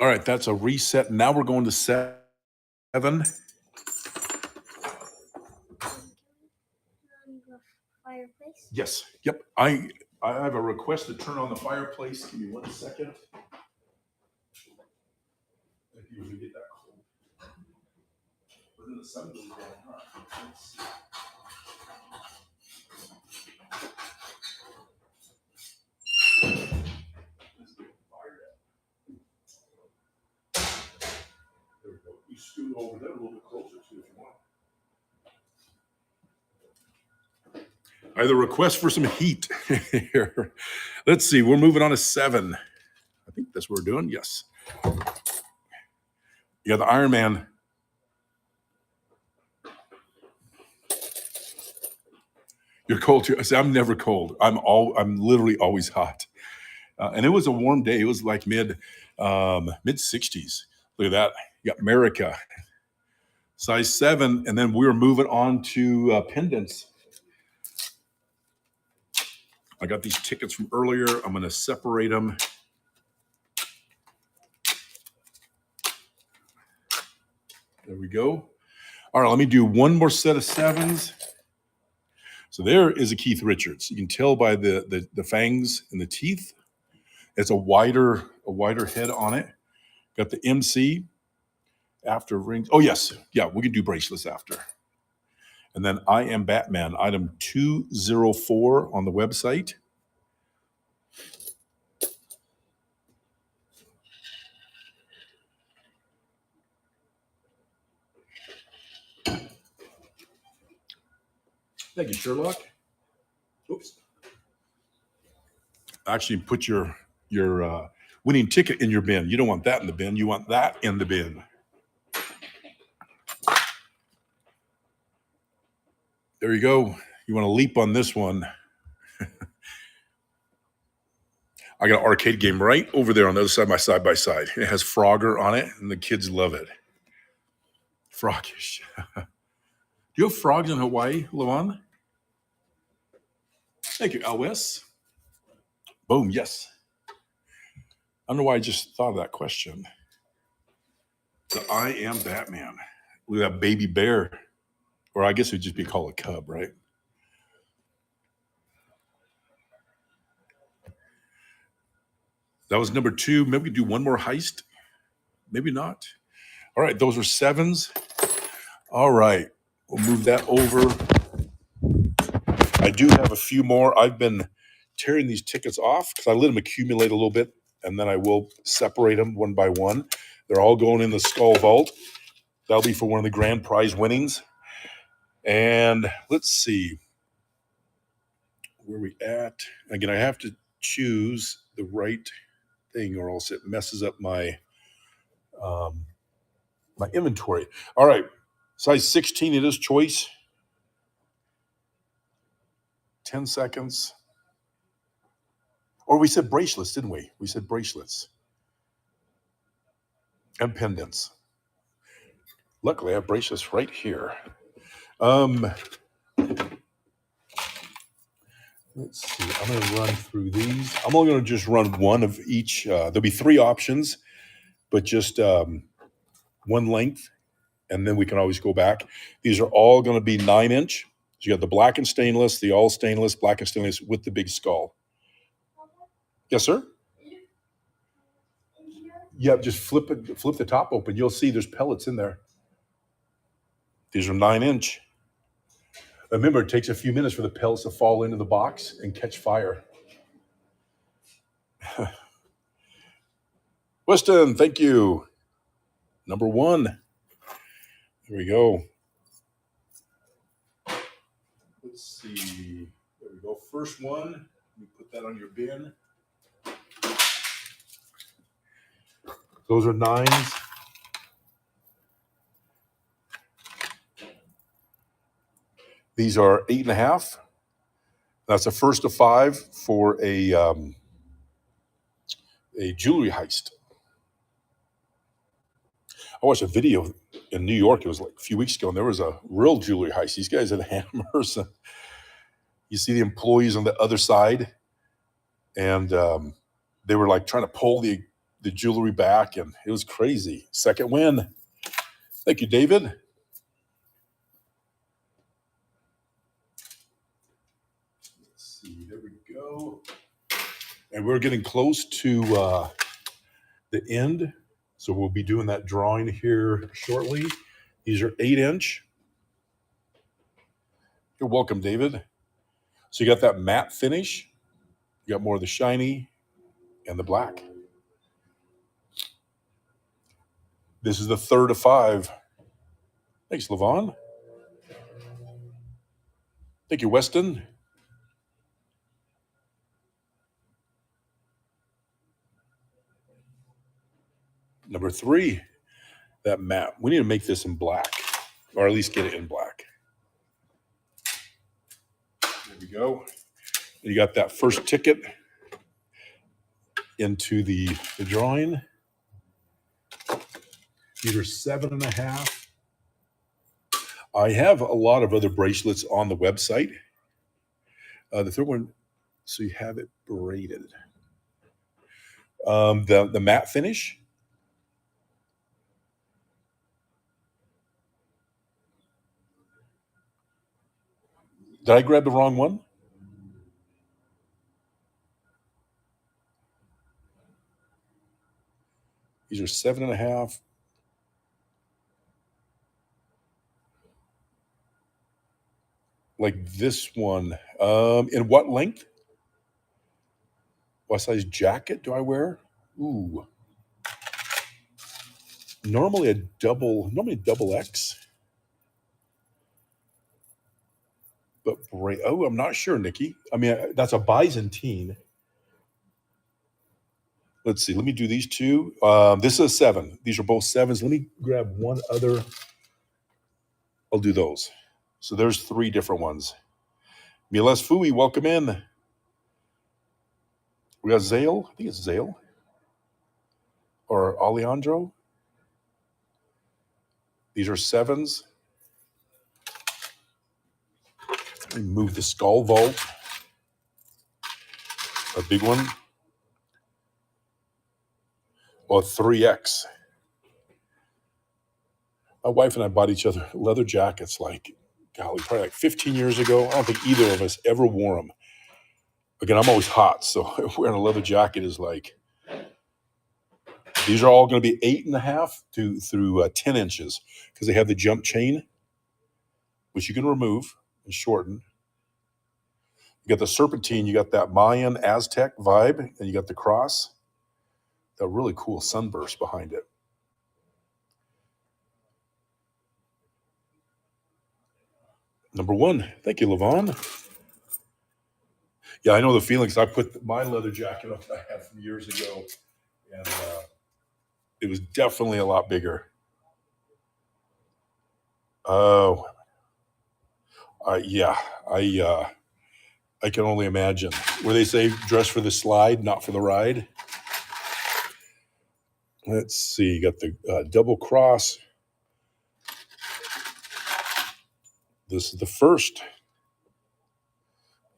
All right, that's a reset. Now we're going to 7. Fireplace? Yes. Yep. I have a request to turn on the fireplace. Give me 1 second. I usually get that cold. But then the sun goes down. Let's see. Let's get fired up. There we go. You scoot over there a little bit closer too if you want. I have a request for some heat here. Let's see. We're moving on to 7. I think that's what we're doing. Yes. Yeah, the Iron Man. You're cold too. I say I'm never cold. I'm literally always hot. And it was a warm day. It was like mid 60s. Look at that. You got America, size 7, and then we were moving on to pendants. I got these tickets from earlier. I'm going to separate them. There we go. All right, let me do one more set of sevens. So there is a Keith Richards. You can tell by the fangs and the teeth. It's a wider head on it. Got the MC after rings. Oh yes, yeah, we can do bracelets after. And then I Am Batman, item 204 on the website. Thank you, Sherlock. Oops. Actually, put your winning ticket in your bin. You don't want that in the bin. You want that in the bin. There you go. You want to leap on this one. I got an arcade game right over there on the other side of my side-by-side. It has Frogger on it, and the kids love it. Froggish. Do you have frogs in Hawaii, Levon? Thank you, Elwes. Boom, yes. I don't know why I just thought of that question. So I Am Batman. Look at that baby bear. Or I guess it would just be called a cub, right? That was number 2. Maybe we do one more heist. Maybe not. All right, those are sevens. All right, we'll move that over. I do have a few more. I've been tearing these tickets off because I let them accumulate a little bit, and then I will separate them one by one. They're all going in the Skull Vault. That'll be for one of the grand prize winnings. And let's see. Where are we at? Again, I have to choose the right thing or else it messes up my my inventory. All right, size 16, it is choice. 10 seconds. Or we said bracelets, didn't we? We said bracelets. And pendants. Luckily, I have bracelets right here. Let's see. I'm going to run through these. I'm only going to just run one of each. There'll be 3 options, but just one length, and then we can always go back. These are all going to be 9-inch. So you got the black and stainless, the all stainless, black and stainless with the big skull. Yes, sir? Yeah, just flip the top open. You'll see there's pellets in there. These are 9-inch. Remember, it takes a few minutes for the pellets to fall into the box and catch fire. Weston, thank you. Number 1. Here we go. Let's see. There we go. First one. Let me put that on your bin. Those are 9s. These are 8.5. That's a first of 5 for a jewelry heist. I watched a video in New York. It was like a few weeks ago, and there was a real jewelry heist. These guys had hammers. And you see the employees on the other side, and they were like trying to pull the jewelry back, and it was crazy. Second win. Thank you, David. Let's see. There we go. And we're getting close to the end. So we'll be doing that drawing here shortly. These are 8-inch. You're welcome, David. So you got that matte finish. You got more of the shiny and the black. This is the third of 5. Thanks, Levon. Thank you, Weston. Number 3, that matte. We need to make this in black, or at least get it in black. There we go. You got that first ticket into the drawing. These are 7.5. I have a lot of other bracelets on the website. The third one, so you have it braided. The matte finish. Did I grab the wrong one? These are 7.5. Like this one. In what length? What size jacket do I wear? Ooh. Normally a double X. But I'm not sure, Nikki. I mean, that's a Byzantine. Let's see. Let me do these two. This is a 7. These are both 7s. Let me grab one other. I'll do those. So there's 3 different ones. Miles Fui, welcome in. We got Zale. I think it's Zale. Or Alejandro. These are 7s. Let me move the skull vault. A big one. Well, 3X. My wife and I bought each other leather jackets like, golly, probably like 15 years ago. I don't think either of us ever wore them. Again, I'm always hot, so wearing a leather jacket is like, these are all going to be 8.5 through 10 inches because they have the jump chain, which you can remove and shorten. You got the serpentine, you got that Mayan Aztec vibe, and you got the cross. That really cool sunburst behind it. Number 1. Thank you, Levon. Yeah, I know the feelings. I put my leather jacket up I had from years ago, and it was definitely a lot bigger. Oh, yeah. I can only imagine. Where they say dress for the slide, not for the ride. Let's see. You got the double cross. This is the first.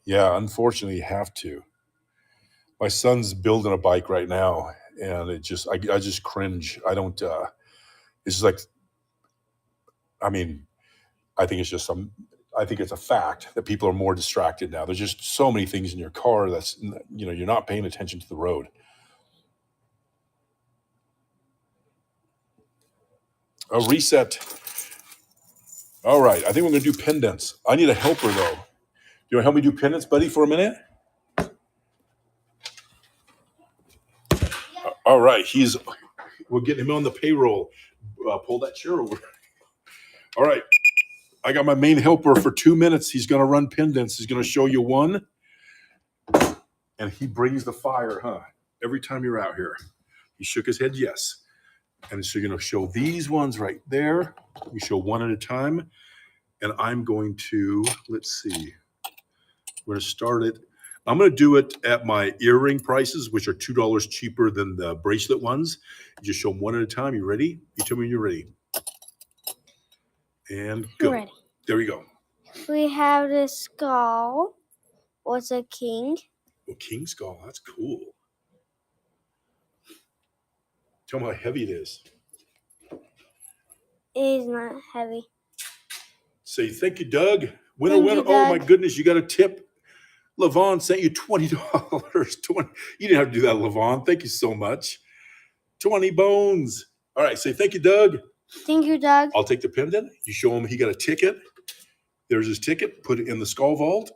Yeah, unfortunately, you have to. My son's building a bike right now, and I just cringe. I don't. It's just like, I mean, I think it's a fact that people are more distracted now. There's just so many things in your car that's, you're not paying attention to the road. A reset. All right, I think we're going to do pendants. I need a helper, though. You want to help me do pendants, buddy, for a minute? All right, we're getting him on the payroll. Pull that chair over. All right, I got my main helper for 2 minutes. He's going to run pendants. He's going to show you one. And he brings the fire, huh? Every time you're out here. He shook his head, yes. And so you're going to show these ones right there. You show one at a time. And I'm going to, let's see. We're going to start it. I'm going to do it at my earring prices, which are $2 cheaper than the bracelet ones. You just show them one at a time. You ready? You tell me when you're ready. And go. Ready. There we go. We have the skull. What's a king? Oh, king skull. That's cool. Tell me how heavy it is. It is not heavy. Say thank you, Doug. Winner, Thank winner. you, Oh my Doug. goodness, you got a tip. Levon sent you $20. You didn't have to do that, Levon. Thank you so much. 20 bones. All right, say thank you, Doug. Thank you, Doug. I'll take the pendant. You show him he got a ticket. There's his ticket. Put it in the skull vault.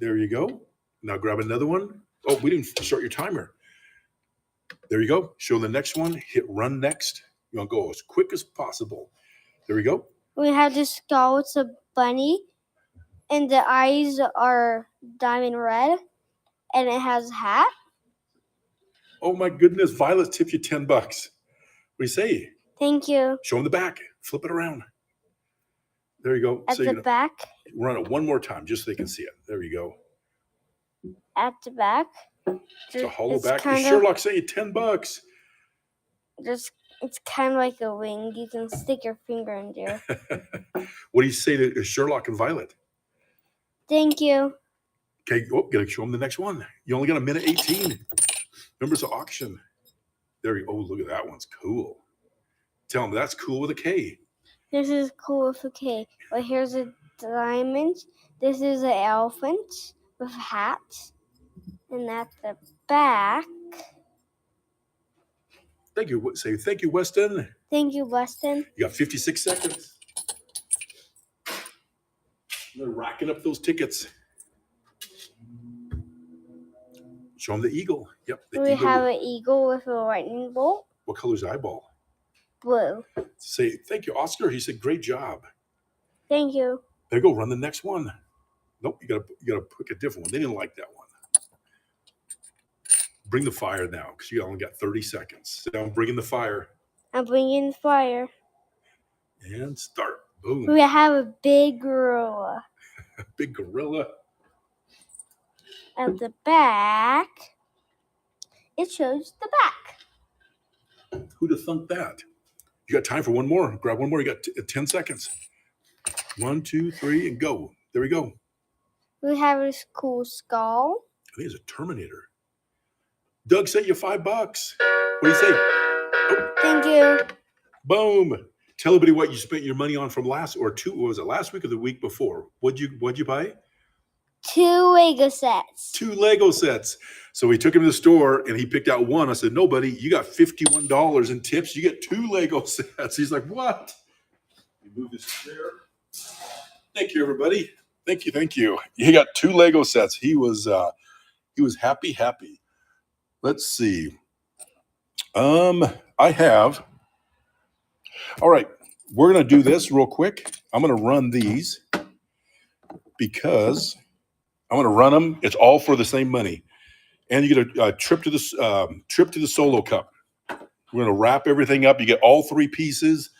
There you go. Now grab another one. Oh, we didn't start your timer. There you go. Show the next one. Hit run next. You want to go as quick as possible. There we go. We have the skull. It's a bunny. And the eyes are diamond red. And it has a hat. Oh my goodness. Violet tipped you $10. What do you say? Thank you. Show him the back. Flip it around. There you go. At So the back. Run it one more time just so they can see it. There you go. At the back. It's a hollow It's back. kind Sherlock sent you $10. It's kind of like a wing. You can stick your finger in there. What do you say to Sherlock and Violet? Thank you. Okay, gotta show them the next one. You only got 1:18. Remember, it's an auction. There you go. Oh, look at that one's cool. Tell them that's cool with a K. This is cool with a K. But here's a diamonds. This is an elephant with a hat. And at the back, Thank you. Say thank you, Weston. thank you, Weston. You got 56 seconds. They're racking up those tickets. Show them the eagle. Yep. The We eagle. have an eagle with a lightning bolt. What color's eyeball? Blue. Say thank you, Oscar. He said great job. Thank you. There you go. Run the next one. Nope. You gotta pick a different one. They didn't like that one. Bring the fire now, because you only got 30 seconds. So I'm bringing the fire. I'm bringing fire. And start. Boom. We have a big gorilla. Big gorilla. At the back, it shows the back. Who'd have thunk that? You got time for one more. Grab one more. You got 10 seconds. 1, 2, 3, and go. There we go. We have this cool skull. I think it's a Terminator. Doug sent you $5. What do you say? Oh, Thank you. boom. Tell everybody what you spent your money on from last or two. What was it, last week or the week before? What'd you buy? 2 Lego sets. 2 Lego sets. So we took him to the store and he picked out one. I said, no, buddy, you got $51 in tips. You get 2 Lego sets. He's like, what? You move this chair. Thank you, everybody. Thank you. He got 2 Lego sets. He was happy. Let's see. I have. All right, we're gonna do this real quick. I'm gonna run these because I'm gonna run them. It's all for the same money, and you get a trip to the Solo Cup. We're gonna wrap everything up. You get all 3 pieces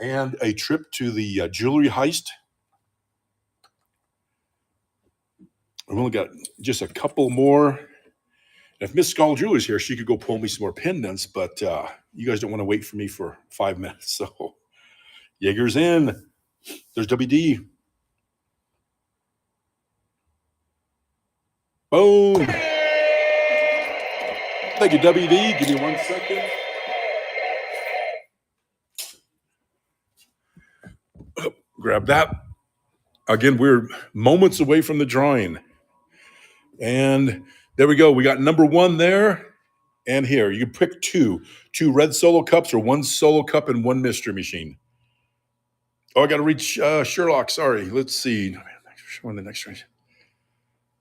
and a trip to the jewelry heist. I've only got just a couple more. If Miss Skull Jewelry's here, she could go pull me some more pendants, but you guys don't want to wait for me for 5 minutes. So Jaeger's in. There's WD. Boom. Thank you, WD. Give me 1 second. Grab that. Again, we're moments away from the drawing. And there we go. We got number 1 there and here. You can pick 2 red Solo Cups or 1 Solo Cup and 1 mystery machine. Oh, I got to read Sherlock. Sorry. Let's see. Showing the next one.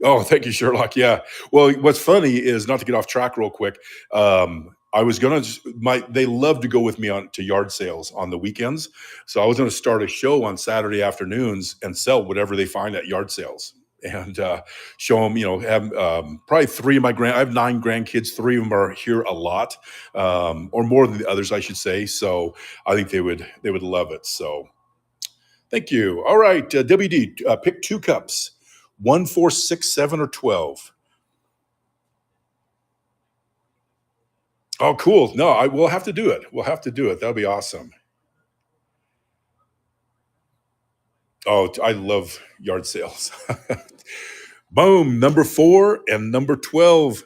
Oh, thank you, Sherlock. Yeah. Well, what's funny is, not to get off track real quick, I was going to, they love to go with me to yard sales on the weekends. So I was going to start a show on Saturday afternoons and sell whatever they find at yard sales. And show them, have probably 3 of I have 9 grandkids. 3 of them are here a lot, or more than the others, I should say. So I think they would love it. So thank you. All right, WD, pick 2 cups, 1, 4, 6, 7, or 12. Oh, cool. No, we'll have to do it. That'll be awesome. Oh, I love yard sales. Boom, number 4 and number 12.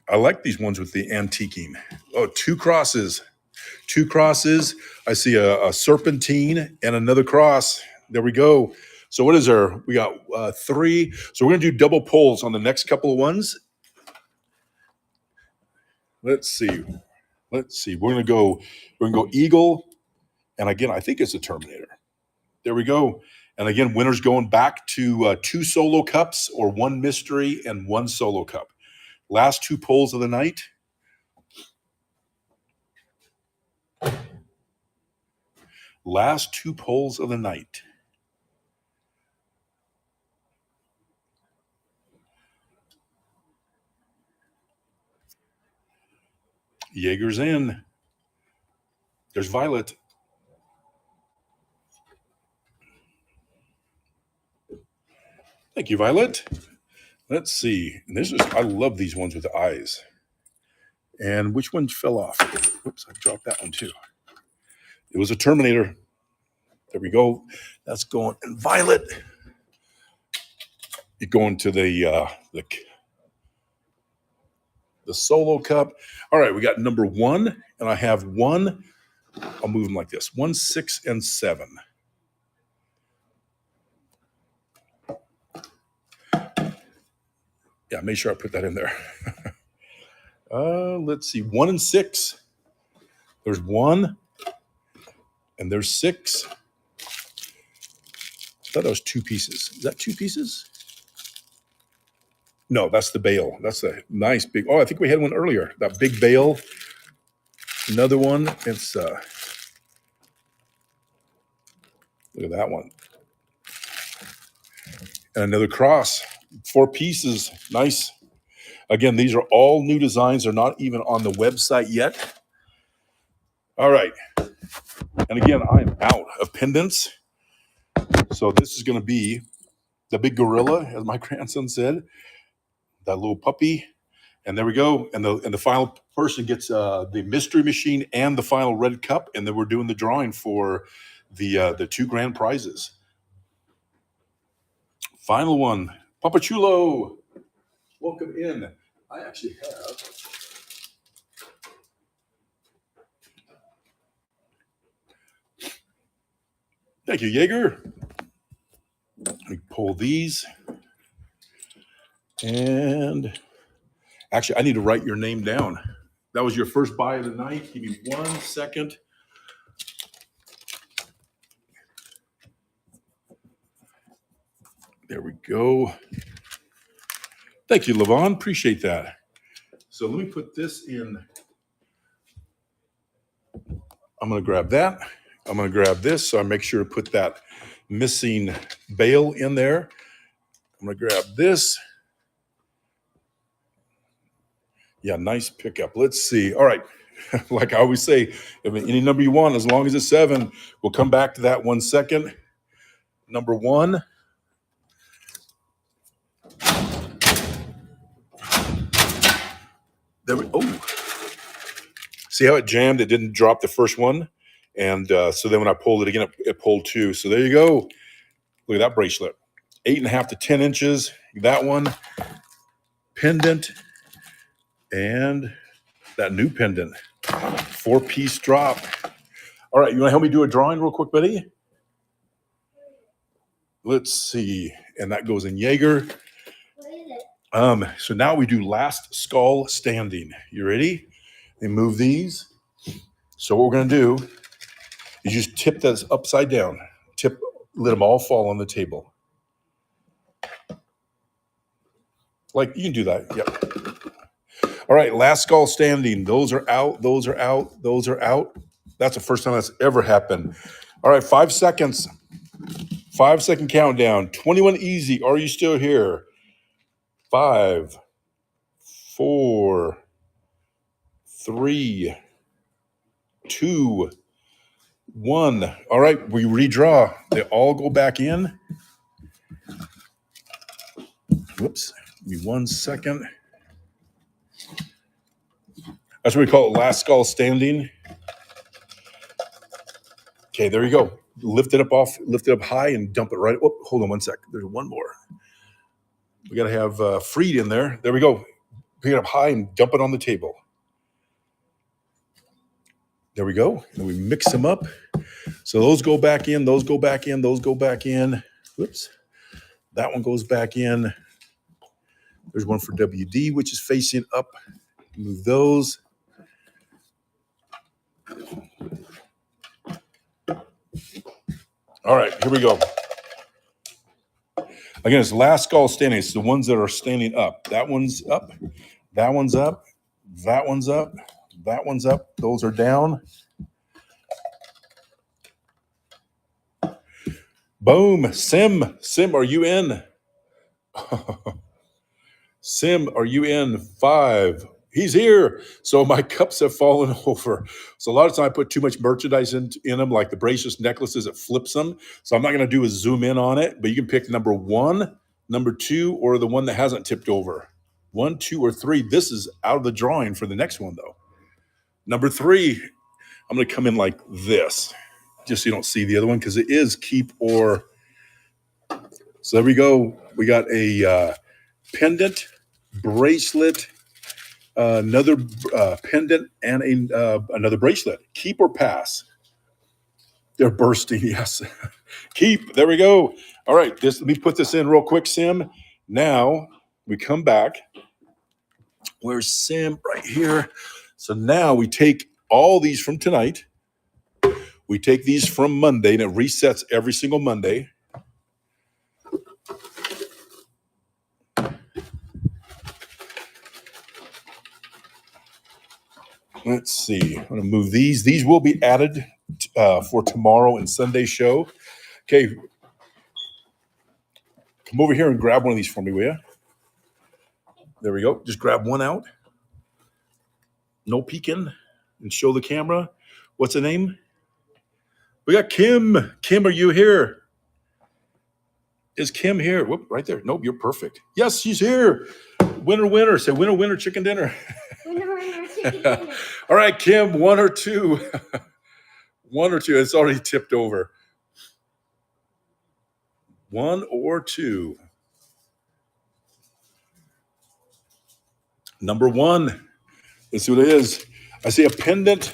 I like these ones with the antiquing. Oh, 2 crosses. 2 crosses. I see a serpentine and another cross. There we go. So what is there? We got 3. So we're going to do double pulls on the next couple of ones. Let's see. We're going to go eagle. And again, I think it's a Terminator. There we go. And again, winners going back to 2 Solo Cups or 1 mystery and 1 Solo Cup. Last 2 polls of the night. Last 2 polls of the night. Jaeger's in. There's Violet. Thank you, Violet. Let's see. And I love these ones with the eyes. And which one fell off? Whoops, I dropped that one too. It was a Terminator. There we go. That's going. And Violet, you're going to the Solo Cup. All right, we got number 1, and I have 1 I'll move them like this. 1, 6, and 7. Yeah, make sure I put that in there. Let's see. 1 and 6. There's 1, and there's 6. I thought that was 2 pieces. Is that 2 pieces? No, that's the bale. That's a nice big. Oh, I think we had one earlier. That big bale. Another one. It's look at that one. And another cross. 4 pieces. Nice. Again, these are all new designs. They're not even on the website yet. All right. And again, I'm out of pendants. So this is going to be the big gorilla, as my grandson said. That little puppy. And there we go. And the final person gets the mystery machine and the final red cup. And then we're doing the drawing for the 2 grand prizes. Final one. Papa Chulo. Welcome in. I actually have. Thank you, Jaeger. Let me pull these. And actually, I need to write your name down. That was your first buy of the night. Give me 1 second. There we go. Thank you, Levon. Appreciate that. So let me put this in. I'm going to grab that. I'm going to grab this. So I make sure to put that missing bale in there. I'm going to grab this. Yeah, nice pickup. Let's see. All right. Like I always say, any number you want, as long as it's 7, we'll come back to that 1 second. Number 1. There we, oh, see how it jammed? It didn't drop the first one. And so then when I pulled it again, it pulled 2. So there you go. Look at that bracelet. 8.5 to 10 inches. That one. Pendant. And that new pendant. 4-piece drop. All right, you want to help me do a drawing real quick, buddy? Let's see. And that goes in Jaeger. So now we do last skull standing. You ready? They move these. So what we're going to do is just tip this upside down. Let them all fall on the table. Like, you can do that. Yep. All right, last skull standing. Those are out. Those are out. Those are out. That's the first time that's ever happened. All right, 5 seconds. 5-second countdown. 21 easy. Are you still here? 5, 4, 3, 2, 1. All right, we redraw. They all go back in. Whoops. Give me 1 second. That's what we call it, last skull standing. Okay, there you go. Lift it up high and dump it right. Oh, hold on 1 sec. There's one more. We got to have Freed in there. There we go. Pick it up high and dump it on the table. There we go. And we mix them up. So those go back in. Those go back in. Those go back in. Whoops. That one goes back in. There's one for WD, which is facing up. Move those. All right, here we go. Again, it's last skull standing. It's the ones that are standing up. That one's up. That one's up. That one's up. That one's up. Those are down. Boom. Sim, are you in? Sim, are you in? 5. He's here. So my cups have fallen over. So a lot of times I put too much merchandise in them, like the bracelets, necklaces, it flips them. So I'm not going to do a zoom in on it, but you can pick number 1, number 2, or the one that hasn't tipped over. 1, 2, or 3. This is out of the drawing for the next one, though. Number 3, I'm going to come in like this, just so you don't see the other one, because it is keep or. So there we go. We got a pendant, bracelet, another pendant, and another bracelet. Keep or pass? They're bursting. Yes. Keep. There we go. All right. Let me put this in real quick, Sim. Now we come back. Where's Sim? Right here. So now we take all these from tonight. We take these from Monday, and it resets every single Monday. Let's see. I'm going to move these. These will be added for tomorrow and Sunday show. Okay. Come over here and grab one of these for me, will you? There we go. Just grab one out. No peeking. And show the camera. What's the name? We got Kim. Kim, are you here? Is Kim here? Whoop, right there. Nope, you're perfect. Yes, she's here. Winner, winner. Say winner, winner, chicken dinner. Winner, winner, chicken dinner. All right, Kim, one or two. One or two. It's already tipped over. One or two. Number one. Let's see what it is. I see a pendant,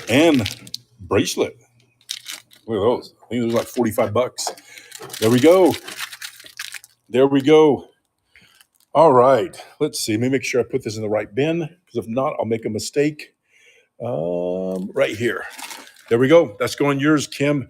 and bracelet. Look at those. I think those are like $45. There we go. There we go. All right. Let's see. Let me make sure I put this in the right bin, because if not, I'll make a mistake. Right here. There we go. That's going yours, Kim.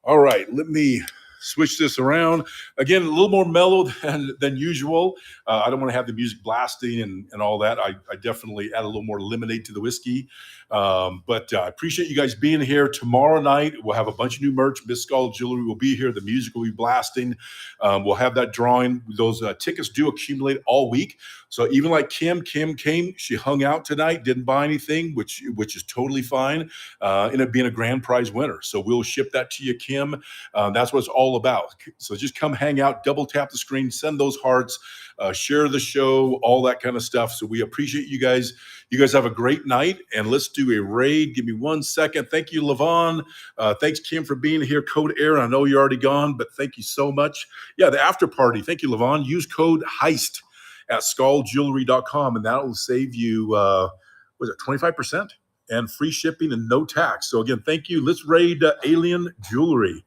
All right. Let me switch this around. Again, a little more mellow than usual. I don't want to have the music blasting and all that. I definitely add a little more lemonade to the whiskey. But I appreciate you guys being here. Tomorrow night, we'll have a bunch of new merch. Miss Skull Jewelry will be here. The music will be blasting. We'll have that drawing. Those tickets do accumulate all week. So even like Kim came, she hung out tonight, didn't buy anything, which is totally fine. Ended up being a grand prize winner. So we'll ship that to you, Kim. That's what it's all about. So just come hang out, double tap the screen, send those hearts, share the show, all that kind of stuff. So we appreciate you guys. You guys have a great night, and let's do a raid. Give me 1 second. Thank you, Levon. Thanks, Kim, for being here. Code Aaron. I know you're already gone, but thank you so much. Yeah, the after party. Thank you, Levon. Use code HEIST at skulljewelry.com, and that will save you, 25%? And free shipping and no tax. So again, thank you. Let's raid Alien Jewelry.